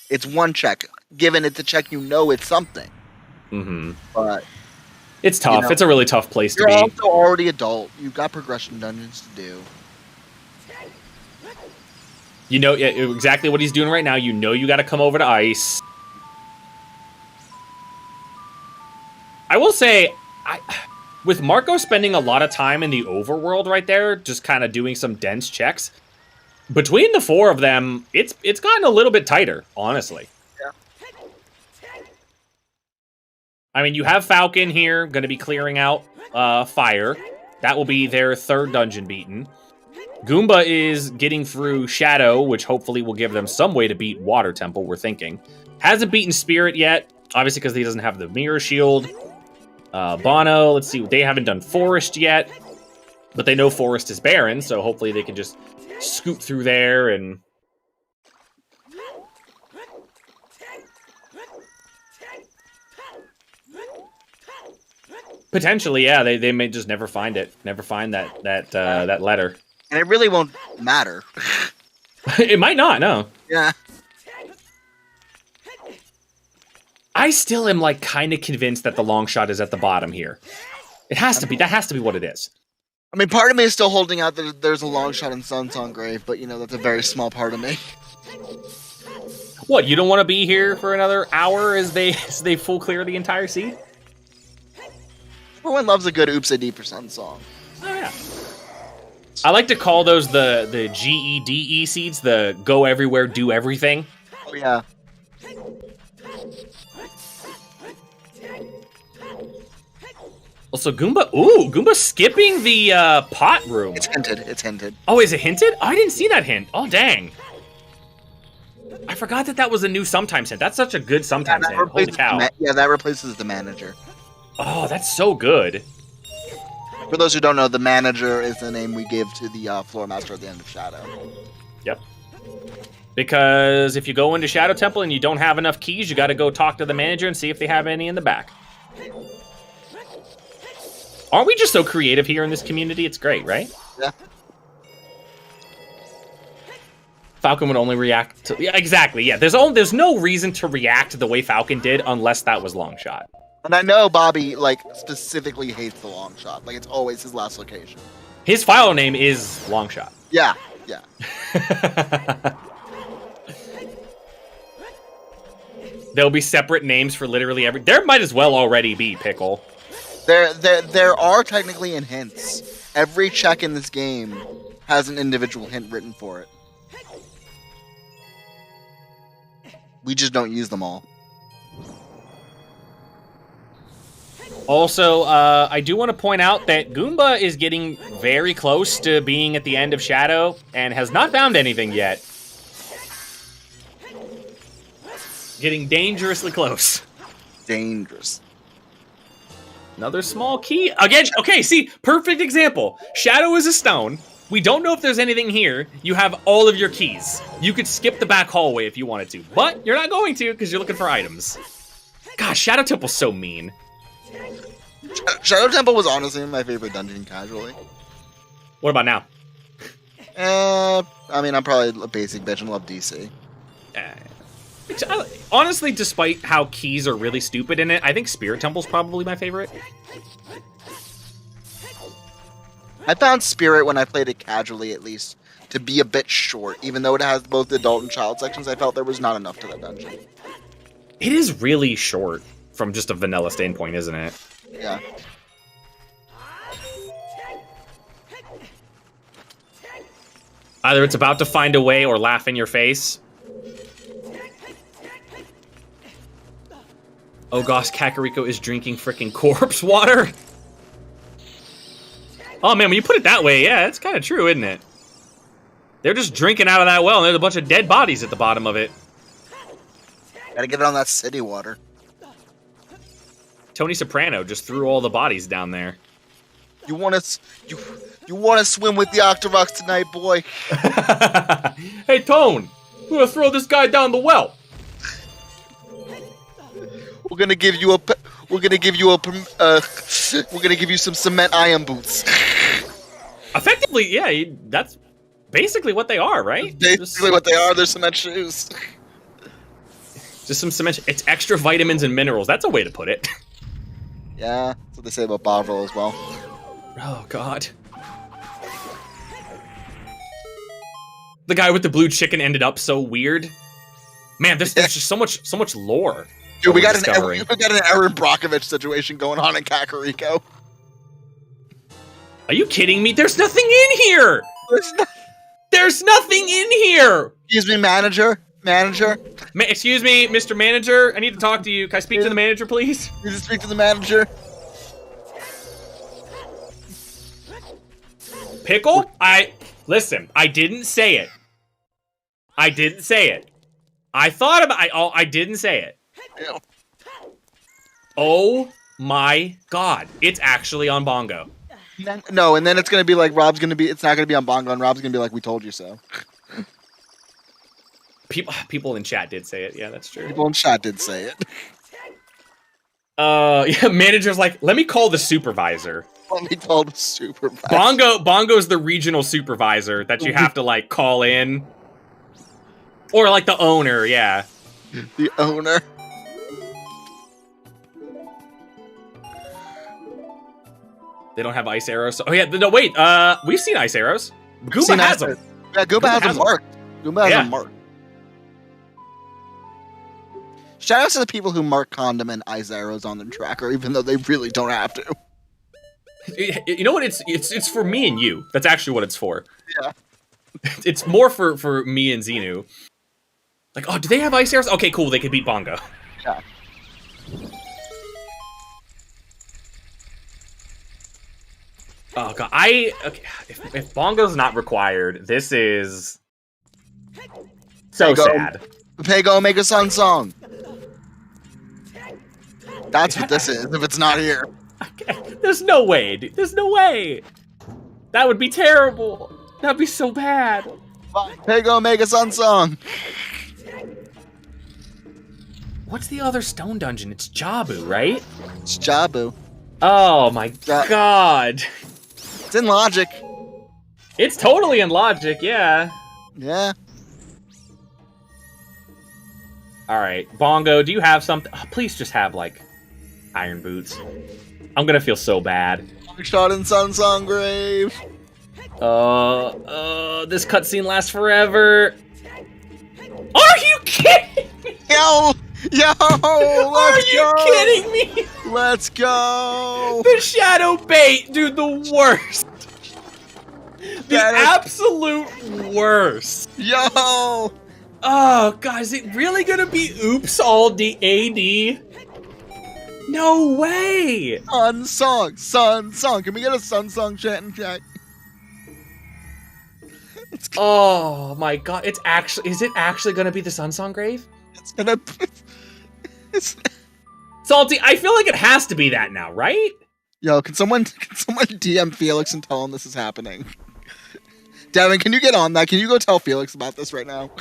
It's one check. Given it's a check, you know it's something. Mm-hmm. But it's tough. You know, it's a really tough place to be. You're also already adult. You've got progression dungeons to do. You know exactly what he's doing right now. You know you got to come over to ice. I will say, with Marco spending a lot of time in the overworld right there, just kind of doing some dense checks, between the four of them, it's gotten a little bit tighter, honestly. Yeah. I mean, you have Falcon here, going to be clearing out fire. That will be their third dungeon beaten. Goomba is getting through Shadow, which hopefully will give them some way to beat Water Temple, we're thinking. Hasn't beaten Spirit yet, obviously because he doesn't have the Mirror Shield. Bono, let's see, they haven't done Forest yet, but they know Forest is barren, so hopefully they can just scoot through there and... Potentially, yeah, they may just never find it, never find that letter. And it really won't matter. It might not, no. Yeah. I still am, like, kind of convinced that the long shot is at the bottom here. It has to be. That has to be what it is. I mean, part of me is still holding out that there's a long shot in Sunsong Grave, but, you know, that's a very small part of me. What, you don't want to be here for another hour as they full clear the entire seed? Everyone loves a good Oops a Deeper Sun song. Oh, yeah. I like to call those the GEDE seeds, the go everywhere, do everything. Oh, yeah. Also, Goomba skipping the pot room. It's hinted. Oh, is it hinted? Oh, I didn't see that hint. Oh, dang. I forgot that was a new sometimes hint. That's such a good sometimes hint. Holy cow. That replaces the manager. Oh, that's so good. For those who don't know, the manager is the name we give to the floor master at the end of Shadow. Yep. Because if you go into Shadow Temple and you don't have enough keys, you got to go talk to the manager and see if they have any in the back. Aren't we just so creative here in this community? It's great, right? Yeah. Falcon would only react to... Yeah, exactly, yeah. There's no reason to react the way Falcon did unless that was long shot. And I know Bobby, like, specifically hates the long shot. Like, it's always his last location. His file name is long shot. Yeah. There'll be separate names for literally every... There might as well already be Pickle. There are technically in hints. Every check in this game has an individual hint written for it. We just don't use them all. Also, I do want to point out that Goomba is getting very close to being at the end of Shadow and has not found anything yet. Getting dangerously close. Dangerous. Another small key. Again, okay, see, perfect example. Shadow is a stone. We don't know if there's anything here. You have all of your keys. You could skip the back hallway if you wanted to, but you're not going to because you're looking for items. Gosh, Shadow Temple's so mean. Shadow Temple was honestly my favorite dungeon casually. What about now? I mean, I'm probably a basic bitch and love DC. Honestly, despite how keys are really stupid in it, I think Spirit Temple's probably my favorite. I found Spirit, when I played it casually at least, to be a bit short. Even though it has both the adult and child sections, I felt there was not enough to that dungeon. It is really short from just a vanilla standpoint, isn't it? Yeah. Either it's about to find a way or laugh in your face. Oh gosh, Kakariko is drinking frickin' corpse water. Oh man, when you put it that way, yeah, it's kind of true, isn't it? They're just drinking out of that well, and there's a bunch of dead bodies at the bottom of it. Gotta get it on that city water. Tony Soprano just threw all the bodies down there. You want to swim with the Octoroks tonight, boy? Hey, Tone, we're gonna throw this guy down the well. We're gonna give you some cement iron boots. Effectively, yeah, that's basically what they are, right? Basically what they are. They're cement shoes. Just some cement. It's extra vitamins and minerals. That's a way to put it. Yeah, that's what they say about Bovril as well. Oh God. The guy with the blue chicken ended up so weird. Man, there's just so much lore. Dude, we got an discovering. Aaron Brockovich situation going on in Kakariko. Are you kidding me? There's nothing in here. There's nothing in here. Excuse me, manager. Excuse me, Mr. Manager. I need to talk to you. Can I speak to the manager, please? Need to speak to the manager. Pickle? Listen. I didn't say it. I didn't say it. I thought about. I didn't say it. Ew. Oh my God! It's actually on Bongo. No, and then it's gonna be like it's not gonna be on Bongo, and Rob's gonna be like, "We told you so." People in chat did say it. Yeah, that's true. People in chat did say it. Yeah, manager's like, let me call the supervisor. Let me call the supervisor. Bongo's the regional supervisor that you have to like call in, or like the owner. Yeah, the owner. They don't have ice arrows. Oh yeah, no wait. We've seen ice arrows. Goomba has them. Yeah, Goomba has them marked. Goomba has them marked. Shout out to the people who mark condom and ice arrows on their tracker, even though they really don't have to. You know what? It's for me and you. That's actually what it's for. Yeah. It's more for me and Xenu. Like, oh, do they have ice arrows? Okay, cool. They could beat Bongo. Yeah. Oh god, okay. If Bongo's not required, this is so sad. Pego, make a sun song. That's what this is. If it's not here, okay. There's no way, dude. There's no way. That would be terrible. That'd be so bad. Pego, make a sun song. What's the other stone dungeon? It's Jabu, right? It's Jabu. Oh my god. It's in logic. It's totally in logic, yeah. Yeah. Alright, Bongo, do you have something? Oh, please just have, like, iron boots. I'm gonna feel so bad. Shot in Sun Song Grave. This cutscene lasts forever. Are you kidding me? Yo! Are you kidding me? Let's go! The shadow bait, dude, the worst. The absolute worst. Yo! Oh, God, is it really gonna be oops all AD? No way! Sun Song. Can we get a Sun Song chat in chat? Oh my God, is it actually gonna be the Sun Song Grave? It's gonna Salty, I feel like it has to be that now, right? Yo, can someone DM Felix and tell him this is happening? Devin, can you get on that? Can you go tell Felix about this right now?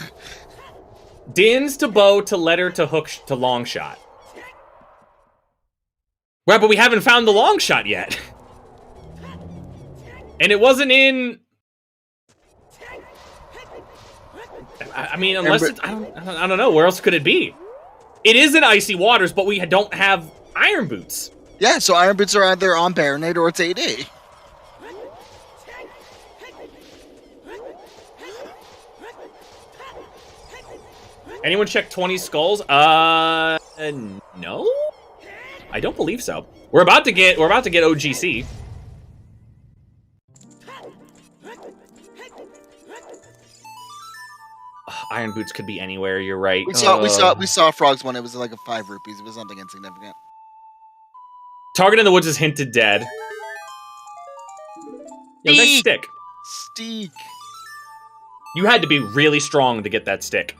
Dins to bow to letter to hook to long shot. Right, but we haven't found the long shot yet. And it wasn't in... I mean, unless it's... I don't know. Where else could it be? It is in Icy Waters, but we don't have Iron Boots. Yeah, so Iron Boots are either on Baronade or it's AD. Anyone check 20 skulls? No? I don't believe so. We're about to get OGC. Iron Boots could be anywhere, you're right. We saw Frogs one, it was like a 5 rupees, it was something insignificant. Target in the Woods is hinted dead. Yo, nice stick. Steak. You had to be really strong to get that stick.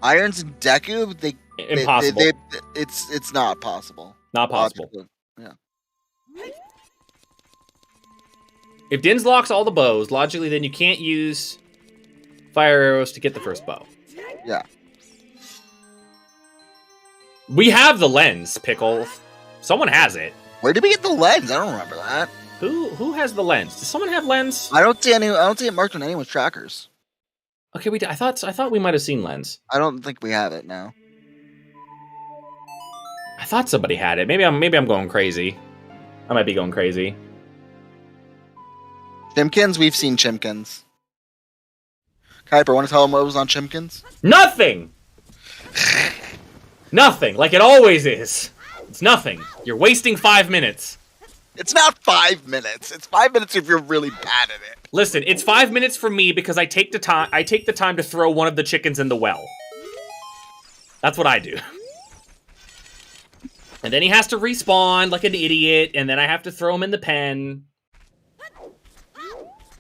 Irons and Deku, Impossible. It's not possible. Not possible. Yeah. If Dins locks all the bows, logically, then you can't use fire arrows to get the first bow. Yeah. We have the lens, Pickle. Someone has it. Where did we get the lens? I don't remember that. Who has the lens? Does someone have lens? I don't see it marked on anyone's trackers. Okay, we did. I thought we might have seen lens. I don't think we have it now. I thought somebody had it. Maybe I'm going crazy. I might be going crazy. Chimkins, we've seen Chimkins. Kuiper, want to tell them what was on Chimkins? Nothing! Nothing, like it always is. It's nothing. You're wasting 5 minutes. It's not 5 minutes. It's 5 minutes if you're really bad at it. Listen, it's 5 minutes for me because I take the time to throw one of the chickens in the well. That's what I do. And then he has to respawn like an idiot, and then I have to throw him in the pen.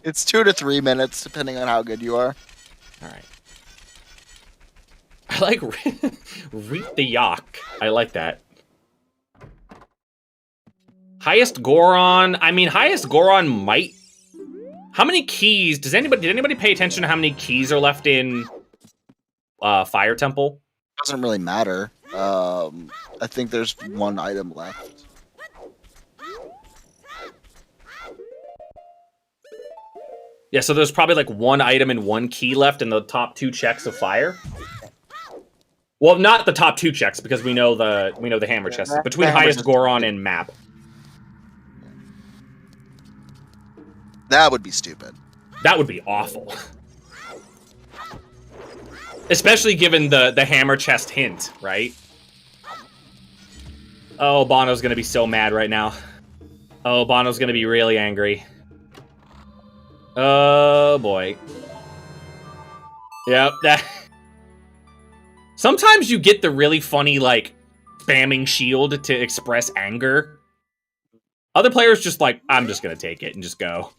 It's 2 to 3 minutes, depending on how good you are. All right. I like Reap the Yak. I like that. Highest Goron. I mean, highest Goron might. How many keys? Did anybody pay attention to how many keys are left in Fire Temple? Doesn't really matter. I think there's one item left. Yeah, so there's probably like one item and one key left in the top 2 checks of fire. Well, not the top 2 checks because we know the hammer chest between highest Goron and map. That would be stupid. That would be awful. Especially given the hammer chest hint, right? Oh, Bono's gonna be so mad right now. Oh, Bono's gonna be really angry. Oh, boy. Yep, that... Sometimes you get the really funny, like, spamming shield to express anger. Other players just like, I'm just gonna take it and just go.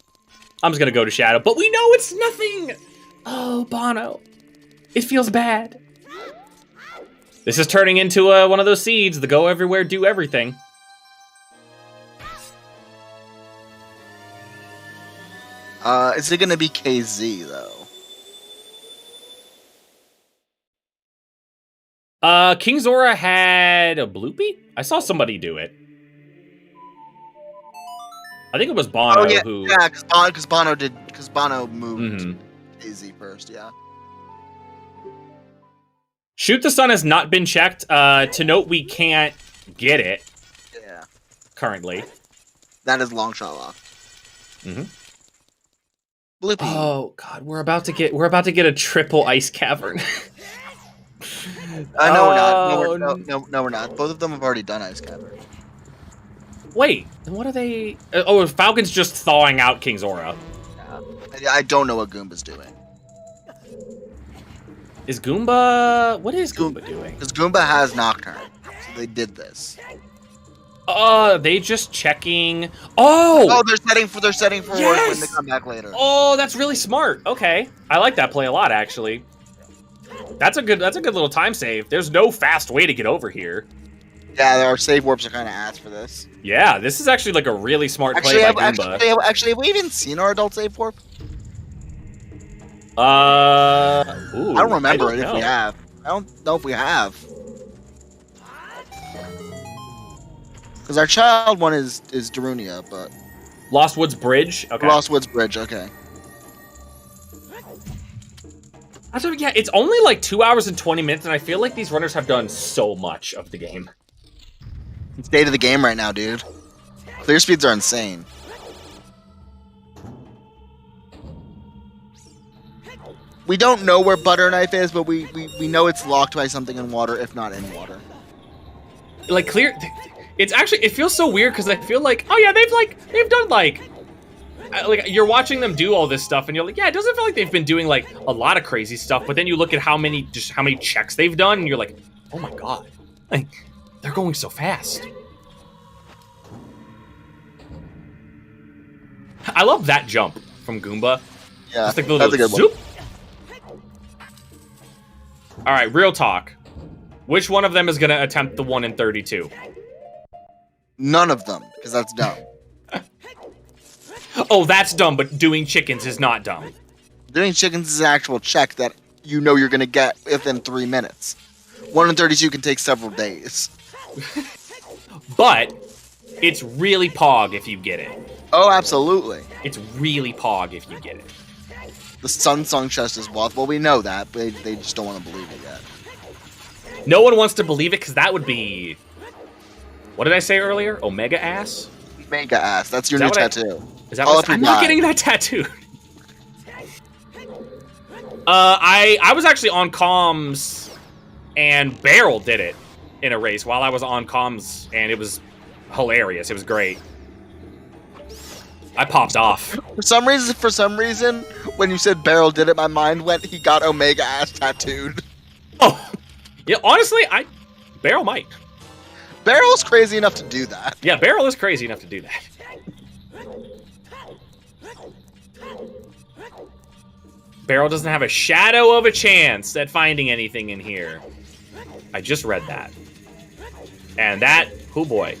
I'm just gonna go to Shadow. But we know it's nothing! Oh, Bono. It feels bad. This is turning into one of those seeds, the go everywhere, do everything. Is it gonna be KZ, though? King Zora had a bloopy? I saw somebody do it. I think it was Bono who... Yeah, because Bono moved KZ first, yeah. Shoot the Sun has not been checked. To note, we can't get it. Yeah. Currently. That is long shot lock. Mm-hmm. Bloopy. Oh god, we're about to get a triple ice cavern. No, we're not. No, we're not. Both of them have already done ice cavern. Wait, then what are they? Oh, Falcon's just thawing out King Zora. Yeah. I don't know what Goomba's doing. Is Goomba? What is Goomba doing? Because Goomba has Nocturne, so they did this. They just checking. Oh, they're setting for yes! when they come back later. Oh, that's really smart. Okay, I like that play a lot, actually. That's a good little time save. There's no fast way to get over here. Yeah, our save warps are kind of ass for this. Yeah, this is actually like a really smart play by Goomba. Actually, have we even seen our adult save warp? Ooh, I don't remember if we have. I don't know if we have. Because our child one is Darunia, but... Lost Woods Bridge? Okay. Lost Woods Bridge, okay. Yeah, it's only like 2 hours and 20 minutes, and I feel like these runners have done so much of the game. It's state of the game right now, dude. Clear speeds are insane. We don't know where Butter Knife is, but we know it's locked by something in water, if not in water. Like, clear... It's actually... It feels so weird, because I feel like... Oh, yeah, they've done, like... you're watching them do all this stuff, and you're like, yeah, it doesn't feel like they've been doing, like, a lot of crazy stuff, but then you look at how many checks they've done, and you're like, oh my god. Like, they're going so fast. I love that jump from Goomba. Yeah, that's a good one. All right, real talk. Which one of them is going to attempt the 1 in 32? None of them, because that's dumb. Oh, that's dumb, but doing chickens is not dumb. Doing chickens is an actual check that you know you're going to get within 3 minutes. 1 in 32 can take several days. But it's really pog if you get it. Oh, absolutely. It's really pog if you get it. The Sun Song chest is wealth. Well, we know that, but they just don't want to believe it yet. No one wants to believe it because that would be... What did I say earlier? Omega ass? Mega ass. That's your new tattoo. Is that what I'm not getting that tattooed. I was actually on comms, and Beryl did it in a race while I was on comms, and it was hilarious. It was great. I popped off. For some reason, when you said Beryl did it, my mind went, he got Omega ass tattooed. Oh, yeah. Honestly, Beryl might. Beryl's crazy enough to do that. Yeah, Beryl is crazy enough to do that. Beryl doesn't have a shadow of a chance at finding anything in here. I just read that. And that, oh boy.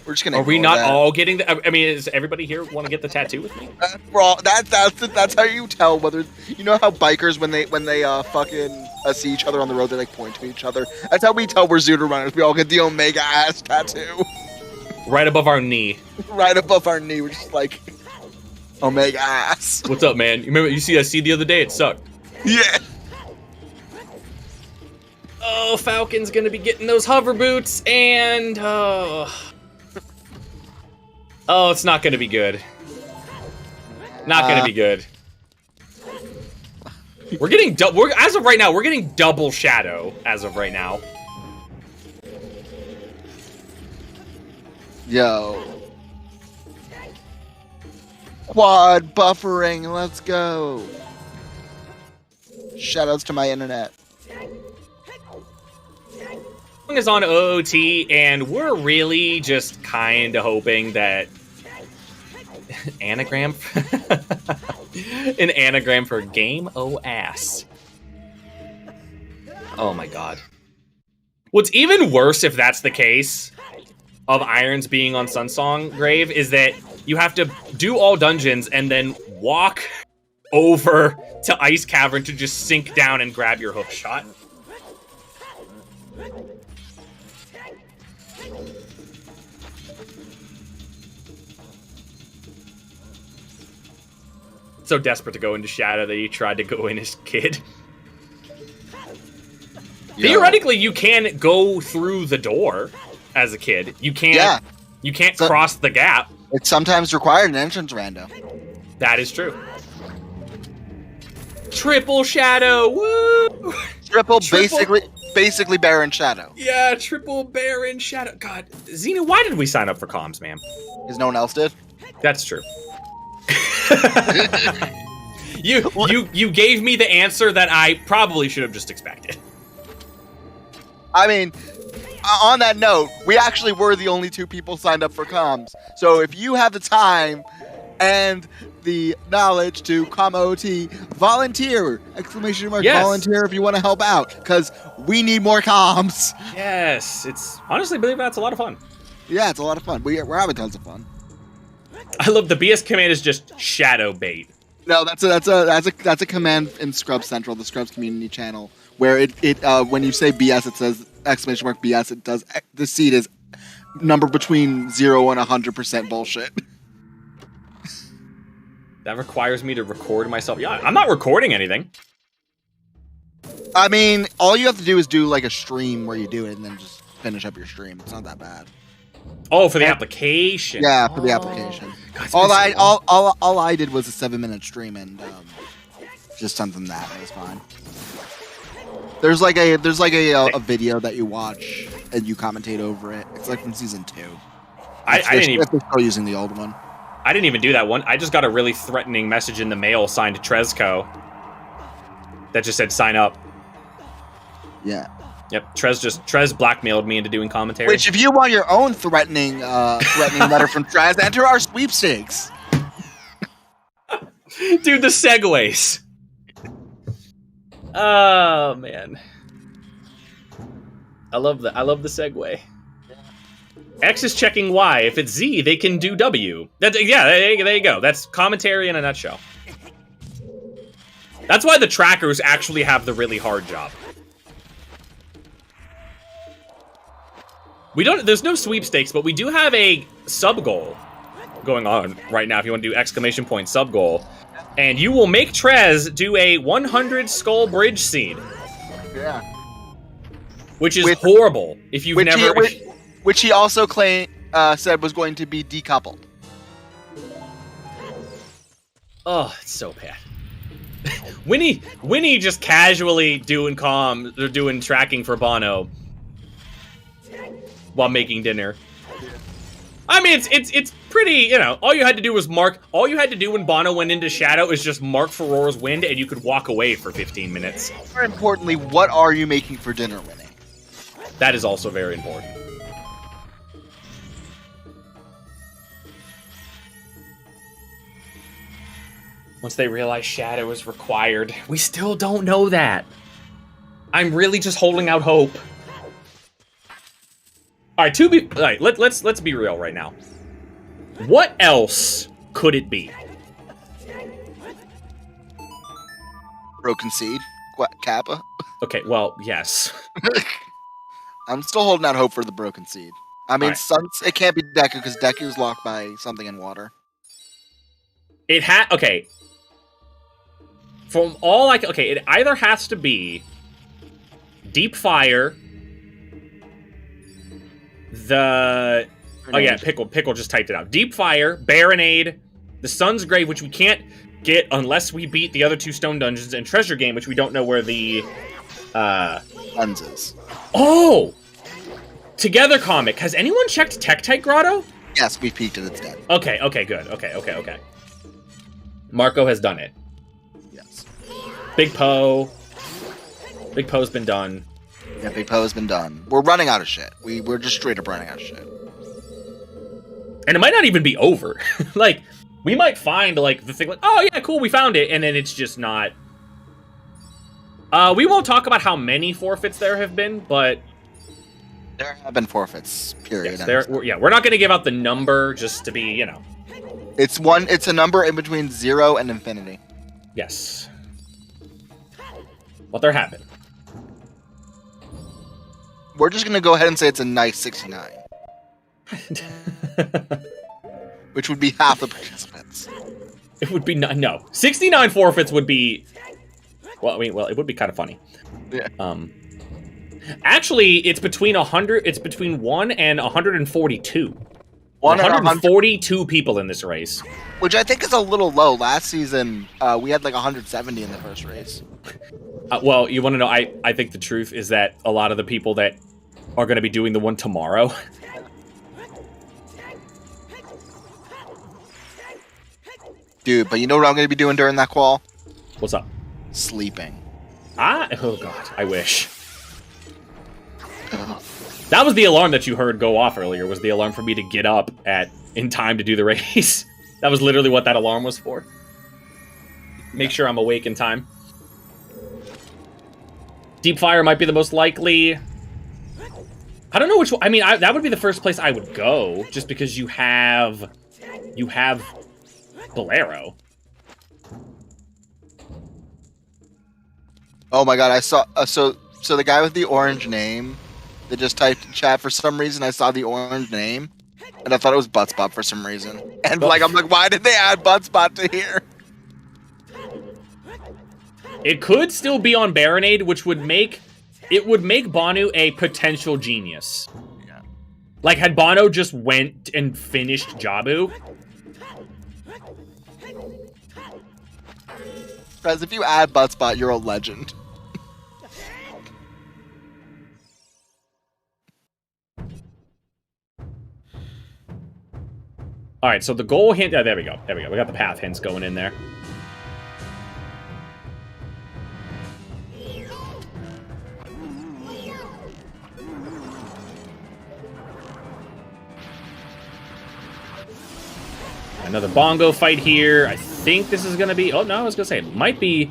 We're just gonna. Are we not all getting the? I mean, does everybody here want to get the tattoo with me? That's how you tell whether you know how bikers when they fucking see each other on the road they like point to each other. That's how we tell we're Zuda runners. We all get the Omega ass tattoo. Right above our knee. Right above our knee. We're just like Omega ass. What's up, man? You remember you see I see the other day? It sucked. Yeah. Oh, Falcon's gonna be getting those hover boots, and oh, it's not gonna be good. Not gonna be good. We're getting as of right now, we're getting double shadow as of right now. Yo. Quad buffering, let's go. Shoutouts to my internet. Is on OOT, and we're really just kind of hoping that anagram an anagram for game ass. Oh my god. What's even worse if that's the case of Irons being on Sunsong Grave is that you have to do all dungeons and then walk over to Ice Cavern to just sink down and grab your hook shot. So desperate to go into Shadow that he tried to go in as kid. Yeah. Theoretically, you can go through the door as a kid. You can't. Yeah. You can't cross the gap. It's sometimes required an entrance rando. That is true. Triple Shadow. Woo! Triple basically Baron Shadow. Yeah, triple Baron Shadow. God, Xena, why did we sign up for comms, man? Because no one else did. That's true. You gave me the answer that I probably should have just expected. I mean, on that note, we actually were the only 2 people signed up for comms. So if you have the time and the knowledge to OT, volunteer! Exclamation mark, yes. Volunteer if you want to help out, because we need more comms. Yes, it's honestly, believe that's a lot of fun. Yeah, it's a lot of fun. We're having tons of fun. I love the BS command is just shadow bait. No, that's a command in Scrubs Central, the Scrubs community channel, where it when you say BS, it says exclamation mark BS. It does the seed is number between 0 and 100% bullshit. That requires me to record myself. Yeah, I'm not recording anything. I mean, all you have to do is do like a stream where you do it and then just finish up your stream. It's not that bad. Oh, for the application. Yeah, for the application. God, all I did was a 7-minute stream and just something that was fine. There's like a video that you watch and you commentate over it. It's like from season 2. I didn't even. They're still using the old one. I didn't even do that one. I just got a really threatening message in the mail signed to Trezco that just said sign up. Yeah. Yep, Trez blackmailed me into doing commentary. Which, if you want your own threatening letter from Trez, enter our sweepstakes. Dude, the segues. Oh man. I love the segue. X is checking Y. If it's Z, they can do W. Yeah, there you go. That's commentary in a nutshell. That's why the trackers actually have the really hard job. There's no sweepstakes, but we do have a sub-goal going on right now if you want to do exclamation point sub-goal. And you will make Trez do a 100 skull bridge scene. Yeah. Which is horrible if you've never... Which he also said was going to be decoupled. Oh, it's so bad. Winnie just casually doing tracking for Bono while making dinner. I mean, it's pretty, all you had to do was all you had to do when Bono went into Shadow is just mark Ferora's Wind, and you could walk away for 15 minutes. More importantly, what are you making for dinner, Winnie? That is also very important. Once they realize Shadow is required, we still don't know that. I'm really just holding out hope. All right, let's be real right now. What else could it be? Broken Seed? Kappa? Okay, well, yes. I'm still holding out hope for the Broken Seed. I mean, right. It can't be Deku because Deku's locked by something in water. Okay. From all it either has to be Deep Fire. Pickle just typed it out. Deep Fire, Baronade, the Sun's Grave, which we can't get unless we beat the other 2 stone dungeons, and Treasure Game, which we don't know where the Suns is. Oh! Together Comic. Has anyone checked Tektite Grotto? Yes, we peeked and it's dead. Okay, good. Okay. Marco has done it. Yes. Big Poe's been done. Yeah, Big Poe's been done. We're running out of shit. We're just straight up running out of shit. And it might not even be over. We might find, the thing, oh, yeah, cool, we found it, and then it's just not... we won't talk about how many forfeits there have been, but... There have been forfeits, period. Yes, we're not going to give out the number just to be, It's a number in between 0 and infinity. Yes. But there have been. We're just going to go ahead and say it's a nice 69. Which would be half the participants. It would be no. 69 forfeits would be... Well, it would be kind of funny. Yeah. Actually, it's between 100... It's between 1 and 142. 142 people in this race. Which I think is a little low. Last season, we had 170 in the first race. Well, you want to know, I think the truth is that a lot of the people that are going to be doing the one tomorrow... Dude, but you know what I'm going to be doing during that qual? What's up? Sleeping. Oh god, I wish. That was the alarm that you heard go off earlier, was the alarm for me to get up in time to do the race. That was literally what that alarm was for. Make sure I'm awake in time. Deep Fire might be the most likely. I don't know which one. I mean, that would be the first place I would go, just because you have Bolero. Oh my god, I saw... so the guy with the orange name that just typed in chat, for some reason I saw the orange name, and I thought it was Buttspot for some reason. And I'm like, why did they add Buttspot to here? It could still be on Baronade, which would make... It would make Bono a potential genius. Yeah. Had Bono just went and finished Jabu... Guys, if you add Buttspot, you're a legend. All right, so the goal hint... Oh, there we go. We got the path hints going in there. Another bongo fight here. I think this is going to be... Oh, no, I was going to say, it might be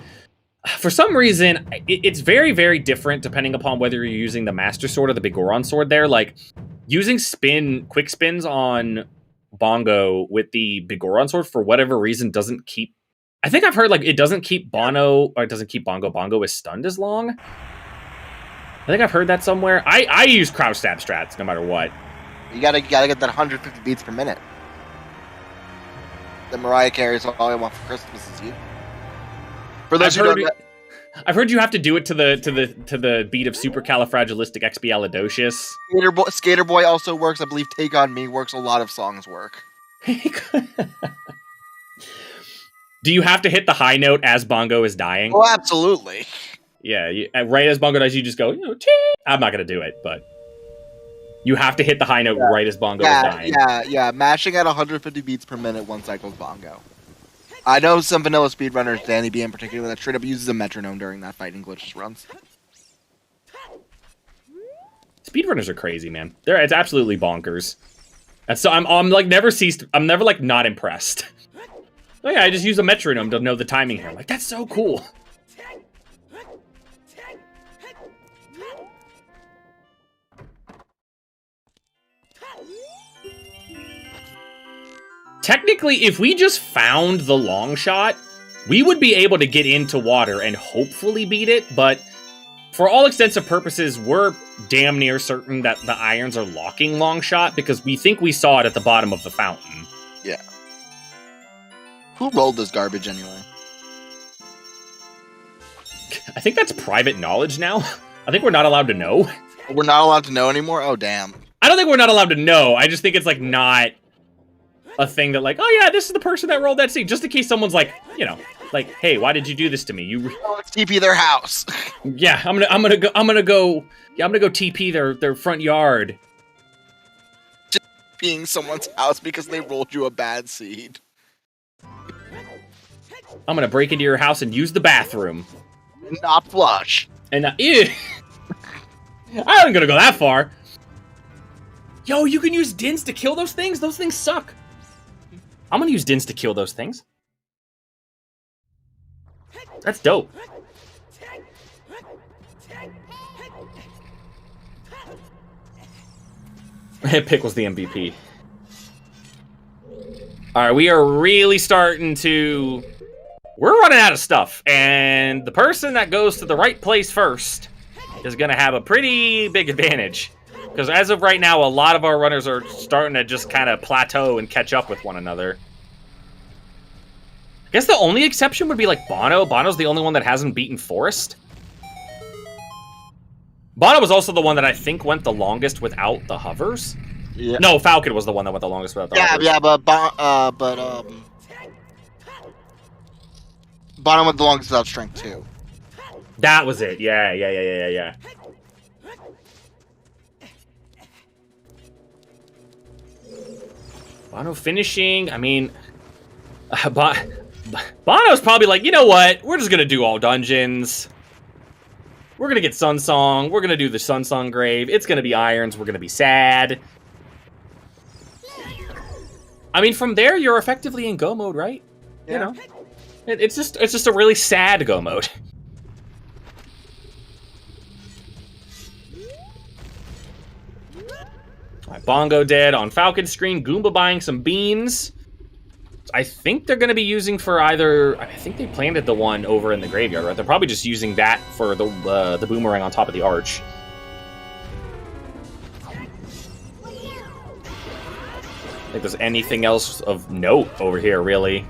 For some reason, it's very, very different depending upon whether you're using the Master Sword or the Bigoron Sword there. Like, using quick spins on Bongo with the Bigoron Sword, for whatever reason, doesn't keep... I think I've heard, like, it doesn't keep Bono, or it doesn't keep Bongo. Bongo is stunned as long. I think I've heard that somewhere. I use crouch stab strats no matter what. You gotta get that 150 beats per minute. The Mariah Carey's All I Want for Christmas Is You. For those who don't know, I've heard you have to do it to the beat of Supercalifragilisticexpialidocious. Skater Boy also works. I believe Take On Me works. A lot of songs work. Do you have to hit the high note as Bongo is dying? Oh, absolutely. Yeah, right as Bongo dies, you just go, tee! I'm not going to do it, but you have to hit the high note right as Bongo is dying. Yeah. Mashing at 150 beats per minute, 1 cycle's Bongo. I know some vanilla speedrunners, Danny B in particular, that straight up uses a metronome during that fighting glitches runs. Speedrunners are crazy, man. It's absolutely bonkers. And so I'm like never like not impressed. Oh yeah, I just use a metronome to know the timing here. Like, that's so cool. Technically, if we just found the long shot, we would be able to get into water and hopefully beat it, but for all extensive purposes, we're damn near certain that the irons are locking long shot because we think we saw it at the bottom of the fountain. Yeah. Who rolled this garbage anyway? I think that's private knowledge now. I think we're not allowed to know. We're not allowed to know anymore? Oh, damn. I don't think we're not allowed to know. I just think it's, like, not a thing that, like, oh, yeah, this is the person that rolled that seed. Just in case someone's like, like, hey, why did you do this to me? Let's TP their house. Yeah, I'm gonna go TP their front yard. Just TPing someone's house because they rolled you a bad seed. I'm gonna break into your house and use the bathroom. Not flush. And ew. I wasn't gonna go that far. Yo, you can use Dins to kill those things? Those things suck. I'm gonna use Dins to kill those things. That's dope. Pickle's the MVP. Alright, we are really starting to... We're running out of stuff, and the person that goes to the right place first is going to have a pretty big advantage. Because as of right now, a lot of our runners are starting to just kind of plateau and catch up with one another. I guess the only exception would be like Bono. Bono's the only one that hasn't beaten Forest. Bono was also the one that I think went the longest without the hovers. Yeah. No, Falcon was the one that went the longest without the hovers. Yeah, but Bono went the longest without strength too. That was it. Yeah. Bono finishing. I mean, Bono's probably like, you know what? We're just gonna do all dungeons. We're gonna get Sun Song. We're gonna do the Sun Song Grave. It's gonna be irons. We're gonna be sad. I mean, from there, you're effectively in go mode, right? Yeah. You know, it's just a really sad go mode. Right, Bongo dead on Falcon's screen. Goomba buying some beans. I think they're going to be using for either... I think they planted the one over in the graveyard, right? They're probably just using that for the boomerang on top of the arch. I think there's anything else of note over here, really.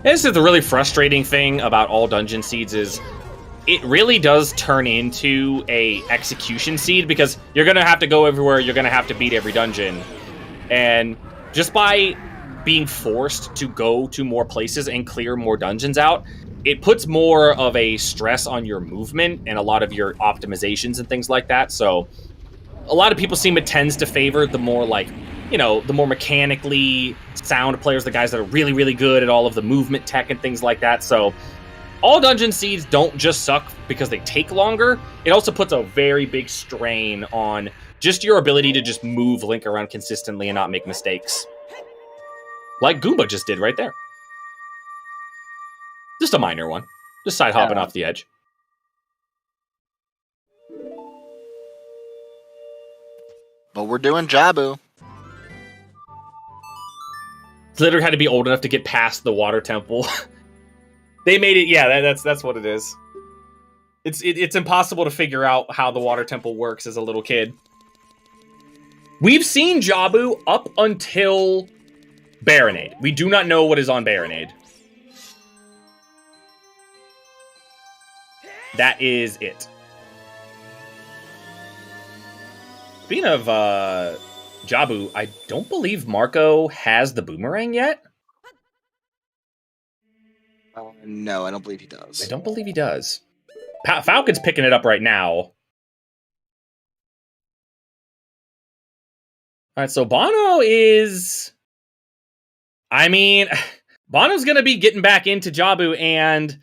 This is the really frustrating thing about all dungeon seeds is it really does turn into a execution seed because you're going to have to go everywhere. You're going to have to beat every dungeon. And just by being forced to go to more places and clear more dungeons out, it puts more of a stress on your movement and a lot of your optimizations and things like that. So a lot of people seem it tends to favor the more like, the more mechanically sound players, the guys that are really, really good at all of the movement tech and things like that. So all dungeon seeds don't just suck because they take longer. It also puts a very big strain on just your ability to just move Link around consistently and not make mistakes. Like Goomba just did right there. Just a minor one. Just side hopping Yeah. off the edge. But we're doing Jabu. Literally had to be old enough to get past the water temple. They made it. Yeah, that's what it is. It's impossible to figure out how the water temple works as a little kid. We've seen Jabu up until Baronade. We do not know what is on Baronade. That is it. Speaking of Jabu, I don't believe Marco has the boomerang yet. No, I don't believe he does. I don't believe he does. Falcon's picking it up right now. All right, so Bono is... I mean, Bono's going to be getting back into Jabu and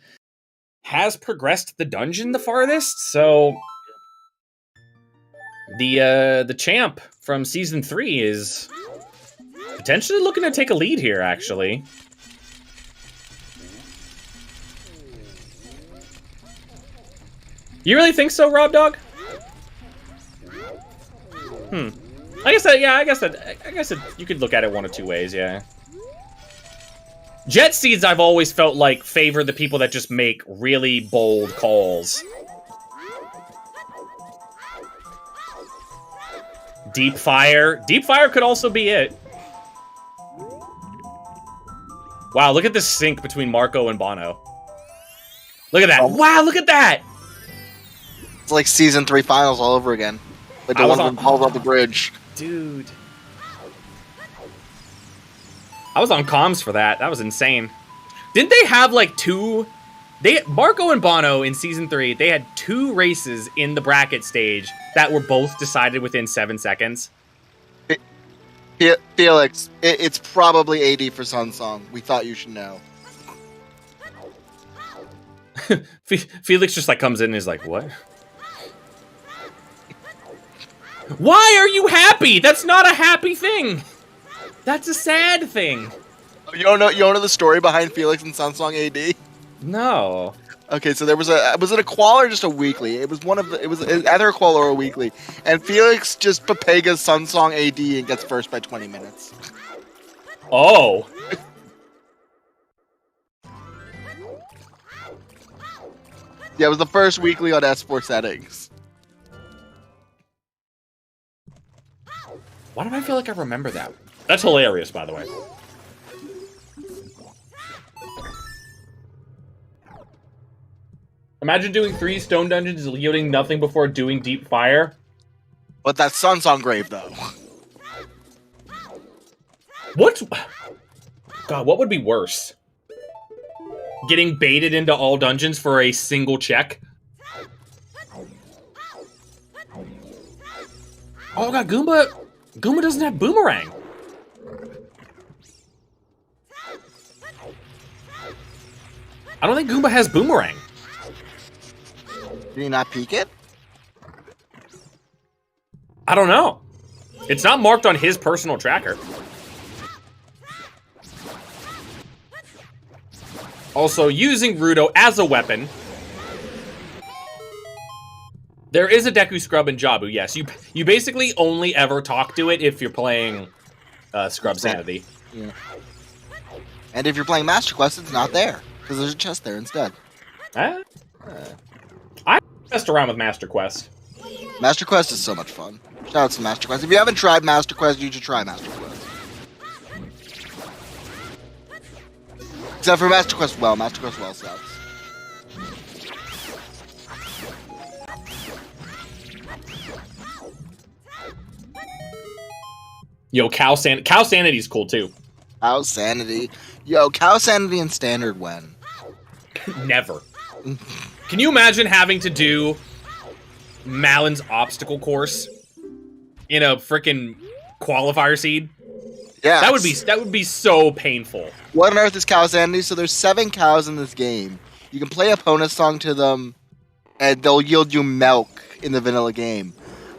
has progressed the dungeon the farthest, so... The champ from Season 3 is potentially looking to take a lead here, actually. You really think so, Rob Dog? I guess you could look at it one of two ways, yeah. Jet Seeds, I've always felt like favor the people that just make really bold calls. Deep Fire. Deep Fire could also be it. Wow, look at this sync between Marco and Bono. Look at that. Oh. Wow, look at that. It's like Season 3 finals all over again. Like the one that falls off the bridge. Dude. I was on comms for that. That was insane. Didn't they have like two... Marco and Bono in Season 3, they had two races in the bracket stage that were both decided within 7 seconds. Felix, it's probably AD for Sun Song. We thought you should know. Felix just like comes in and is like, what? Why are you happy? That's not a happy thing. That's a sad thing. You don't know the story behind Felix and Sun Song AD? No. Okay, so was it a qual or just a weekly? It was either a qual or a weekly. And Felix just Papega's Sun Song AD and gets first by 20 minutes. Oh. Yeah, it was the first weekly on S4 settings. Why do I feel like I remember that? That's hilarious, by the way. Imagine doing 3 stone dungeons yielding nothing before doing Deep Fire. But that's Sun Song Grave, though. What? God, what would be worse? Getting baited into all dungeons for a single check? Oh god, Goomba doesn't have Boomerang. I don't think Goomba has Boomerang. Did he not peek it? I don't know. It's not marked on his personal tracker. Also, using Rudo as a weapon. There is a Deku Scrub in Jabu, yes. You basically only ever talk to it if you're playing Scrub Sanity. Yeah. And if you're playing Master Quest, it's not there. Because there's a chest there instead. I messed around with Master Quest. Master Quest is so much fun. Shout out to Master Quest. If you haven't tried Master Quest, you should try Master Quest. Except for Master Quest Well. Master Quest Well sucks. Yo, Cow Sanity's cool too. Cow Sanity. Yo, Cow Sanity and Standard when? Never. Can you imagine having to do Malin's obstacle course in a freaking qualifier seed? Yeah. That would be so painful. What on earth is Cow Sanity? So there's 7 cows in this game. You can play a bonus song to them, and they'll yield you milk in the vanilla game.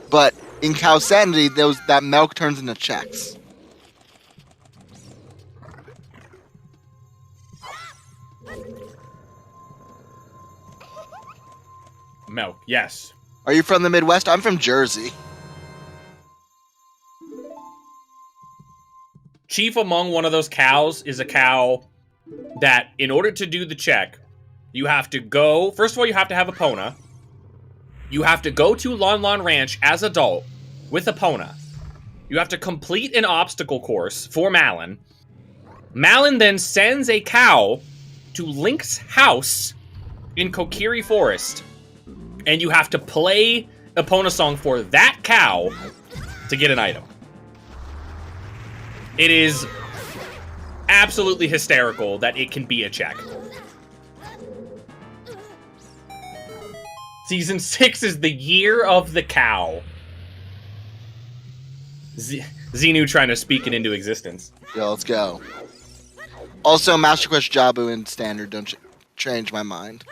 But in Cow Sanity, that milk turns into checks. milk. Yes. Are you from the Midwest? I'm from Jersey. Chief among one of those cows is a cow that, in order to do the check, you have to go... First of all, you have to have Epona. You have to go to Lon Lon Ranch as adult with Epona. You have to complete an obstacle course for Malin. Malin then sends a cow to Link's house in Kokiri Forest. And you have to play Epona song for that cow to get an item. It is absolutely hysterical that it can be a check. Season 6 is the year of the cow. Xenu trying to speak it into existence. Yo, let's go. Also, Master Quest Jabu and Standard don't change my mind.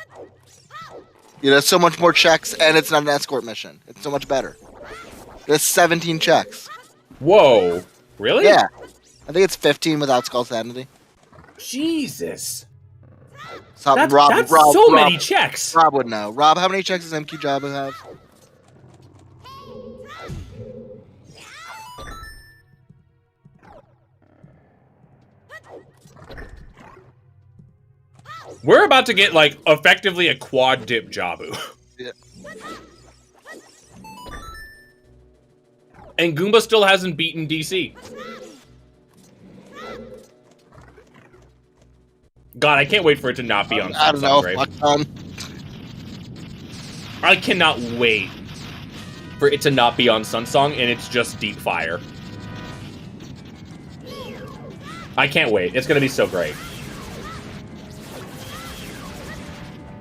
You know, so much more checks, and it's not an escort mission. It's so much better. There's 17 checks. Whoa. Really? Yeah. I think it's 15 without Skull Sanity. Jesus. So, That's Rob, so many checks. Rob would know. Rob, how many checks does MQ Jabu have? We're about to get, like, effectively a quad dip Jabu. Yeah. And Goomba still hasn't beaten DC. God, I can't wait for it to not be on I don't know. Sungrave. Fuck on. I cannot wait for it to not be on Sunsong and it's just Deep Fire. I can't wait. It's gonna be so great.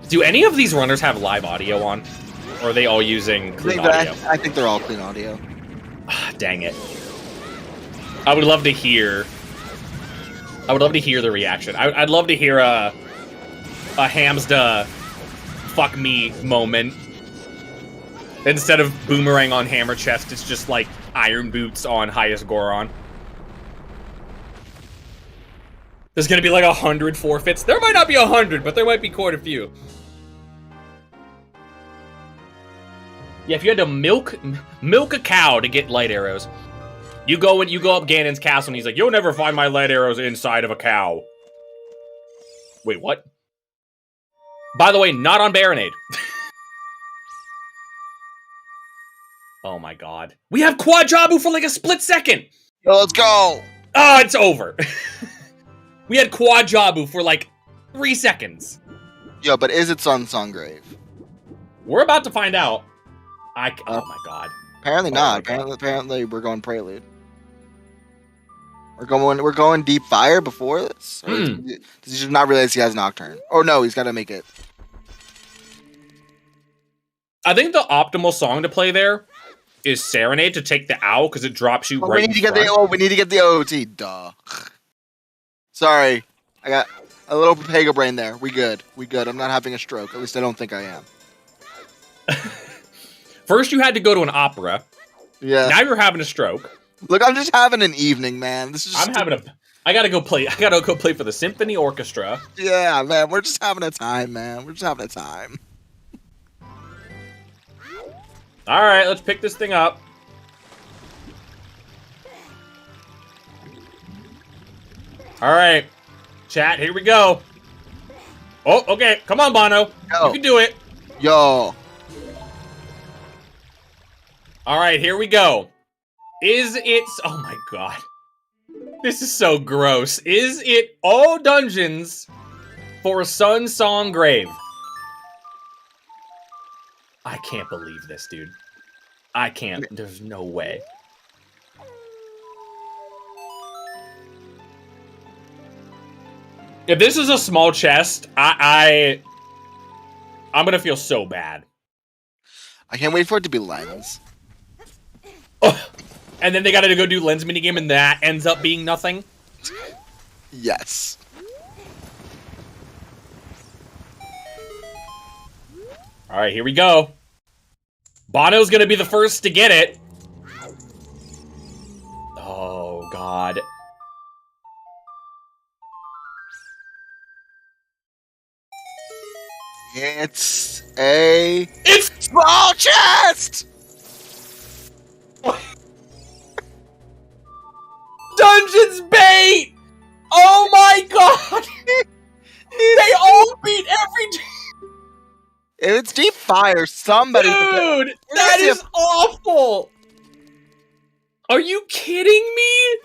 Do any of these runners have live audio on? Or are they all using clean audio? I think they're all clean audio. Dang it. I would love to hear... I would love to hear the reaction. I'd love to hear a Hamsda fuck me moment. Instead of Boomerang on Hammer Chest, it's just like Iron Boots on Highest Goron. There's gonna be like 100 forfeits. There might not be 100, but there might be quite a few. Yeah, if you had to milk a cow to get light arrows, you go up Ganon's castle and he's like, "You'll never find my light arrows inside of a cow." Wait, what? By the way, not on Baronade. Oh my god. We have Quad Jabu for like a split second! Yo, let's go! Oh, it's over. We had Quad Jabu for like 3 seconds. Yo, but is it Sungrave? We're about to find out. Oh my god. Apparently not. Apparently we're going Prelude. We're going Deep Fire before this? Or does he just not realize he has Nocturne? Or no, he's gotta make it. I think the optimal song to play there is Serenade to take the owl because it drops you right we need to get the OOT. Duh. Sorry. I got a little Pega brain there. We good. I'm not having a stroke. At least I don't think I am. First you had to go to an opera. Yeah. Now you're having a stroke. Look, I'm just having an evening, man. This is I gotta go play for the symphony orchestra. Yeah, man. We're just having a time, man. We're just having a time. Alright, let's pick this thing up. Alright. Chat, here we go. Oh, okay. Come on, Bono. Go. You can do it. Yo. Alright, here we go. Oh my god. This is so gross. Is it all dungeons for Sun Song Grave? I can't believe this, dude. I can't. There's no way. If this is a small chest, I'm gonna feel so bad. I can't wait for it to be Lens. Oh, and then they gotta go do Lens minigame and that ends up being nothing? Yes. Alright, here we go. Bono's gonna be the first to get it. Oh, God. It's a It's small chest! Dungeons bait! Oh my god! They all beat every If it's deep fire, somebody... dude! We're That gonna see is awful! Are you kidding me?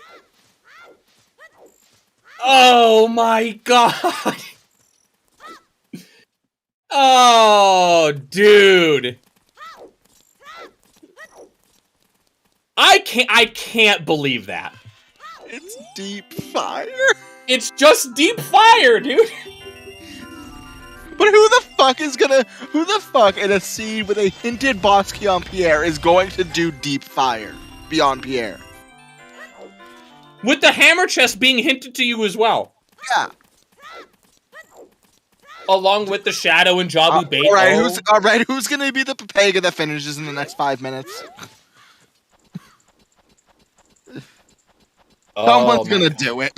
Oh my god! Oh, dude! I can't believe that. It's deep fire. It's just deep fire, dude. But who the fuck in a seed with a hinted boss key on Pierre is going to do deep fire beyond Pierre? With the hammer chest being hinted to you as well. Yeah. Along with the shadow and Jabu bait. Alright, who's gonna be the Pepega that finishes in the next 5 minutes? Someone's gonna do it.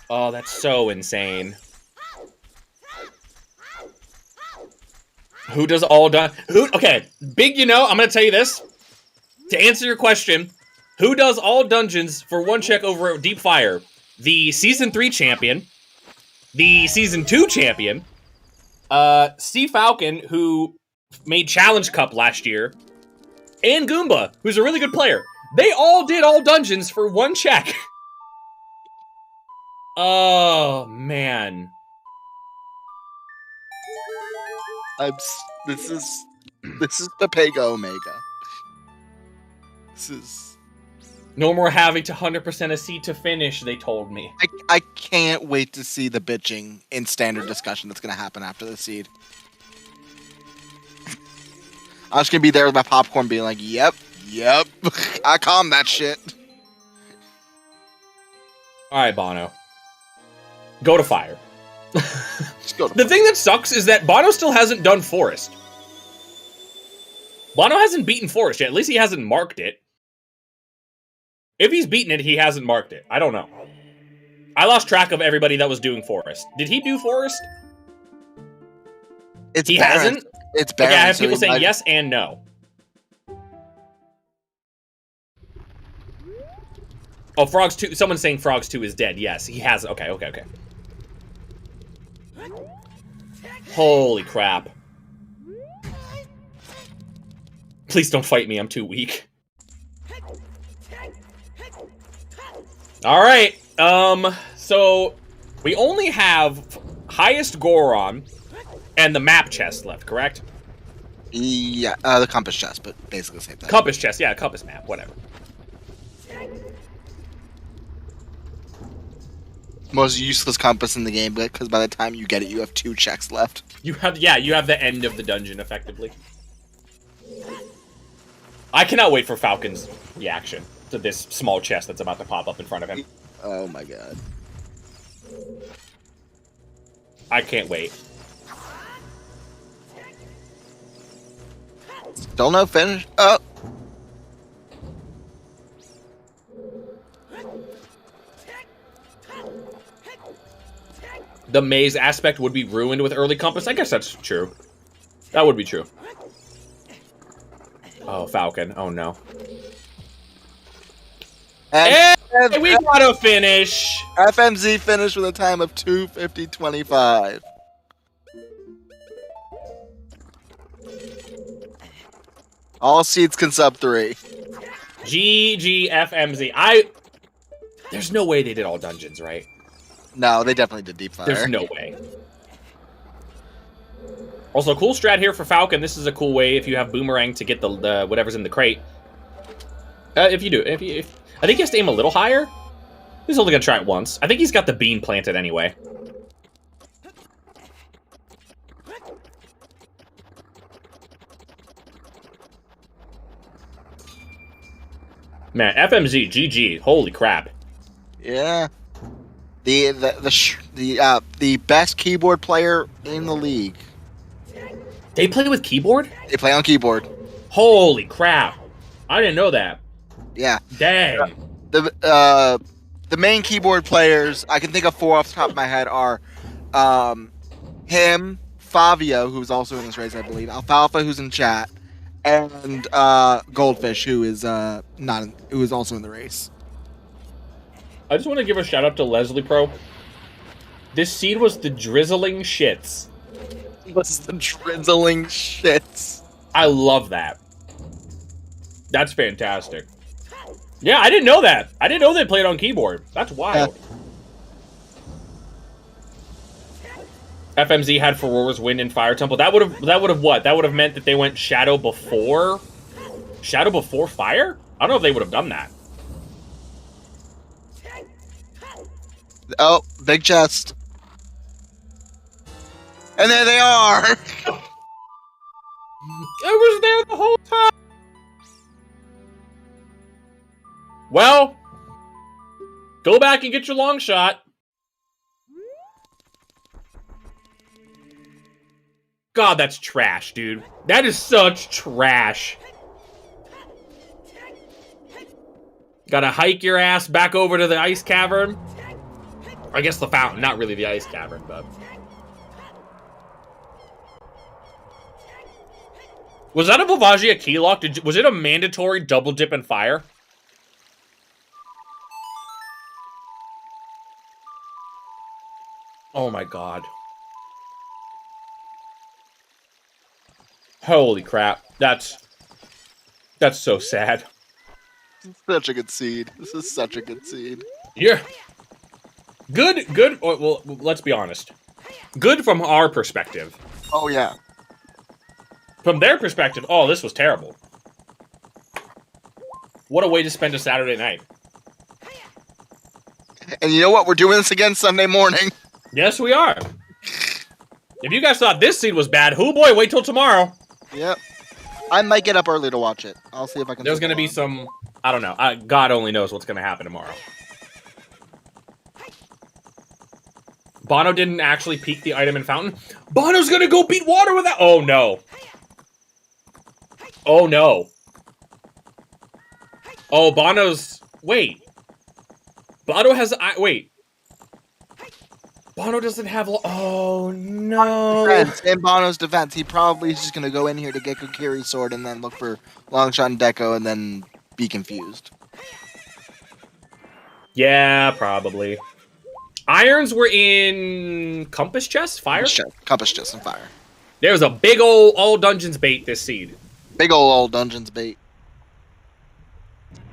Oh, that's so insane. Who does all done? Okay, big, I'm gonna tell you this. To answer your question, who does all dungeons for one check over at Deep Fire? The Season 3 champion, the Season 2 champion, Steve Falcon, who made Challenge Cup last year, and Goomba, who's a really good player. They all did all dungeons for one check. Oh, man. This is Pepega Omega. This is... No more having to 100% a seed to finish, they told me. I can't wait to see the bitching in standard discussion that's gonna happen after the seed. I'm just gonna be there with my popcorn being like, yep, I calmed that shit. Alright, Bono. Go to fire. Just go to The thing that sucks is that Bono still hasn't done Forest. Bono hasn't beaten Forest yet. At least he hasn't marked it. If he's beaten it, he hasn't marked it. I don't know. I lost track of everybody that was doing Forest. Did he do Forest? He hasn't? It's Baron. Okay, I have people saying yes and no. Oh, Frogs 2. Someone's saying Frogs 2 is dead. Yes, he has. Okay. Holy crap. Please don't fight me. I'm too weak. Alright, so we only have highest Goron and the map chest left, correct? Yeah, the compass chest, but basically the same thing. Compass chest, yeah, compass map, whatever. Most useless compass in the game, because by the time you get it, you have 2 checks left. You have the end of the dungeon, effectively. I cannot wait for Falcon's reaction to this small chest that's about to pop up in front of him. Oh my god. I can't wait. Still no finish. Oh! The maze aspect would be ruined with early compass. I guess that's true. That would be true. Oh, Falcon. Oh, no. And Hey, we gotta finish! FMZ finished with a time of 2:50.25. All seeds can sub 3. GGFMZ. There's no way they did all dungeons, right? No, they definitely did deep fire. There's no way. Also, cool strat here for Falcon. This is a cool way if you have Boomerang to get the whatever's in the crate. If you do. I think he has to aim a little higher. He's only gonna try it once. I think he's got the bean planted anyway. Man, FMZ, GG. Holy crap. Yeah. The best keyboard player in the league. They play with keyboard? They play on keyboard. Holy crap. I didn't know that. Yeah. Dang. The main keyboard players I can think of 4 off the top of my head are him, Favio, who's also in this race, I believe, Alfalfa, who's in chat, and Goldfish, who is who is also in the race. I just want to give a shout out to Leslie Pro. This seed was the drizzling shits. What's the drizzling shits? I love that. That's fantastic. Yeah, I didn't know that. I didn't know they played on keyboard. That's wild. Yeah. FMZ had Furora's Wind and Fire Temple. That would have what? That would have meant that they went Shadow before Fire? I don't know if they would have done that. Oh, big chest. And there they are! It was there the whole time! Well, go back and get your long shot. God, that's trash, dude. That is such trash. Gotta hike your ass back over to the ice cavern. I guess the fountain, not really the ice cavern, but... Was that a Vivagia keylock? Was it a mandatory double dip and fire? Oh my god. Holy crap. That's so sad. Such a good seed. This is such a good seed. Yeah. Good. Well, let's be honest. Good from our perspective. Oh, yeah. From their perspective, oh, this was terrible. What a way to spend a Saturday night. And you know what? We're doing this again Sunday morning. Yes, we are. If you guys thought this seed was bad, oh boy, wait till tomorrow. Yep. I might get up early to watch it. I'll see if I can... There's going to be some... I don't know. God only knows what's going to happen tomorrow. Bono didn't actually peek the item in fountain. Bono's going to go beat water with that. Oh, no. Oh, no. Oh, Bono's... Wait. Bono has... Wait. Bono doesn't have... Oh, no. In Bono's defense, he probably is just going to go in here to get Kokiri's sword and then look for Longshot and Deco and then be confused. Yeah, probably. Irons were in Compass Chest? Fire? Compass Chest and Fire. There was a big old all dungeons bait this seed. Big old dungeons bait.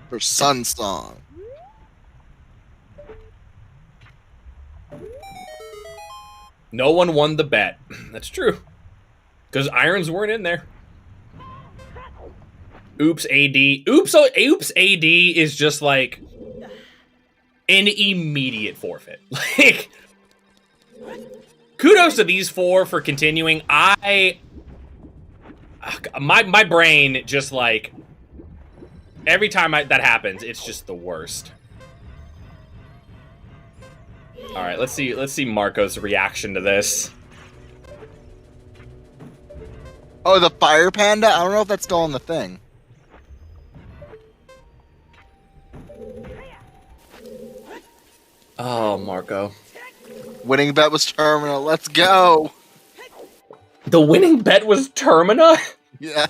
For Sun Song. No one won the bet. That's true. Because irons weren't in there. Oops AD. Oops AD is just like an immediate forfeit. Like, kudos to these four for continuing. My brain just like every time that happens, it's just the worst. All right, let's see Marco's reaction to this. Oh, the Fire Panda? I don't know if that's still on the thing. Oh, Marco. Winning bet was Terminal. Let's go. The winning bet was Termina? Yeah.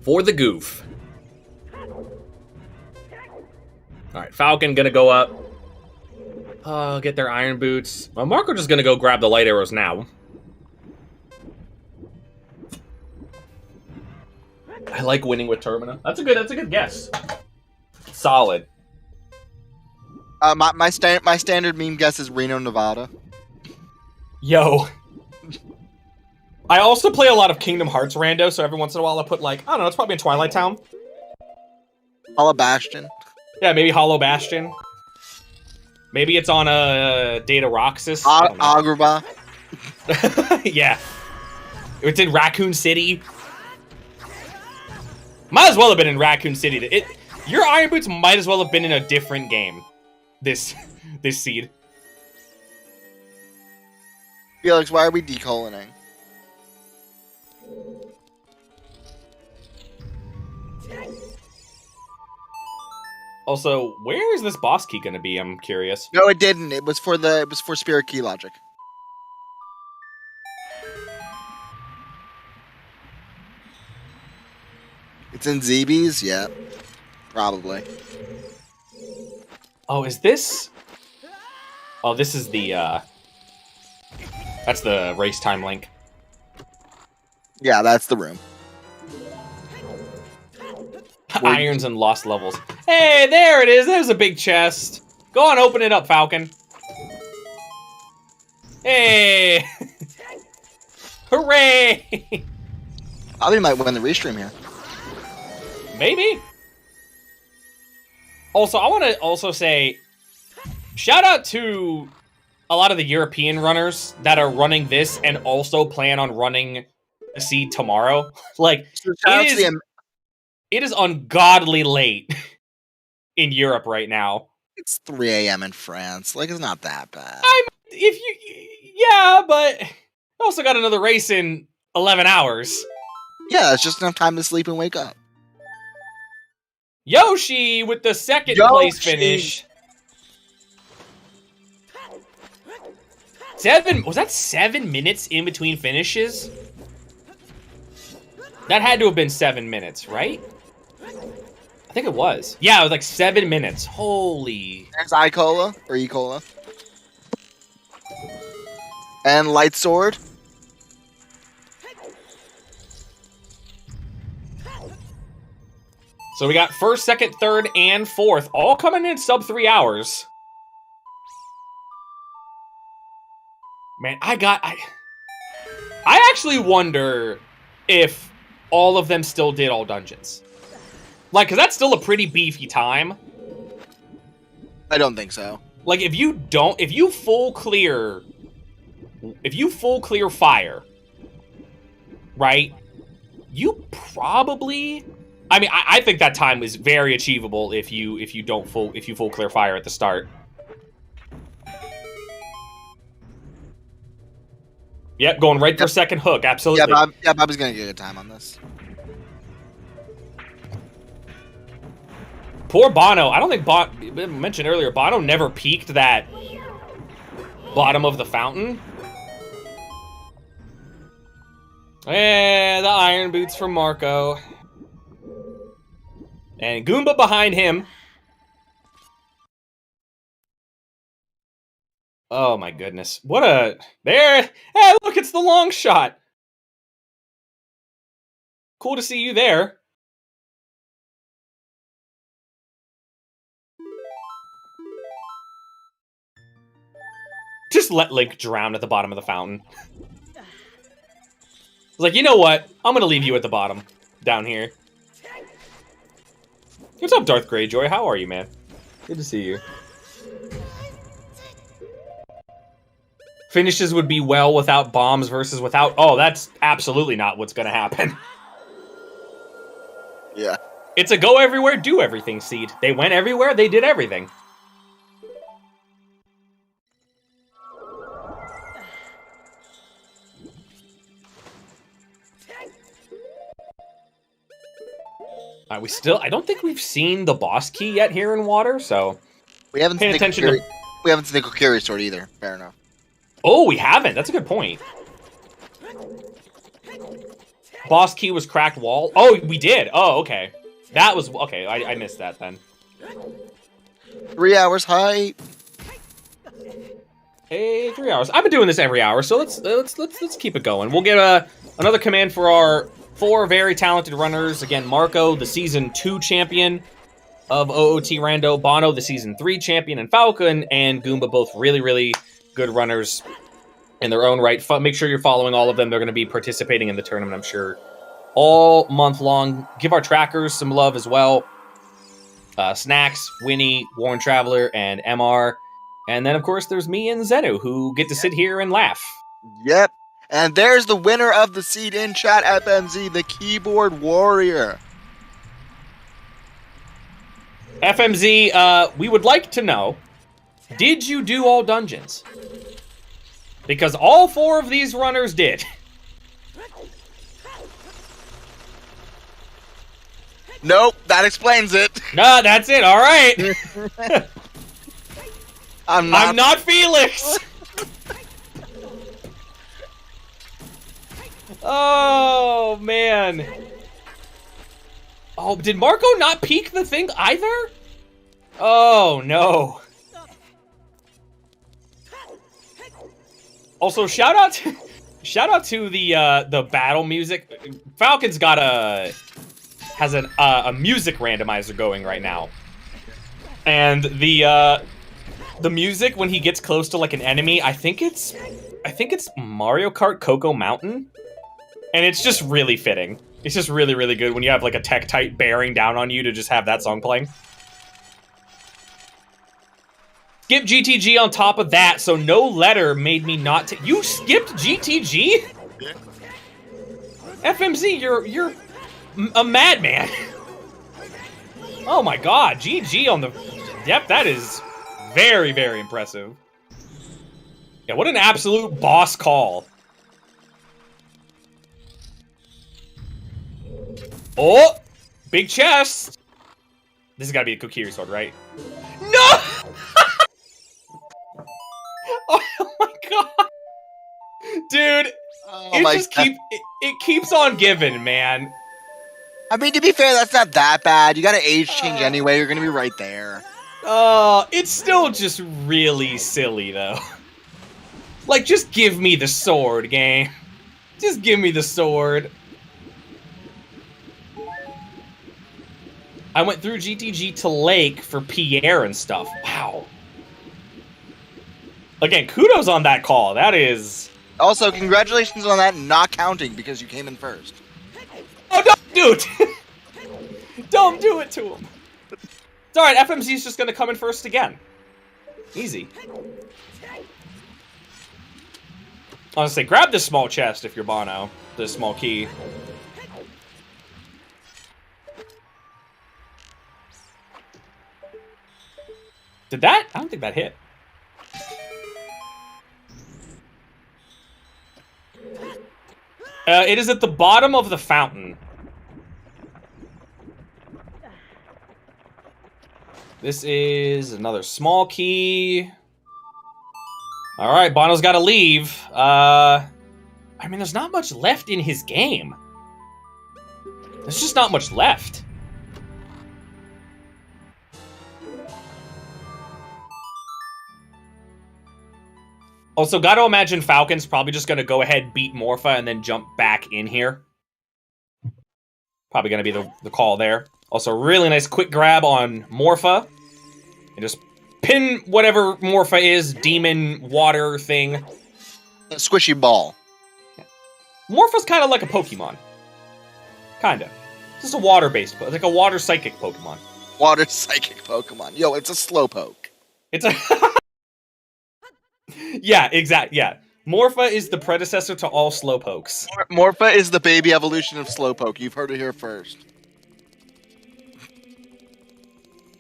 For the goof. Alright, Falcon gonna go up. Get their iron boots. Well, Marco just gonna go grab the light arrows now. I like winning with Termina. That's a good guess. Solid. My standard meme guess is Reno, Nevada. Yo. I also play a lot of Kingdom Hearts rando, so every once in a while I put like, I don't know, it's probably in Twilight Town. Hollow Bastion. Yeah, maybe Hollow Bastion. Maybe it's on a Data Roxas. Agrabah. Yeah. It's in Raccoon City. Might as well have been in Raccoon City. Your Iron Boots might as well have been in a different game. This seed. Felix, why are we decoloning? Also, where is this boss key going to be? I'm curious. No, it didn't. It was for spirit key logic. It's in ZBs? Yeah. Probably. Oh, is this? Oh, this is the, that's the race time link. Yeah, that's the room. Irons and lost levels. Hey, there it is. There's a big chest. Go on, open it up, Falcon. Hey! Hooray! Probably might win the restream here. Maybe. Also, I want to also say, shout out to a lot of the European runners that are running this and also plan on running the seed tomorrow. Like, it is ungodly late in Europe right now. It's 3 a.m. in France. Like, it's not that bad. Yeah, but I also got another race in 11 hours. Yeah, it's just enough time to sleep and wake up. Yoshi with the second place finish. Was that 7 minutes in between finishes? That had to have been 7 minutes, right? I think it was. Yeah, it was like 7 minutes. Holy. There's Icola, or E-Cola. And Light Sword. So we got first, second, third, and fourth, all coming in sub 3 hours. Man, I actually wonder if all of them still did all dungeons. Like, because that's still a pretty beefy time. I don't think so. Like, if you full clear fire, right, you probably... I mean, I think that time is very achievable if you full clear fire at the start. Yep, going right for second hook, absolutely. Yeah, Bobby's gonna get a good time on this. Poor Bono. I don't think mentioned earlier, Bono never peaked that bottom of the fountain. The iron boots from Marco. And Goomba behind him. Oh my goodness. There. Hey, look, it's the long shot. Cool to see you there. Just let Link drown at the bottom of the fountain. I was like, you know what? I'm gonna leave you at the bottom. Down here. What's up, Darth Greyjoy? How are you, man? Good to see you. Finishes would be well without bombs versus without... Oh, that's absolutely not what's gonna happen. Yeah. It's a go everywhere, do everything seed. They went everywhere, they did everything. I don't think we've seen the boss key yet here in water, so... We haven't seen the Kokiri sword either. Fair enough. Oh, we haven't. That's a good point. Boss key was cracked wall. Oh, we did. Oh, okay. That was... Okay, I missed that then. 3 hours height. Hey, 3 hours. I've been doing this every hour, so let's keep it going. We'll get another command for our 4 very talented runners. Again, Marco, the Season 2 champion of OOT Rando, Bono, the Season 3 champion, and Falcon, and Goomba, both really, really good runners in their own right. Make sure you're following all of them. They're going to be participating in the tournament, I'm sure, all month long. Give our trackers some love as well. Snacks, Winnie, Warren Traveler, and MR. And then, of course, there's me and Zenu, who get to sit here and laugh. Yep. And there's the winner of the seed in chat, FMZ, the keyboard warrior. FMZ, we would like to know, did you do all dungeons? Because all 4 of these runners did. Nope, that explains it. No, that's it. All right. I'm not Felix. Oh man. Oh, did Marco not peek the thing either? Oh no. Also, shout out to the battle music. Falcon's got has a music randomizer going right now, and the music when he gets close to like an enemy, I think it's Mario Kart Coco Mountain, and it's just really fitting. It's just really, really good when you have like a Tektite bearing down on you to just have that song playing. Skip GTG on top of that, so no letter made me not to. You skipped GTG? Yeah. FMZ, you're a madman. Oh my god, GG on the. Yep, that is very, very impressive. Yeah, what an absolute boss call. Oh, big chest. This has got to be a Kokiri sword, right? No! Oh my god, dude! It keeps on giving, man. I mean, to be fair, that's not that bad. You got an age change anyway. You're gonna be right there. It's still just really silly though. Like, just give me the sword, game. Just give me the sword. I went through GTG to Lake for Pierre and stuff. Wow. Again, kudos on that call. That is... Also, congratulations on that not counting because you came in first. Oh, no, dude! Don't do it to him. It's alright, FMZ's just gonna come in first again. Easy. Honestly, grab this small chest if you're Bono. This small key. Did that? I don't think that hit. It is at the bottom of the fountain. This is another small key. Alright, Bono's gotta leave. I mean, there's not much left in his game. There's just not much left. Also, gotta imagine Falcon's probably just gonna go ahead, beat Morpha, and then jump back in here. Probably gonna be the call there. Also, really nice quick grab on Morpha. And just pin whatever Morpha is, demon, water thing. A squishy ball. Morpha's kind of like a Pokemon. Kinda. Just a water-based, like a water psychic Pokemon. Water psychic Pokemon. Yo, it's a Slowpoke. It's a... Yeah, exactly. Yeah, Morpha is the predecessor to all Slowpokes. Morpha is the baby evolution of Slowpoke. You've heard it here first.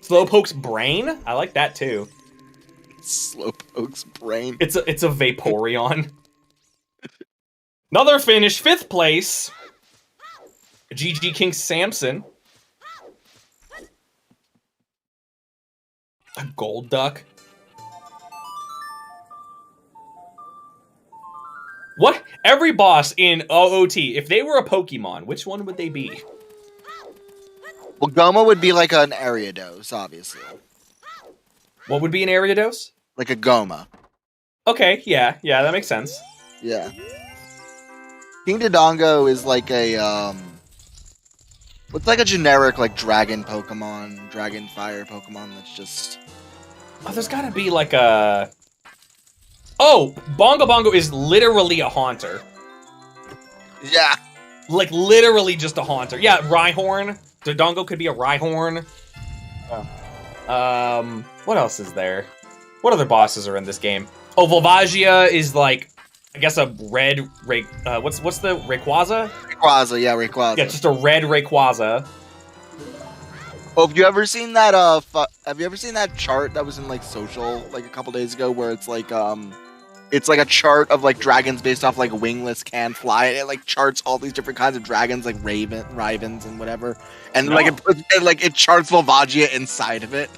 Slowpoke's brain? I like that too. Slowpoke's brain. It's a Vaporeon. Another finish, 5th place. GG King Samson. A gold duck. What? Every boss in OOT, if they were a Pokemon, which one would they be? Well, Goma would be like an Ariados, obviously. What would be an Ariados? Like a Goma. Okay, yeah, that makes sense. Yeah. King Dodongo is like a, what's like a generic, like, dragon Pokemon, dragon fire Pokemon that's just... Oh, there's gotta be like a... Oh, Bongo Bongo is literally a Haunter. Yeah. Like, literally just a Haunter. Yeah, Rhyhorn. Dodongo could be a Rhyhorn. Oh. What else is there? What other bosses are in this game? Oh, Volvagia is like, I guess a red what's the Rayquaza? Rayquaza, yeah, Rayquaza. Yeah, just a red Rayquaza. Oh, have you ever seen that chart that was in like social like a couple days ago where it's like It's like a chart of like dragons based off like wingless can fly. And it like charts all these different kinds of dragons, like ravens and whatever. And No. it charts Volvagia inside of it.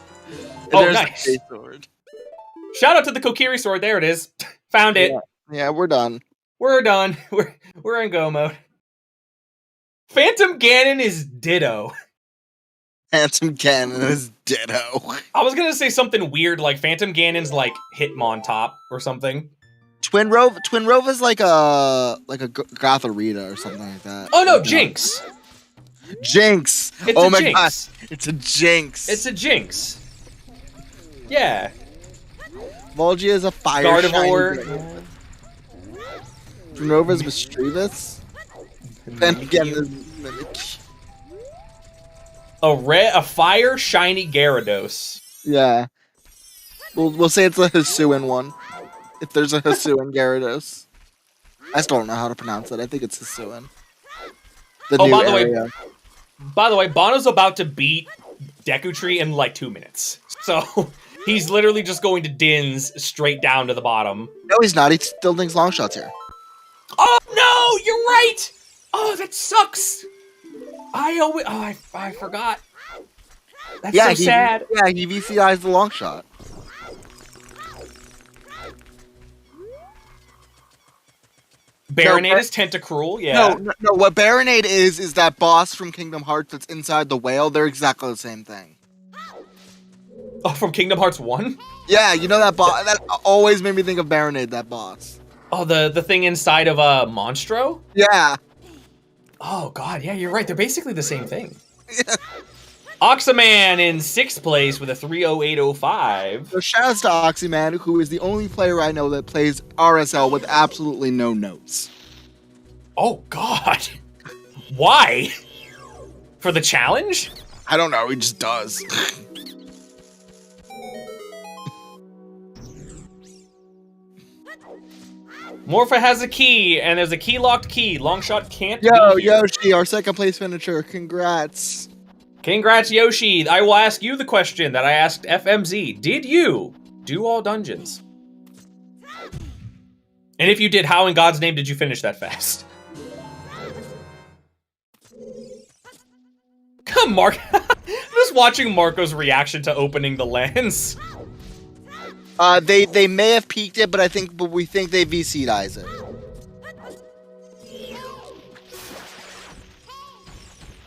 And Oh, there's nice. a sword. Shout out to the Kokiri sword. There it is. Found it. Yeah, we're done. We're done. We're in go mode. Phantom Ganon is ditto. Handsome Cannon is ditto. I was gonna say something weird like Phantom Ganon's like Hitmontop or something. Twin Rove is like a Gotharita or something like that. Oh no, Jinx. Jinx. It's Oh a my Jinx. gosh. It's a Jinx. It's a Jinx. Yeah. Volgia is a fire Gardevoir. shiny. Twin Rove is mischievous. Then again, A fire shiny Gyarados. yeah. We'll say it's a Hisuian one. If there's a Hisuian Gyarados. I still don't know how to pronounce it. I think it's Hisuian. By the way, Bono's about to beat Deku Tree in like 2 minutes. So he's literally just going to Din's straight down to the bottom. No, he's not. He still thinks long shots here. Oh no, you're right. Oh, that sucks. I forgot. That's so sad. Yeah, he VCI's the long shot. Baronade is Tentacruel, yeah. No. What Baronade is that boss from Kingdom Hearts that's inside the whale. They're exactly the same thing. Oh, from Kingdom Hearts 1? Yeah, you know that boss. That always made me think of Baronade. That boss. Oh, the thing inside of Monstro? Yeah. Oh god, yeah, you're right. They're basically the same thing. Oxaman in 6th place with a 308.05. So shout outs to Oxyman, who is the only player I know that plays RSL with absolutely no notes. Oh god. Why? For the challenge? I don't know, he just does. Morpha has a key, and there's a key-locked key. Longshot can't be here. Yoshi, our second place finisher. Congrats. Congrats, Yoshi. I will ask you the question that I asked FMZ. Did you do all dungeons? And if you did, how in God's name did you finish that fast? Come, Mark. Just watching Marco's reaction to opening the lens. They may have peaked it, but we think they VC'd it.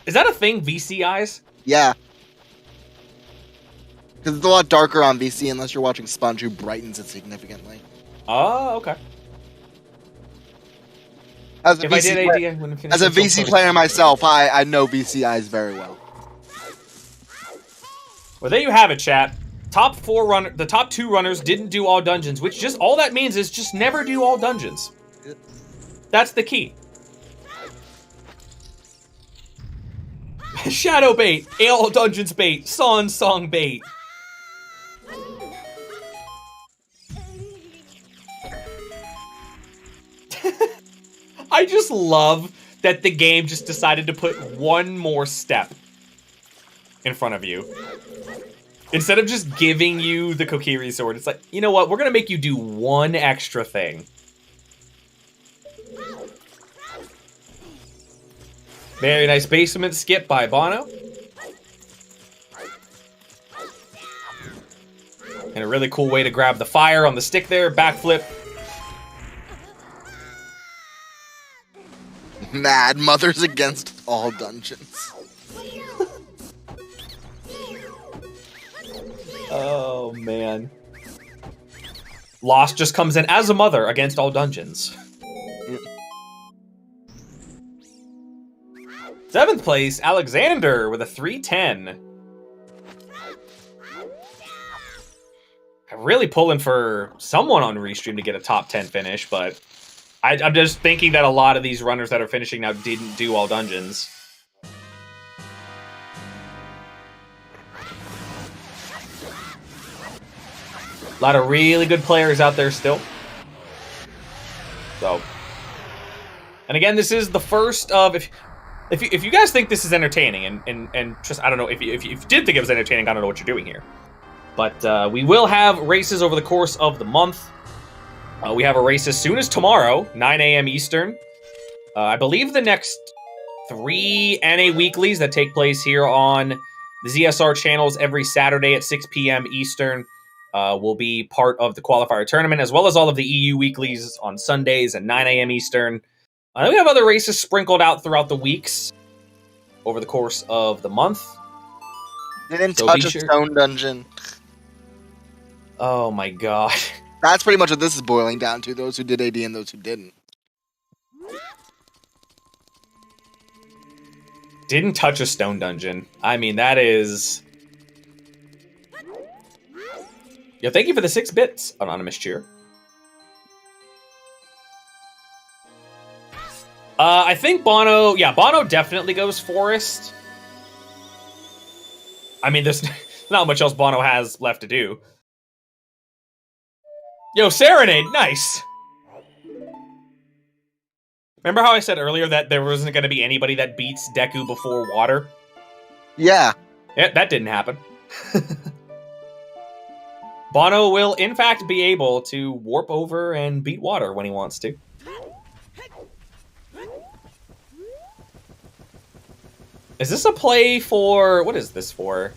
Is that a thing, VC eyes? Yeah. Because it's a lot darker on VC unless you're watching Sponge, who brightens it significantly. Oh, okay. As a If I VC did player, AD, I wouldn't finish as a it so VC close. player myself, I know VC eyes very well. Well, there you have it, chat. The top 2 runners didn't do all dungeons, which just all that means is just never do all dungeons. That's the key. Shadow bait, all dungeons bait, song bait. I just love that the game just decided to put one more step in front of you. Instead of just giving you the Kokiri sword, it's like, you know what? We're going to make you do one extra thing. Very nice basement skip by Bono. And a really cool way to grab the fire on the stick there. Backflip. Mad Mothers against all dungeons. Oh, man. Lost just comes in as a mother against all dungeons. 7th place, Alexander with a 310. I'm really pulling for someone on Restream to get a top 10 finish, but I'm just thinking that a lot of these runners that are finishing now didn't do all dungeons. A lot of really good players out there still. So, and again, this is the first of if you guys think this is entertaining, and just I don't know if you did think it was entertaining, I don't know what you're doing here. But we will have races over the course of the month. We have a race as soon as tomorrow, 9 a.m. Eastern. I believe the next 3 NA weeklies that take place here on the ZSR channels every Saturday at 6 p.m. Eastern will be part of the qualifier tournament, as well as all of the EU weeklies on Sundays at 9 a.m. Eastern. We have other races sprinkled out throughout the weeks over the course of the month. Didn't touch a stone dungeon. Oh my god. That's pretty much what this is boiling down to, those who did AD and those who didn't. Didn't touch a stone dungeon. I mean, that is... Yo, thank you for the 6 bits, Anonymous Cheer. I think Bono... Yeah, Bono definitely goes Forest. I mean, there's not much else Bono has left to do. Yo, Serenade, nice! Remember how I said earlier that there wasn't going to be anybody that beats Deku before Water? Yeah. Yeah, that didn't happen. Bono will, in fact, be able to warp over and beat Water when he wants to. Is this a play for... What is this for?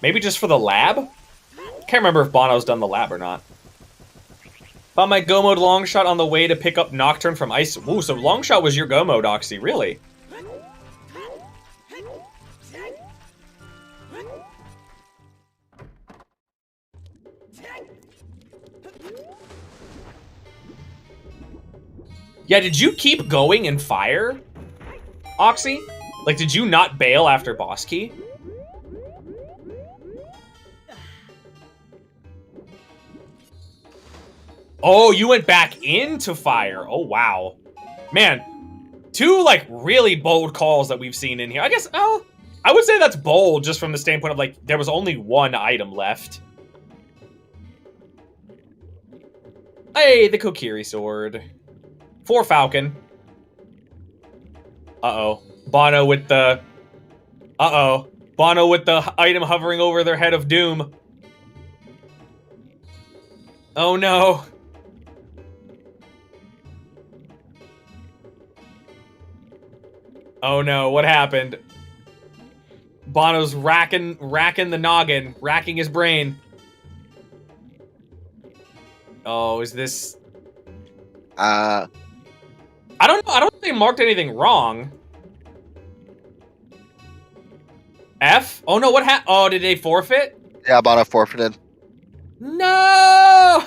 Maybe just for the lab? Can't remember if Bono's done the lab or not. Found my Go Mode Longshot on the way to pick up Nocturne from Ice. Ooh, so Longshot was your Go Mode, Oxy, really? Yeah, did you keep going in fire, Oxy? Like, did you not bail after boss key? Oh, you went back into fire. Oh, wow. Man, 2, like, really bold calls that we've seen in here. I guess, oh, I would say that's bold just from the standpoint of, like, there was only 1 item left. Hey, the Kokiri sword. For Falcon. Uh-oh. Bono with the... Uh-oh. Bono with the item hovering over their head of doom. Oh, no. Oh no, what happened? Bono's racking the noggin, racking his brain. Oh, is this... I don't know, I don't think they marked anything wrong. F? Oh no, oh, did they forfeit? Yeah, Bono forfeited. No!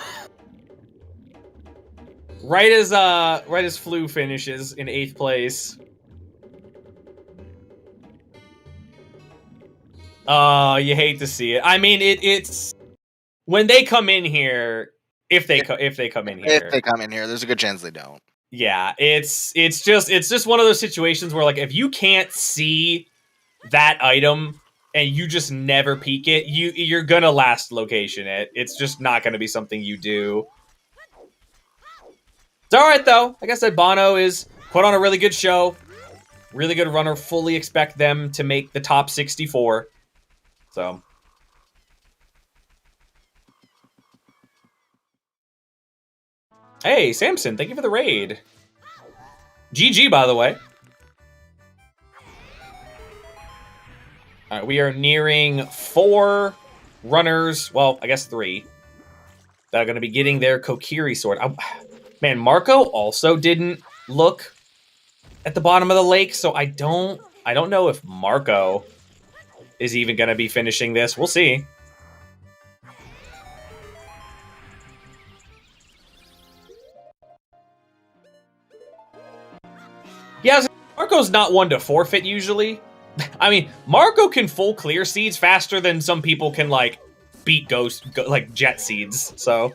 Right as Flu finishes in 8th place. Oh, you hate to see it. I mean, it's when they come in here. If they come in here, there's a good chance they don't. Yeah, it's just one of those situations where, like, if you can't see that item and you just never peek it, you're gonna last location it. It's just not gonna be something you do. It's all right though. Like I said, Bono is put on a really good show, really good runner. Fully expect them to make the top 64. So, hey, Samson, thank you for the raid. GG, by the way. All right, we are nearing 4 runners. Well, I guess 3 that are going to be getting their Kokiri sword. Man, Marco also didn't look at the bottom of the lake, so I don't know if Marco is even going to be finishing this. We'll see. Yeah, Marco's not one to forfeit usually. I mean, Marco can full clear seeds faster than some people can, like, beat like jet seeds. So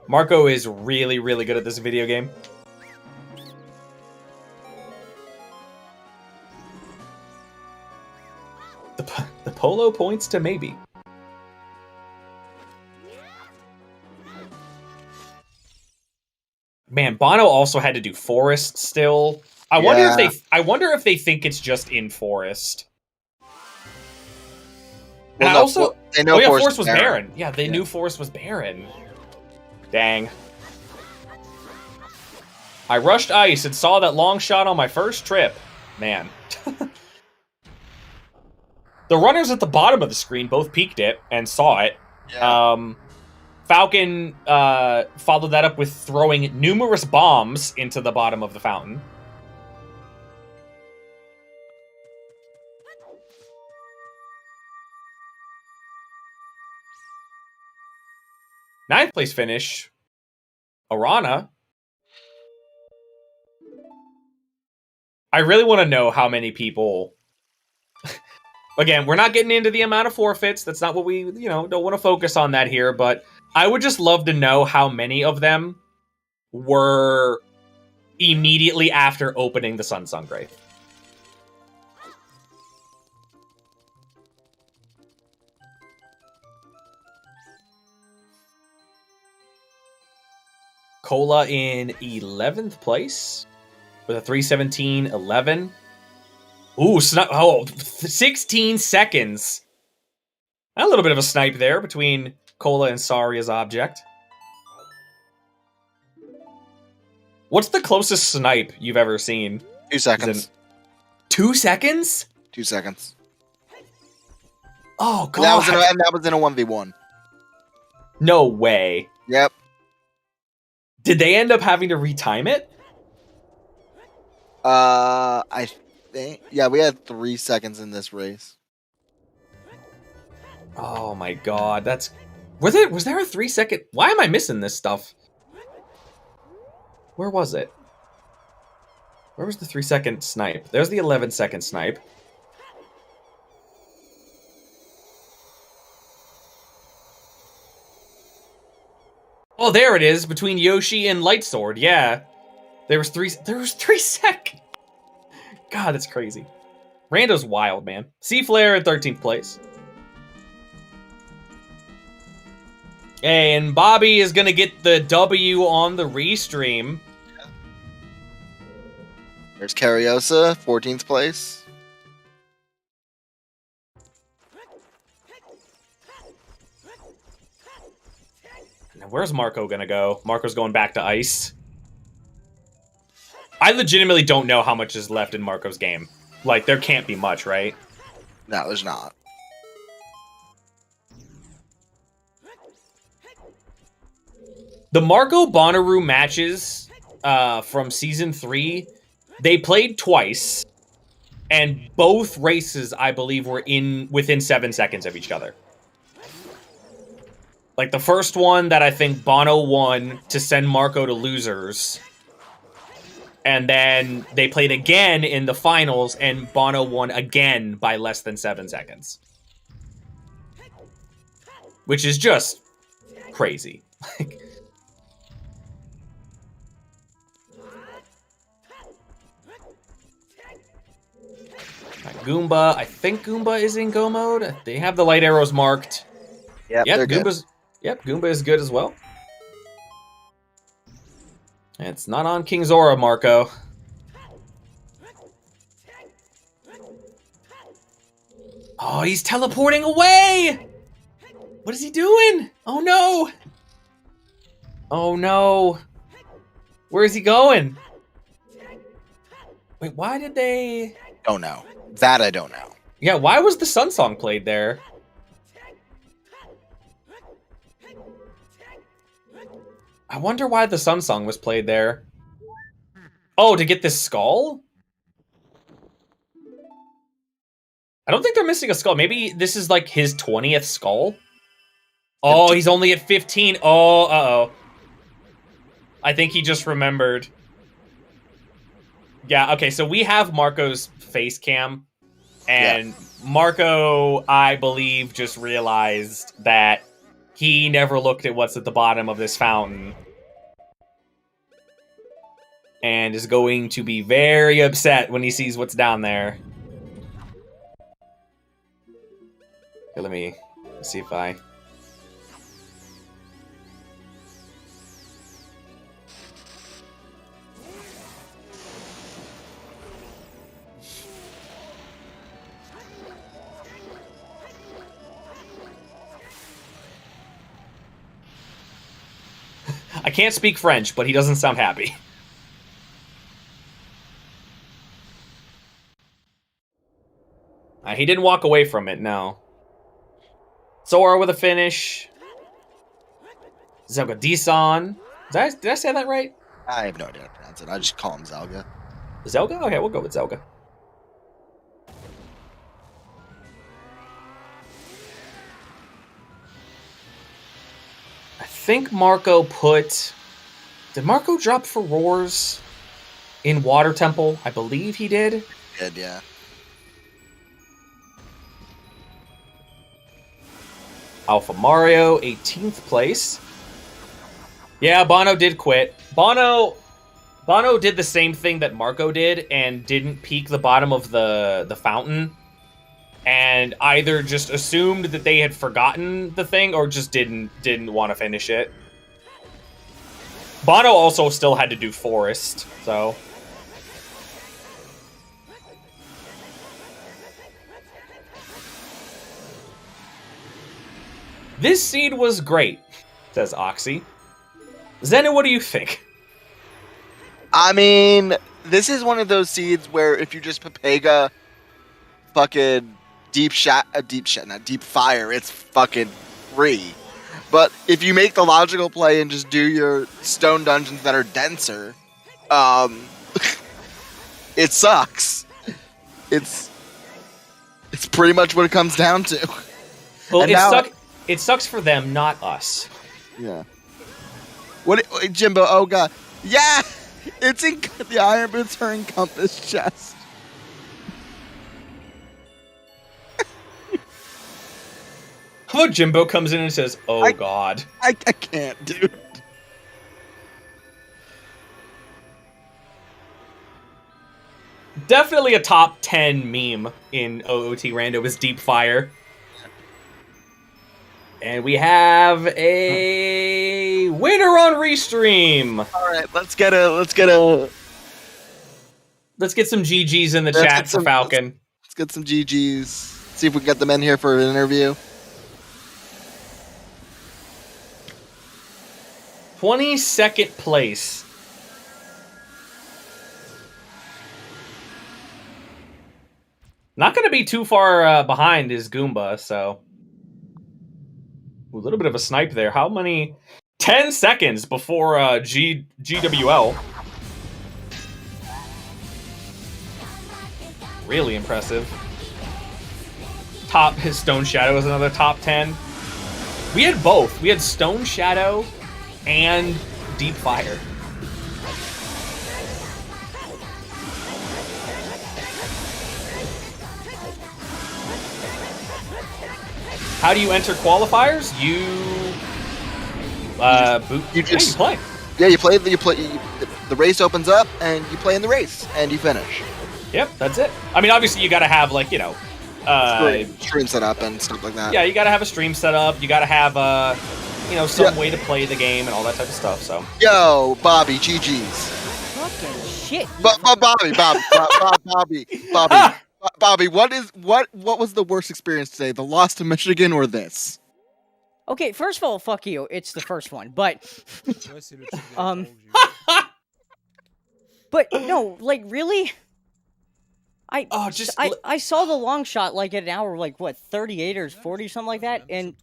Marco is really, really good at this video game. The polo points to maybe. Man, Bono also had to do forest still. I wonder if they think it's just in forest. And Well, I also They know Oh yeah, Forest Forest was barren. Yeah, they Yeah. knew Forest was barren. Dang. I rushed ice and saw that long shot on my first trip. Man. The runners at the bottom of the screen both peeked it and saw it. Yeah. Falcon followed that up with throwing numerous bombs into the bottom of the fountain. Ninth place finish. Arana. I really want to know how many people... Again, we're not getting into the amount of forfeits. That's not what we, don't want to focus on that here. But I would just love to know how many of them were immediately after opening the Sunsung Grave. Cola in 11th place with a 3:17.11. Ooh, 16 seconds. A little bit of a snipe there between Cola and Saria's object. What's the closest snipe you've ever seen? 2 seconds. 2 seconds? 2 seconds. Oh, God. That was in a 1v1. No way. Yep. Did they end up having to retime it? I think... Yeah, we had 3 seconds in this race. Oh, my God. That's... Was there a 3 second... Why am I missing this stuff? Where was it? Where was the 3 second snipe? There's the 11-second snipe. Oh, there it is, between Yoshi and Lightsword. Yeah, there was 3 seconds. God, that's crazy. Rando's wild, man. C-Flare in 13th place. And Bobby is gonna get the W on the restream. There's Cariosa, 14th place. Now, where's Marco gonna go? Marco's going back to ice. I legitimately don't know how much is left in Marco's game. Like, there can't be much, right? No, there's not. The Marco Bonnaroo matches from Season 3, they played twice, and both races, I believe, were within 7 seconds of each other. Like, the first one that I think Bono won to send Marco to losers, and then they played again in the finals, and Bono won again by less than 7 seconds. Which is just crazy. Goomba, I think Goomba is in go mode. They have the light arrows marked. Yep, they're Goomba's. Yep, Goomba is good as well. It's not on King Zora, Marco. Oh, he's teleporting away! What is he doing? Oh no! Oh no! Where is he going? Wait, why did they... Don't know. That I don't know. Yeah, why was the Sun Song played there? I wonder why the Sun Song was played there. Oh, to get this skull? I don't think they're missing a skull. Maybe this is like his 20th skull? Oh, he's only at 15. Oh, uh-oh. I think he just remembered. Yeah, okay, so we have Marco's face cam. And Marco, I believe, just realized that he never looked at what's at the bottom of this fountain. And is going to be very upset when he sees what's down there. Okay, let me see if I... I can't speak French, but he doesn't sound happy. He didn't walk away from it, no. Sora with a finish. Zelda Dison. Did I say that right? I have no idea how to pronounce it. I just call him Zelda. Zelda? Okay, we'll go with Zelda. I think Marco put... Did Marco drop for Roars in Water Temple? I believe he did. Good, yeah. Alpha Mario, 18th place. Yeah, Bono did quit. Bono did the same thing that Marco did and didn't peek the bottom of the fountain, and either just assumed that they had forgotten the thing or just didn't want to finish it. Bono also still had to do Forest, so... This seed was great, says Oxy. Zena, what do you think? I mean, this is one of those seeds where if you just Papega fucking deep fire, it's fucking free. But if you make the logical play and just do your stone dungeons that are denser, it sucks. It's pretty much what it comes down to. Well, it sucks for them, not us. Yeah. What, Jimbo? Oh god. Yeah, it's in the Iron Boots her Encompass chest. How about Jimbo comes in and says, "Oh god." I can't, dude. Definitely a top 10 meme in OOT Rando is Deep Fire. And we have a winner on Restream. All right, let's get some GGs in the chat for Falcon. Let's get some GGs. See if we can get them in here for an interview. 22nd place. Not going to be too far behind is Goomba, so... Ooh, a little bit of a snipe there. How many? 10 seconds before GWL. Really impressive. His Stone Shadow is another top 10. We had both. We had Stone Shadow and Deep Fire. How do you enter qualifiers? You play. Yeah, you play. The race opens up, and you play in the race, and you finish. Yep, that's it. I mean, obviously, you got to have stream set up and stuff like that. Yeah, you got to have a stream set up. You got to have some way to play the game and all that type of stuff. So. Yo, Bobby, GG's. Fucking shit. Bobby, what was the worst experience today? The loss to Michigan or this? Okay, first of all, fuck you. It's the first one, but but no, like really, I saw the long shot like at an hour, like what 38 or 40, something like that, and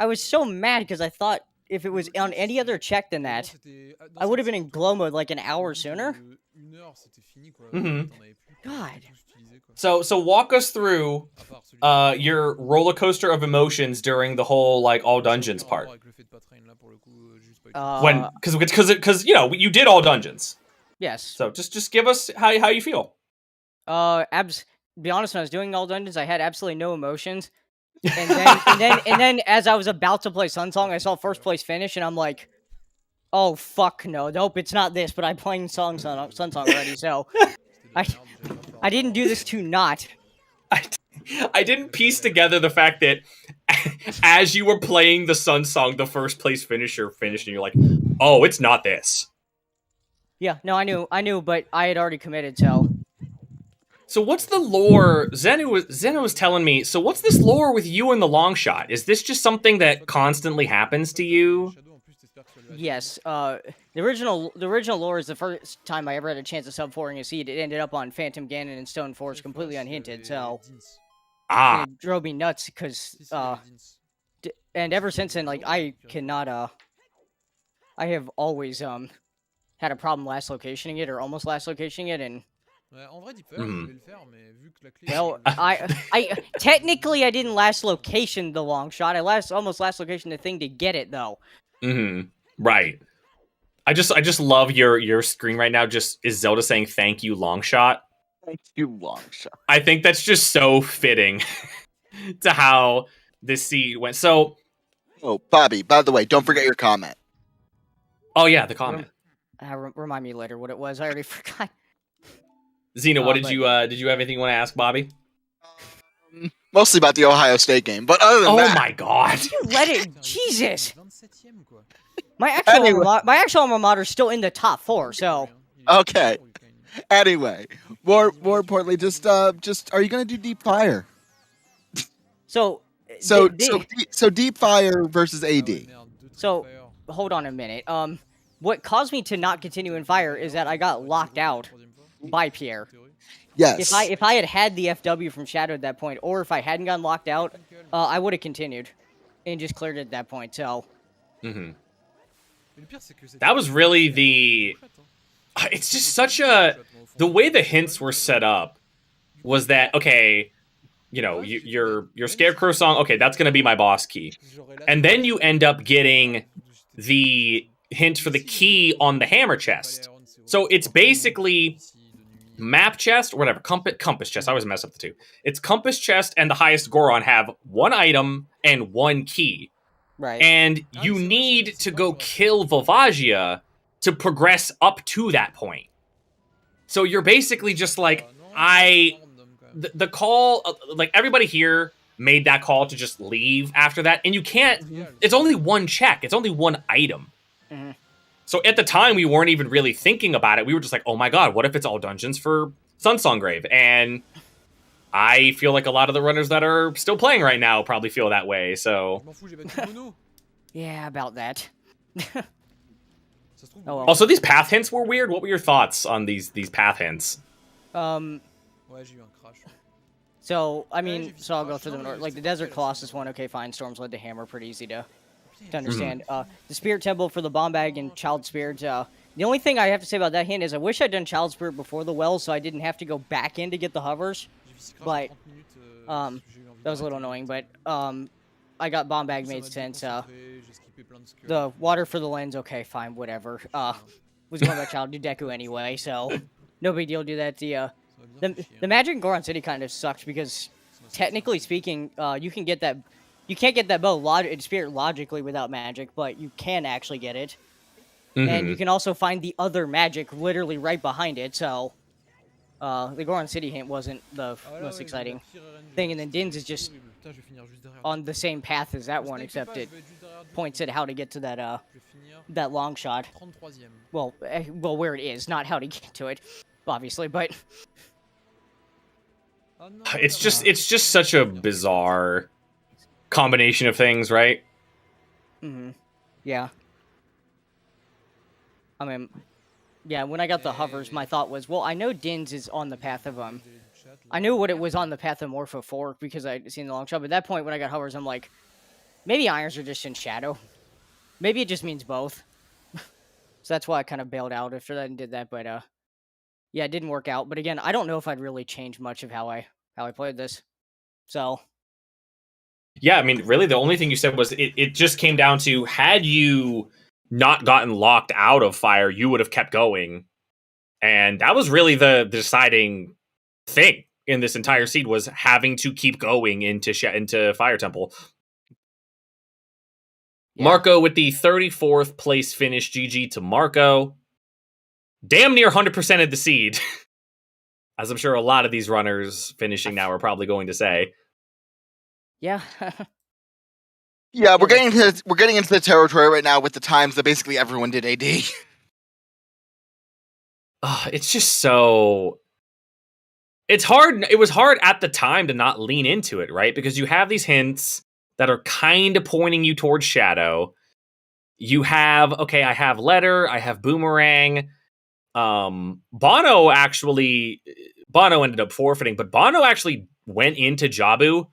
I was so mad because I thought if it was on any other check than that, I would have been in glow mode like an hour sooner. Mm-hmm. God. So walk us through your roller coaster of emotions during the whole like all dungeons part. Because you did all dungeons. Yes. So just give us how you feel. Be honest, when I was doing all dungeons, I had absolutely no emotions. And then as I was about to play Sun Song, I saw first place finish, and I'm like, oh fuck nope, it's not this. But I'm playing Sun Song already, so. I didn't do this to not. I didn't piece together the fact that as you were playing the Sun Song, the first place finisher finished, and you're like, oh, it's not this. Yeah, no, I knew, but I had already committed, so. So what's the lore? Zena was telling me, so what's this lore with you and the long shot? Is this just something that constantly happens to you? yes. The original lore is the first time I ever had a chance of sub 4ing a seed. It ended up on Phantom Ganon and Stone Force completely unhinted. So and it drove me nuts because and ever since then, like I cannot I have always had a problem last locationing it or almost last locationing it, and well, I technically I didn't last location the long shot. I almost last location the thing to get it though. Right. I just love your screen right now. Just is Zelda saying thank you, long shot. Thank you, long shot. I think that's just so fitting to how this seed went. So, oh, Bobby, by the way, don't forget your comment. Oh yeah, the comment. Remind me later what it was. I already forgot. Xena, what did you have anything you want to ask Bobby? Mostly about the Ohio State game, but other than that, oh my god, you let it, Jesus! My actual alma mater is still in the top 4, so okay. Anyway, more importantly, just are you gonna do Deep Fire? So Deep Fire versus AD. So hold on a minute. What caused me to not continue in Fire is that I got locked out by Pierre. Yes. If I had the FW from Shadow at that point, or if I hadn't gotten locked out, I would have continued and just cleared it at that point. So. That was really the. It's just such a. The way the hints were set up was that okay, you know, your Scarecrow song. Okay, that's gonna be my boss key, and then you end up getting the hint for the key on the hammer chest. So it's basically map chest or whatever, compass chest. I always mess up the two. It's compass chest and the highest Goron have one item and one key. Right. And you need to go kill Volvagia to progress up to that point. So you're basically just like, the call, like everybody here made that call to just leave after that. And you can't, it's only one check. It's only one item. So at the time, we weren't even really thinking about it. We were just like, oh my god, what if it's all dungeons for Sunsong Grave? And I feel like a lot of the runners that are still playing right now probably feel that way, so... yeah, about that. Oh, well. Also, these path hints were weird. What were your thoughts on these path hints? So, I mean, so I'll go through them. Like, the Desert Colossus one, okay, fine. Storms led to Hammer, pretty easy to understand. The Spirit Temple for the Bomb Bag and Child Spirit. The only thing I have to say about that hint is I wish I'd done Child Spirit before the well, so I didn't have to go back in to get the hovers. But, that was a little annoying, but, I got Bomb Bag made sense. The Water for the Lens, okay, fine, whatever. Was going by Child, do Deku anyway, so no big deal, do that. The Magic in Goron City kind of sucked because, technically speaking, you can get that. You can't get that bow Spirit logically without magic, but you can actually get it. And you can also find the other magic literally right behind it, so the Goron City hint wasn't the most exciting thing. And then Din's is just on the same path as that one, except it points at how to get to that that long shot. Well, where it is, not how to get to it, obviously, but... It's just such a bizarre combination of things, right? Yeah. I mean, yeah, when I got the hovers, my thought was, well, I know Din's is on the path of, I knew what it was on the path of Morpho 4 because I'd seen the long shot, but at that point when I got hovers, I'm like, maybe irons are just in Shadow. Maybe it just means both. So that's why I kind of bailed out after that and did that, but, yeah, it didn't work out. But again, I don't know if I'd really changed much of how I played this. So... Yeah, I mean, really, the only thing you said was it just came down to, had you not gotten locked out of Fire, you would have kept going. And that was really the deciding thing in this entire seed, was having to keep going into Fire Temple. Yeah. Marco with the 34th place finish. GG to Marco. Damn near 100% of the seed. As I'm sure a lot of these runners finishing now are probably going to say. Yeah. Yeah, we're getting into the territory right now with the times that basically everyone did AD. It's just so... It's hard. It was hard at the time to not lean into it, right? Because you have these hints that are kind of pointing you towards Shadow. you have I have Letter, I have Boomerang. Bono ended up forfeiting, but Bono actually went into Jabu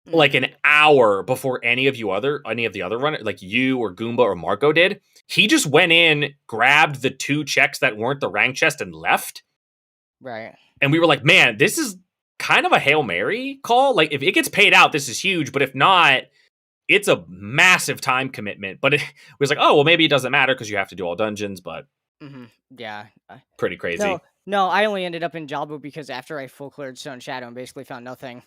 like an hour before any of the other runners, like you or Goomba or Marco did. He just went in, grabbed the 2 checks that weren't the rank chest and left. Right. And we were like, man, this is kind of a Hail Mary call. Like, if it gets paid out, this is huge. But if not, it's a massive time commitment. But it was like, oh, well, maybe it doesn't matter because you have to do all dungeons. But yeah, pretty crazy. No, I only ended up in Jabu because after I full cleared Stone Shadow and basically found nothing,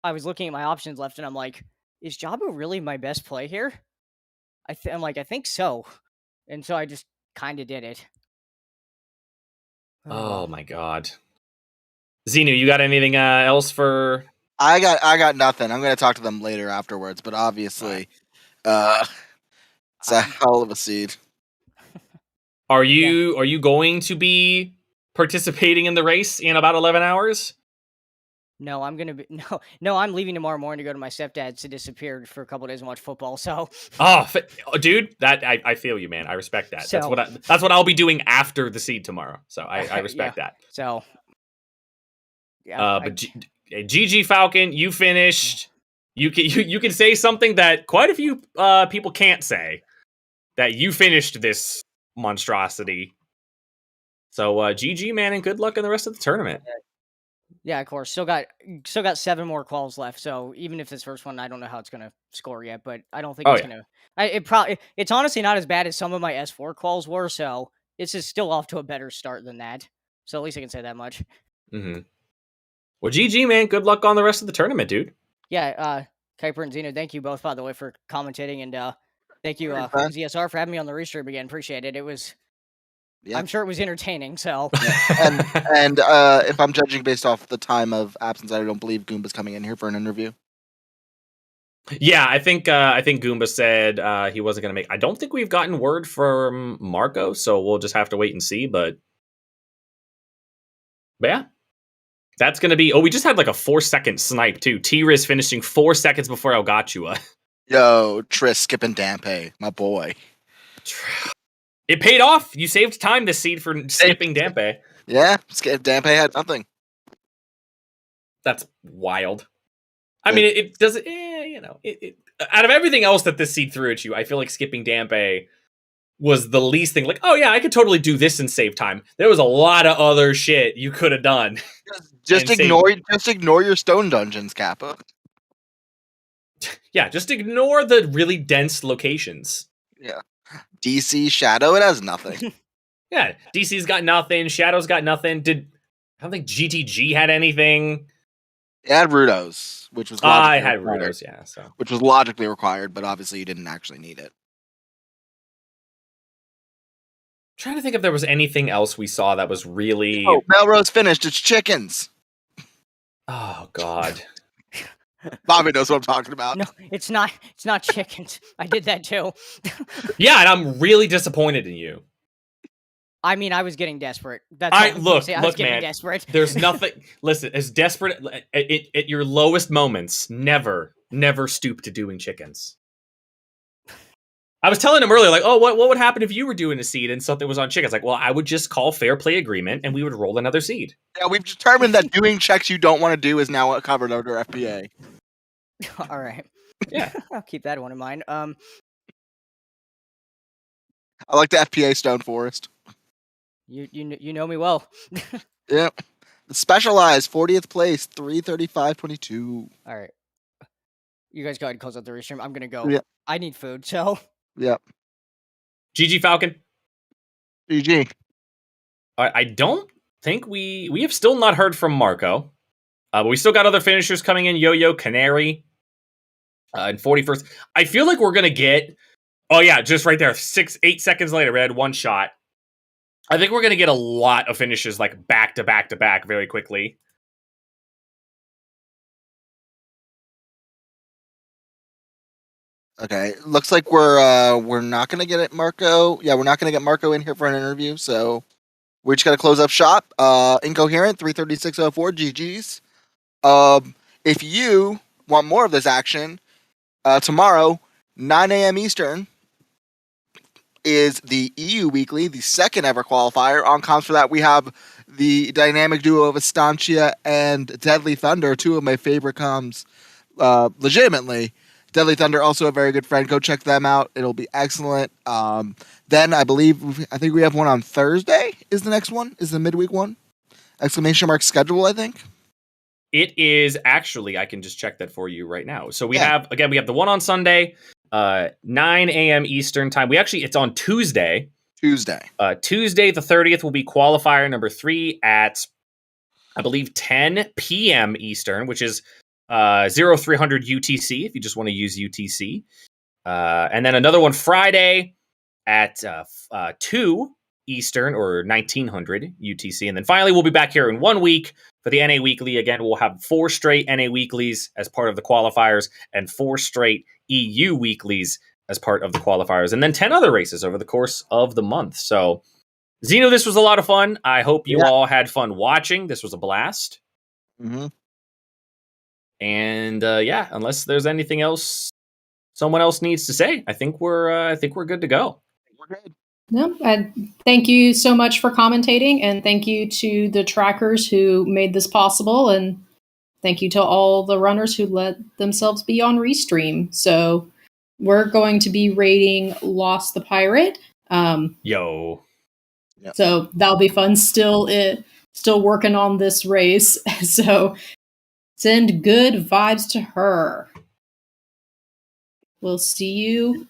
I was looking at my options left and I'm like, is Jabu really my best play here? I'm like, I think so. And so I just kind of did it. Oh my god. Xenu, you got anything else for... I got nothing. I'm going to talk to them later afterwards, but obviously, it's a hell of a seed. Are you going to be participating in the race in about 11 hours? No, I'm gonna be no. I'm leaving tomorrow morning to go to my stepdad's to disappear for a couple days and watch football. So, dude, that I feel you, man. I respect that. So, that's what I'll be doing after the seed tomorrow. So I respect that. So, yeah. But GG Falcon, you finished. You can say something that quite a few people can't say. That you finished this monstrosity. So GG, man, and good luck in the rest of the tournament. Yeah, of course. Still got 7 more quals left. So even if this first one, I don't know how it's gonna score yet, but I don't think it's gonna. It's honestly not as bad as some of my S4 quals were. So it's just still off to a better start than that. So at least I can say that much. Mm-hmm. Well, GG, man. Good luck on the rest of the tournament, dude. Yeah, Kuiper and Xeno, thank you both, by the way, for commentating, and thank you, ZSR, for having me on the restream again. Appreciate it. It was. Yeah. I'm sure it was entertaining. So, and if I'm judging based off the time of absence, I don't believe Goomba's coming in here for an interview. Yeah, I think Goomba said he wasn't going to make. I don't think we've gotten word from Marco, so we'll just have to wait and see. But yeah, that's going to be. Oh, we just had like a 4-second snipe too. T-Riz finishing 4 seconds before Elgatua. Yo, Triss skipping Dampe, my boy. It paid off. You saved time this seed for skipping Dampe. Yeah, Dampe had nothing. That's wild. I mean, it does. It out of everything else that this seed threw at you, I feel like skipping Dampe was the least thing. Like, oh yeah, I could totally do this and save time. There was a lot of other shit you could have done. Just ignore your stone dungeons, Kappa. Yeah, just ignore the really dense locations. Yeah. DC Shadow, it has nothing. Yeah, DC's got nothing. Shadow's got nothing. I don't think GTG had anything. It had Rudos, which was I had Rudos, yeah. So which was logically required, but obviously you didn't actually need it. I'm trying to think if there was anything else we saw that was really. Oh, Melrose finished. It's chickens. Oh God. Bobby knows what I'm talking about. No, it's not. It's not chickens. I did that too. Yeah, and I'm really disappointed in you. I mean, I was getting desperate. That's all look, I was getting man. Desperate. There's nothing. Listen, as desperate at your lowest moments, never stoop to doing chickens. I was telling him earlier, like, oh, what would happen if you were doing a seed and something was on chickens? Like, well, I would just call fair play agreement and we would roll another seed. Yeah, we've determined that doing checks you don't want to do is now covered under FPA. All right. Yeah, I'll keep that one in mind. I like the FPA Stone Forest. You know me well. Yep. The Specialized 40th place, 335.22. All right. You guys go ahead and close out the restream. I'm gonna go. Yep. I need food, so. Yep. GG Falcon. GG. I don't think we have still not heard from Marco, but we still got other finishers coming in. Yo-Yo, Canary, and 41st. I feel like we're gonna get. Oh yeah, just right there. 8 seconds later, we had one shot. I think we're gonna get a lot of finishes like back to back to back very quickly. Okay, looks like we're not gonna get it, Marco. Yeah, we're not gonna get Marco in here for an interview, so we just gotta close up shop. Incoherent 336.04 GGs. If you want more of this action, tomorrow 9 a.m. Eastern, is the EU Weekly, the second ever qualifier. On comms for that, we have the dynamic duo of Estancia and Deadly Thunder, two of my favorite comms, legitimately. Deadly Thunder, also a very good friend. Go check them out. It'll be excellent. Then I think we have one on Thursday. Is the next one? Is the midweek one? Exclamation mark schedule, I think. It is actually, I can just check that for you right now. So we Yeah. have the one on Sunday, 9 a.m. Eastern time. It's on Tuesday. Tuesday the 30th will be qualifier number 3 at, I believe, 10 p.m. Eastern, which is 0300 UTC if you just want to use UTC. And then another one Friday at 2 Eastern or 1900 UTC. And then finally, we'll be back here in 1 week for the NA Weekly. Again, we'll have 4 straight NA Weeklies as part of the qualifiers and 4 straight EU Weeklies as part of the qualifiers. And then 10 other races over the course of the month. So, Zeno, this was a lot of fun. I hope you all had fun watching. This was a blast. Mm-hmm. And unless there's anything else someone else needs to say, I think we're good to go. We're good. No, thank you so much for commentating, and thank you to the trackers who made this possible, and thank you to all the runners who let themselves be on Restream. So we're going to be rating Lost the Pirate. Yo. Yep. So that'll be fun. Still working on this race. So send good vibes to her. We'll see you.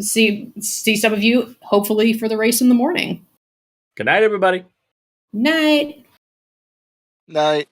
See some of you hopefully for the race in the morning. Good night, everybody. Night. Night.